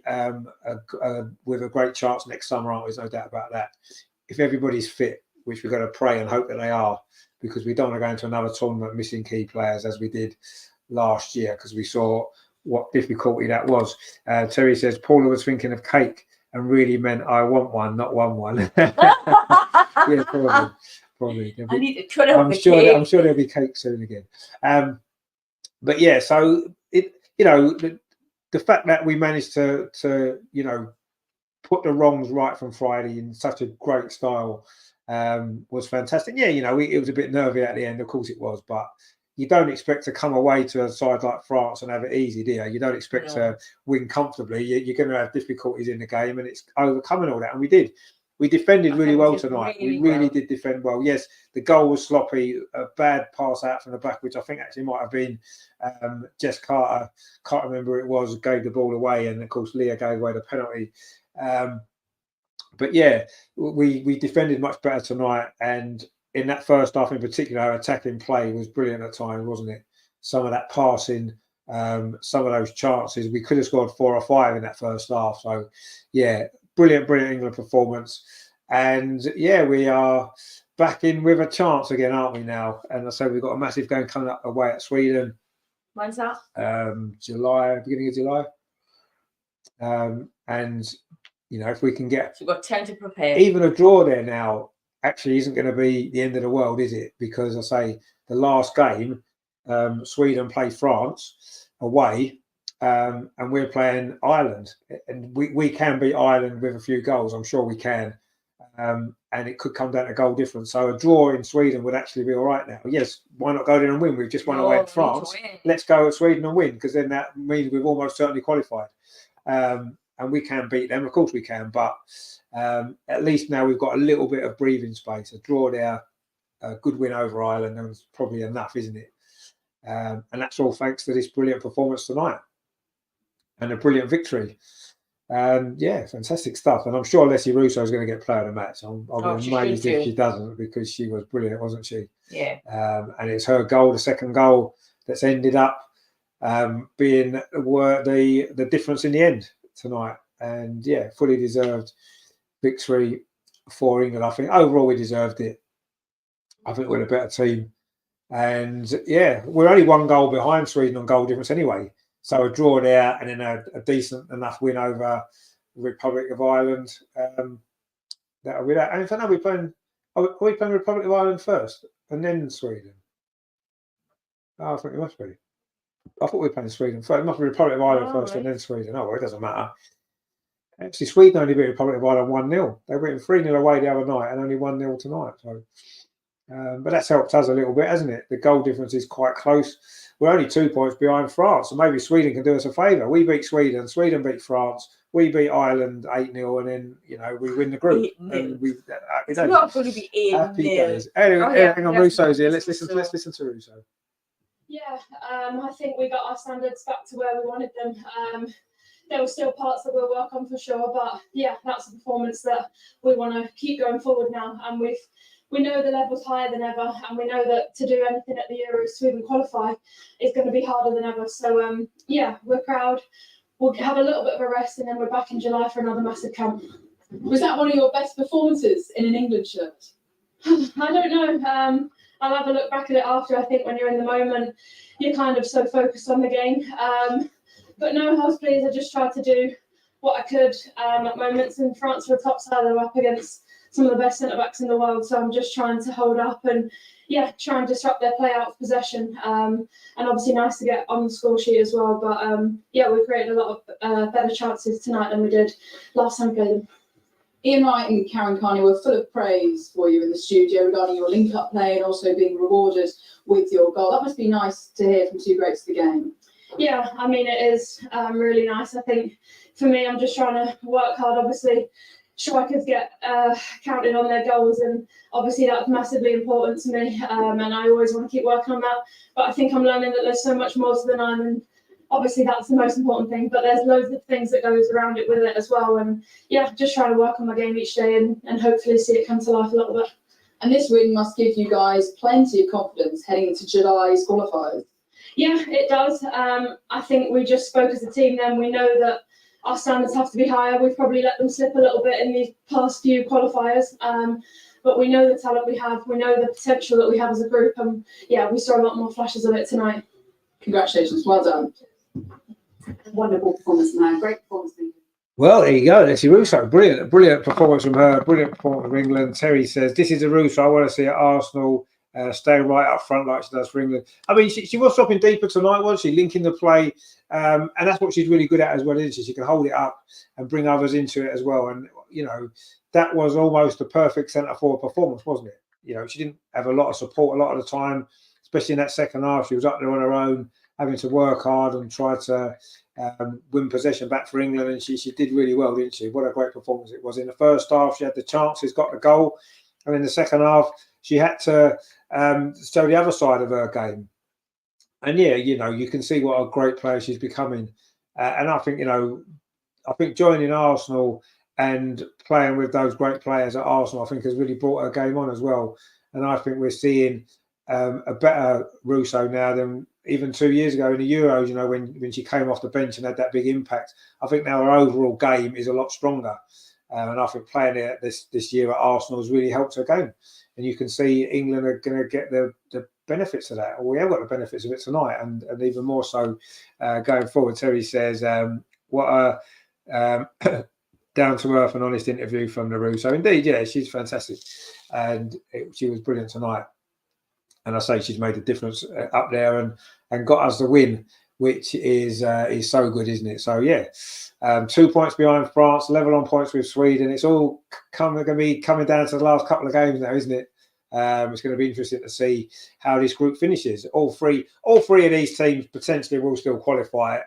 with a great chance next summer, aren't we? There's no doubt about that. If everybody's fit, which we're going to pray and hope that they are, because we don't want to go into another tournament missing key players as we did last year, because we saw what difficulty that was. Terry says, Paula was thinking of cake and really meant I want one, not one. Yeah, probably. I need to cut out the cake. I'm sure there'll be cake soon again. But yeah, so the fact that we managed to put the wrongs right from Friday in such a great style was fantastic. Yeah, it was a bit nervy at the end, of course it was, but you don't expect to come away to a side like France and have it easy, do you? You don't expect to win comfortably. You're going to have difficulties in the game, and it's overcoming all that, and we did. We defended really well tonight. Really we really well. did defend well. Yes, the goal was sloppy, a bad pass out from the back, which I think actually might have been Jess Carter. Can't remember who it was, gave the ball away, and of course Leah gave away the penalty. But yeah, we defended much better tonight, and in that first half in particular, our attacking play was brilliant at times, wasn't it? Some of that passing, some of those chances, we could have scored 4 or 5 in that first half. So yeah, brilliant England performance. And yeah, we are back in with a chance again, aren't we now? And I say we've got a massive game coming up away at Sweden. When's that? July, beginning of July. And you know, if we can get, so we've got 10 to prepare. Even a draw there now actually isn't going to be the end of the world, is it? Because I say the last game, Sweden played France away, and we're playing Ireland, and we can beat Ireland with a few goals. I'm sure we can, and it could come down to goal difference. So a draw in Sweden would actually be all right now. Yes, why not go there and win? We've just won away at France. Let's go at Sweden and win, because then that means we've almost certainly qualified. And we can beat them, of course we can, but at least now we've got a little bit of breathing space. A draw there, a good win over Ireland, and it's probably enough, isn't it? And that's all thanks to this brilliant performance tonight and a brilliant victory. Yeah, fantastic stuff. And I'm sure Leslie Russo is going to get player of the match. I'll be amazed if she doesn't, because she was brilliant, wasn't she? Yeah. And it's her goal, the second goal, that's ended up being the difference in the end tonight. And yeah, fully deserved victory for England. I think overall we deserved it. I think we're a better team, and yeah, we're only 1 goal behind Sweden on goal difference anyway. So a draw there, and then a decent enough win over the Republic of Ireland. That'll be that. And if I know we're playing Republic of Ireland first and then Sweden. Oh, I think it must be. I thought we were playing Sweden first. It must be Republic of Ireland first and then Sweden. Oh, well, it doesn't matter. Actually, Sweden only beat Republic of Ireland 1-0. They beat them 3-0 away the other night and only 1-0 tonight. So, but that's helped us a little bit, hasn't it? The goal difference is quite close. We're only 2 points behind France, so maybe Sweden can do us a favour. We beat Sweden, Sweden beat France, we beat Ireland 8-0, and then we win the group. And it's not going to be 8-0. Happy days. Anyway, hang on, Russo's here. Let's listen to Russo. Yeah, I think we got our standards back to where we wanted them. There were still parts that we'll work on for sure, but yeah, that's a performance that we want to keep going forward now. And we know the level's higher than ever, and we know that to do anything at the Euros to even qualify is going to be harder than ever. So yeah, we're proud. We'll have a little bit of a rest, and then we're back in July for another massive camp. Was that one of your best performances in an England shirt? I don't know. I'll have a look back at it after. I think when you're in the moment, you're kind of so focused on the game. But no, I was pleased. I just tried to do what I could at moments. And France were top side. They were up against some of the best centre-backs in the world. So I'm just trying to hold up and, yeah, try and disrupt their play out of possession. And obviously nice to get on the score sheet as well. But, yeah, we created a lot of better chances tonight than we did last time we played them. Ian Wright and Karen Carney were full of praise for you in the studio regarding your link-up play and also being rewarded with your goal. That must be nice to hear from two greats of the game. Yeah, I mean, it is really nice. I think for me, I'm just trying to work hard. Obviously, strikers get counted on their goals, and obviously that's massively important to me. And I always want to keep working on that. But I think I'm learning that there's so much more to the 9, and obviously that's the most important thing. But there's loads of things that goes around it with it as well. And yeah, just trying to work on my game each day and hopefully see it come to life a little bit. And this win must give you guys plenty of confidence heading into July's qualifiers. Yeah, it does. I think we just spoke as a team then. We know that our standards have to be higher. We've probably let them slip a little bit in these past few qualifiers. But we know the talent we have. We know the potential that we have as a group. And yeah, we saw a lot more flashes of it tonight. Congratulations. Well done. Wonderful performance tonight. Great performance. Well, there you go. Leslie Russo. Brilliant performance from her. Brilliant performance from England. Terry says, this is a Russo I want to see at Arsenal. Staying right up front like she does for England. I mean, she was dropping deeper tonight, wasn't she? Linking the play. And that's what she's really good at as well, isn't she? She can hold it up and bring others into it as well. And, that was almost a perfect centre-forward performance, wasn't it? She didn't have a lot of support a lot of the time, especially in that second half. She was up there on her own, having to work hard and try to win possession back for England, and she did really well, didn't she? What a great performance it was. In the first half, she had the chances, got the goal, and in the second half, she had to show the other side of her game. And yeah, you can see what a great player she's becoming. And I think, I think joining Arsenal and playing with those great players at Arsenal, I think has really brought her game on as well. And I think we're seeing a better Russo now than even 2 years ago in the Euros, when she came off the bench and had that big impact. I think now her overall game is a lot stronger. And I think playing it this year at Arsenal has really helped her game. And you can see England are going to get the benefits of that. Or we have got the benefits of it tonight, and even more so going forward. Terry says, what a down-to-earth and honest interview from the Russo. Indeed, yeah, she's fantastic. And she was brilliant tonight. And I say she's made a difference up there and got us the win, which is so good, isn't it? So, yeah, 2 points behind France, level on points with Sweden. It's all going to be coming down to the last couple of games now, isn't it? It's going to be interesting to see how this group finishes. All three of these teams potentially will still qualify.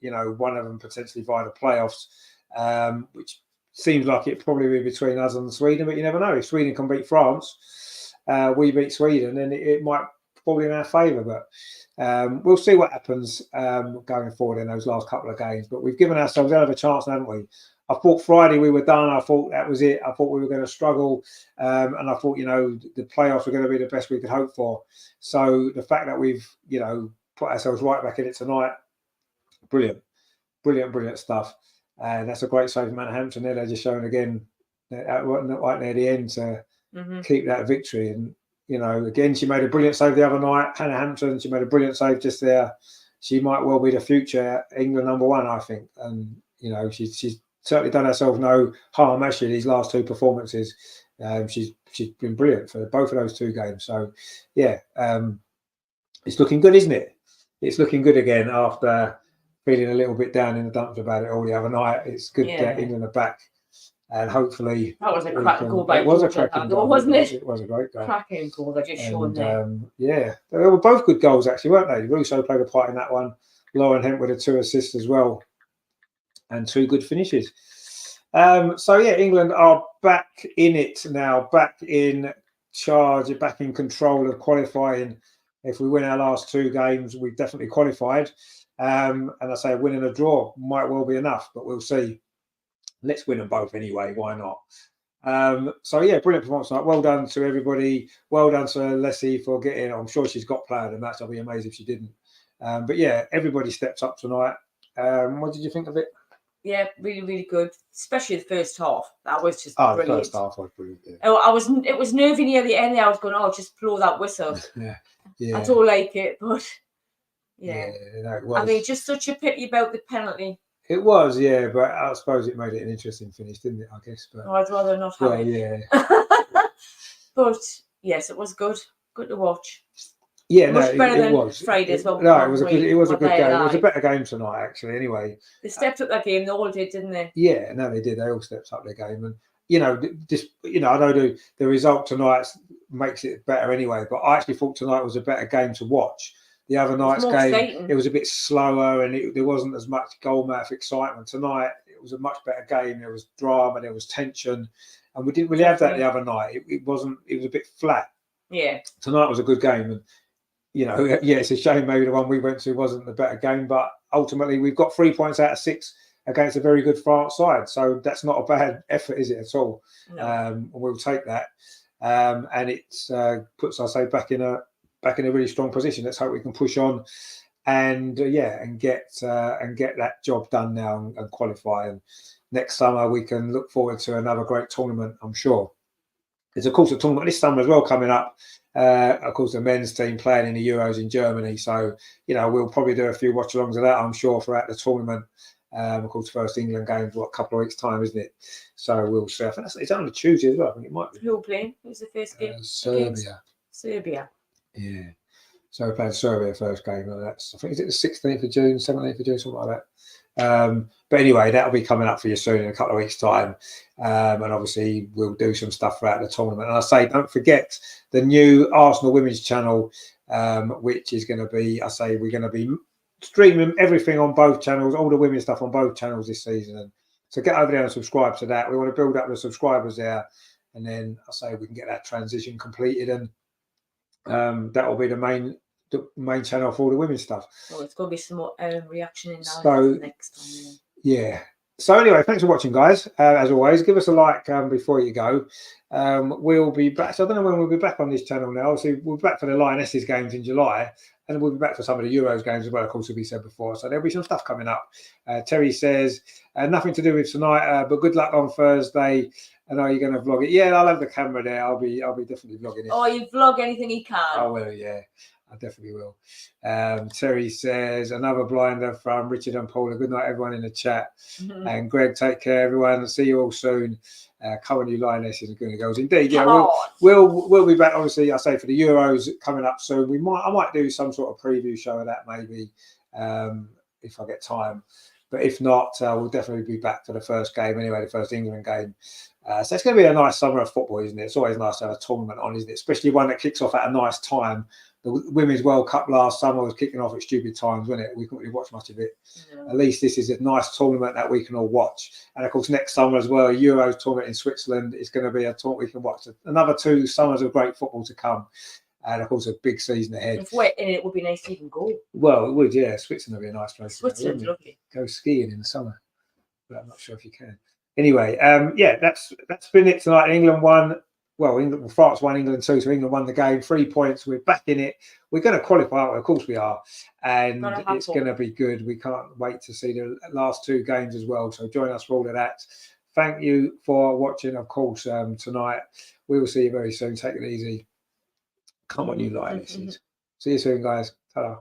One of them potentially via the playoffs, which seems like it probably will be between us and Sweden, but you never know. If Sweden can beat France, we beat Sweden, then it might fall in our favour. But we'll see what happens going forward in those last couple of games. But we've given ourselves a hell of a chance, haven't we? I thought Friday we were done. I thought that was it. I thought we were going to struggle. And I thought, the playoffs were going to be the best we could hope for. So the fact that we've, put ourselves right back in it tonight, brilliant stuff. And that's a great save from Hampton there. They're just showing again, right near the end to keep that victory. And, again, she made a brilliant save the other night. Hannah Hampton, she made a brilliant save just there. She might well be the future England #1, I think. And, she's certainly done herself no harm, actually, these last two performances. She's been brilliant for both of those two games. So, yeah, it's looking good, isn't it? It's looking good again after feeling a little bit down in the dumps about it all the other night. It's good that England are back. And hopefully... That was a cracking goal by It was a cracking goal, wasn't it? It was a great goal. Cracking goal, they just showed there. Yeah, they were both good goals, actually, weren't they? Russo played a part in that one. Lauren Hemp with the 2 assists as well. And 2 good finishes. So, yeah, England are back in it now, back in charge, back in control of qualifying. If we win our last 2 games, we've definitely qualified. And I say a win and a draw might well be enough, but we'll see. Let's win them both anyway. Why not? So, yeah, brilliant performance tonight. Well done to everybody. Well done to Leslie for getting. I'm sure she's got player of the match. I'd be amazed if she didn't. But, yeah, everybody stepped up tonight. What did you think of it? Yeah, really, really good. Especially the first half. That was just brilliant. The first half was brilliant. Yeah. Oh, it was nervy near the end. I was going, just blow that whistle. Yeah. I don't like it, but yeah. It was. I mean, just such a pity about the penalty. It was, yeah, but I suppose it made it an interesting finish, didn't it? I guess. But I'd rather not have it. Yeah. But yes, it was good. Good to watch. Yeah, much better than was. Friday's. No, it was a good game. It was a better game tonight, actually. Anyway, they stepped up that game. They all did, didn't they? Yeah, no, they did. They all stepped up their game, and I know the result tonight makes it better anyway. But I actually thought tonight was a better game to watch. The other night's game, it was a bit slower, and there wasn't as much goalmouth excitement. Tonight, it was a much better game. There was drama, there was tension, and we didn't really have that the other night. It wasn't. It was a bit flat. Yeah. Tonight was a good game, and it's a shame maybe the one we went to wasn't the better game, but ultimately we've got 3 points out of 6 against a very good France side, so that's not a bad effort, is it at all? No. We'll take that, and it puts us back in a really strong position. Let's hope we can push on, and get that job done now and qualify. And next summer we can look forward to another great tournament, I'm sure. There's of course a tournament this summer as well coming up. Of course, the men's team playing in the Euros in Germany. So, we'll probably do a few watch-alongs of that, I'm sure, throughout the tournament. Of course, first England game's a couple of weeks' time, isn't it? So we'll see. I think it's on the Tuesday as well. I think it might be. Who are playing? Who's the first game? Serbia. Yeah. So we're playing Serbia first game. I think is it the 16th of June, 17th of June, something like that. But anyway, that'll be coming up for you soon in a couple of weeks' time. And obviously, we'll do some stuff throughout the tournament. And I say, don't forget the new Arsenal Women's channel, which is going to be, we're going to be streaming everything on both channels, all the women's stuff on both channels this season. And so get over there and subscribe to that. We want to build up the subscribers there, and then I say we can get that transition completed, and that will be the main channel for all the women's stuff. Well, it's going to be some more reaction in now So, next time. Yeah. So anyway, thanks for watching, guys. As always, give us a like before you go. We'll be back. So I don't know when we'll be back on this channel now. So we'll be back for the Lionesses games in July, and we'll be back for some of the Euros games as well, of course, as we said before. So there'll be some stuff coming up. Terry says, nothing to do with tonight, but good luck on Thursday. I know you're going to vlog it. Yeah, I'll have the camera there. I'll be definitely vlogging it. Oh, you vlog anything you can. I will, yeah. I definitely will. Terry says, another blinder from Richard and Paula. Good night, everyone in the chat. And Greg, take care, everyone. I'll see you all soon. Come on, you Lionesses and Gooner Girls. Indeed, yeah. We'll be back, obviously, I say, for the Euros coming up soon. I might do some sort of preview show of that, maybe, if I get time. But if not, we'll definitely be back for the first game anyway, the first England game. So it's going to be a nice summer of football, isn't it? It's always nice to have a tournament on, isn't it? Especially one that kicks off at a nice time. The Women's World Cup last summer was kicking off at stupid times, wasn't it? We couldn't really watch much of it. Yeah. At least this is a nice tournament that we can all watch. And of course, next summer as well, a Euros tournament in Switzerland is going to be a tournament we can watch. Another 2 summers of great football to come. And of course, a big season ahead. If we're in it, would be nice to even go. Well, it would, yeah. Switzerland would be a nice place. Switzerland's lovely. Go skiing in the summer. But I'm not sure if you can. Anyway, yeah, that's been it tonight. England won. Well, France won, England 2, so England won the game. 3 points. We're back in it. We're going to qualify. Of course we are. And it's going to be good. We can't wait to see the last 2 games as well. So join us for all of that. Thank you for watching, of course, tonight. We will see you very soon. Take it easy. Come on, you Lionesses. See you soon, guys. Ta-da.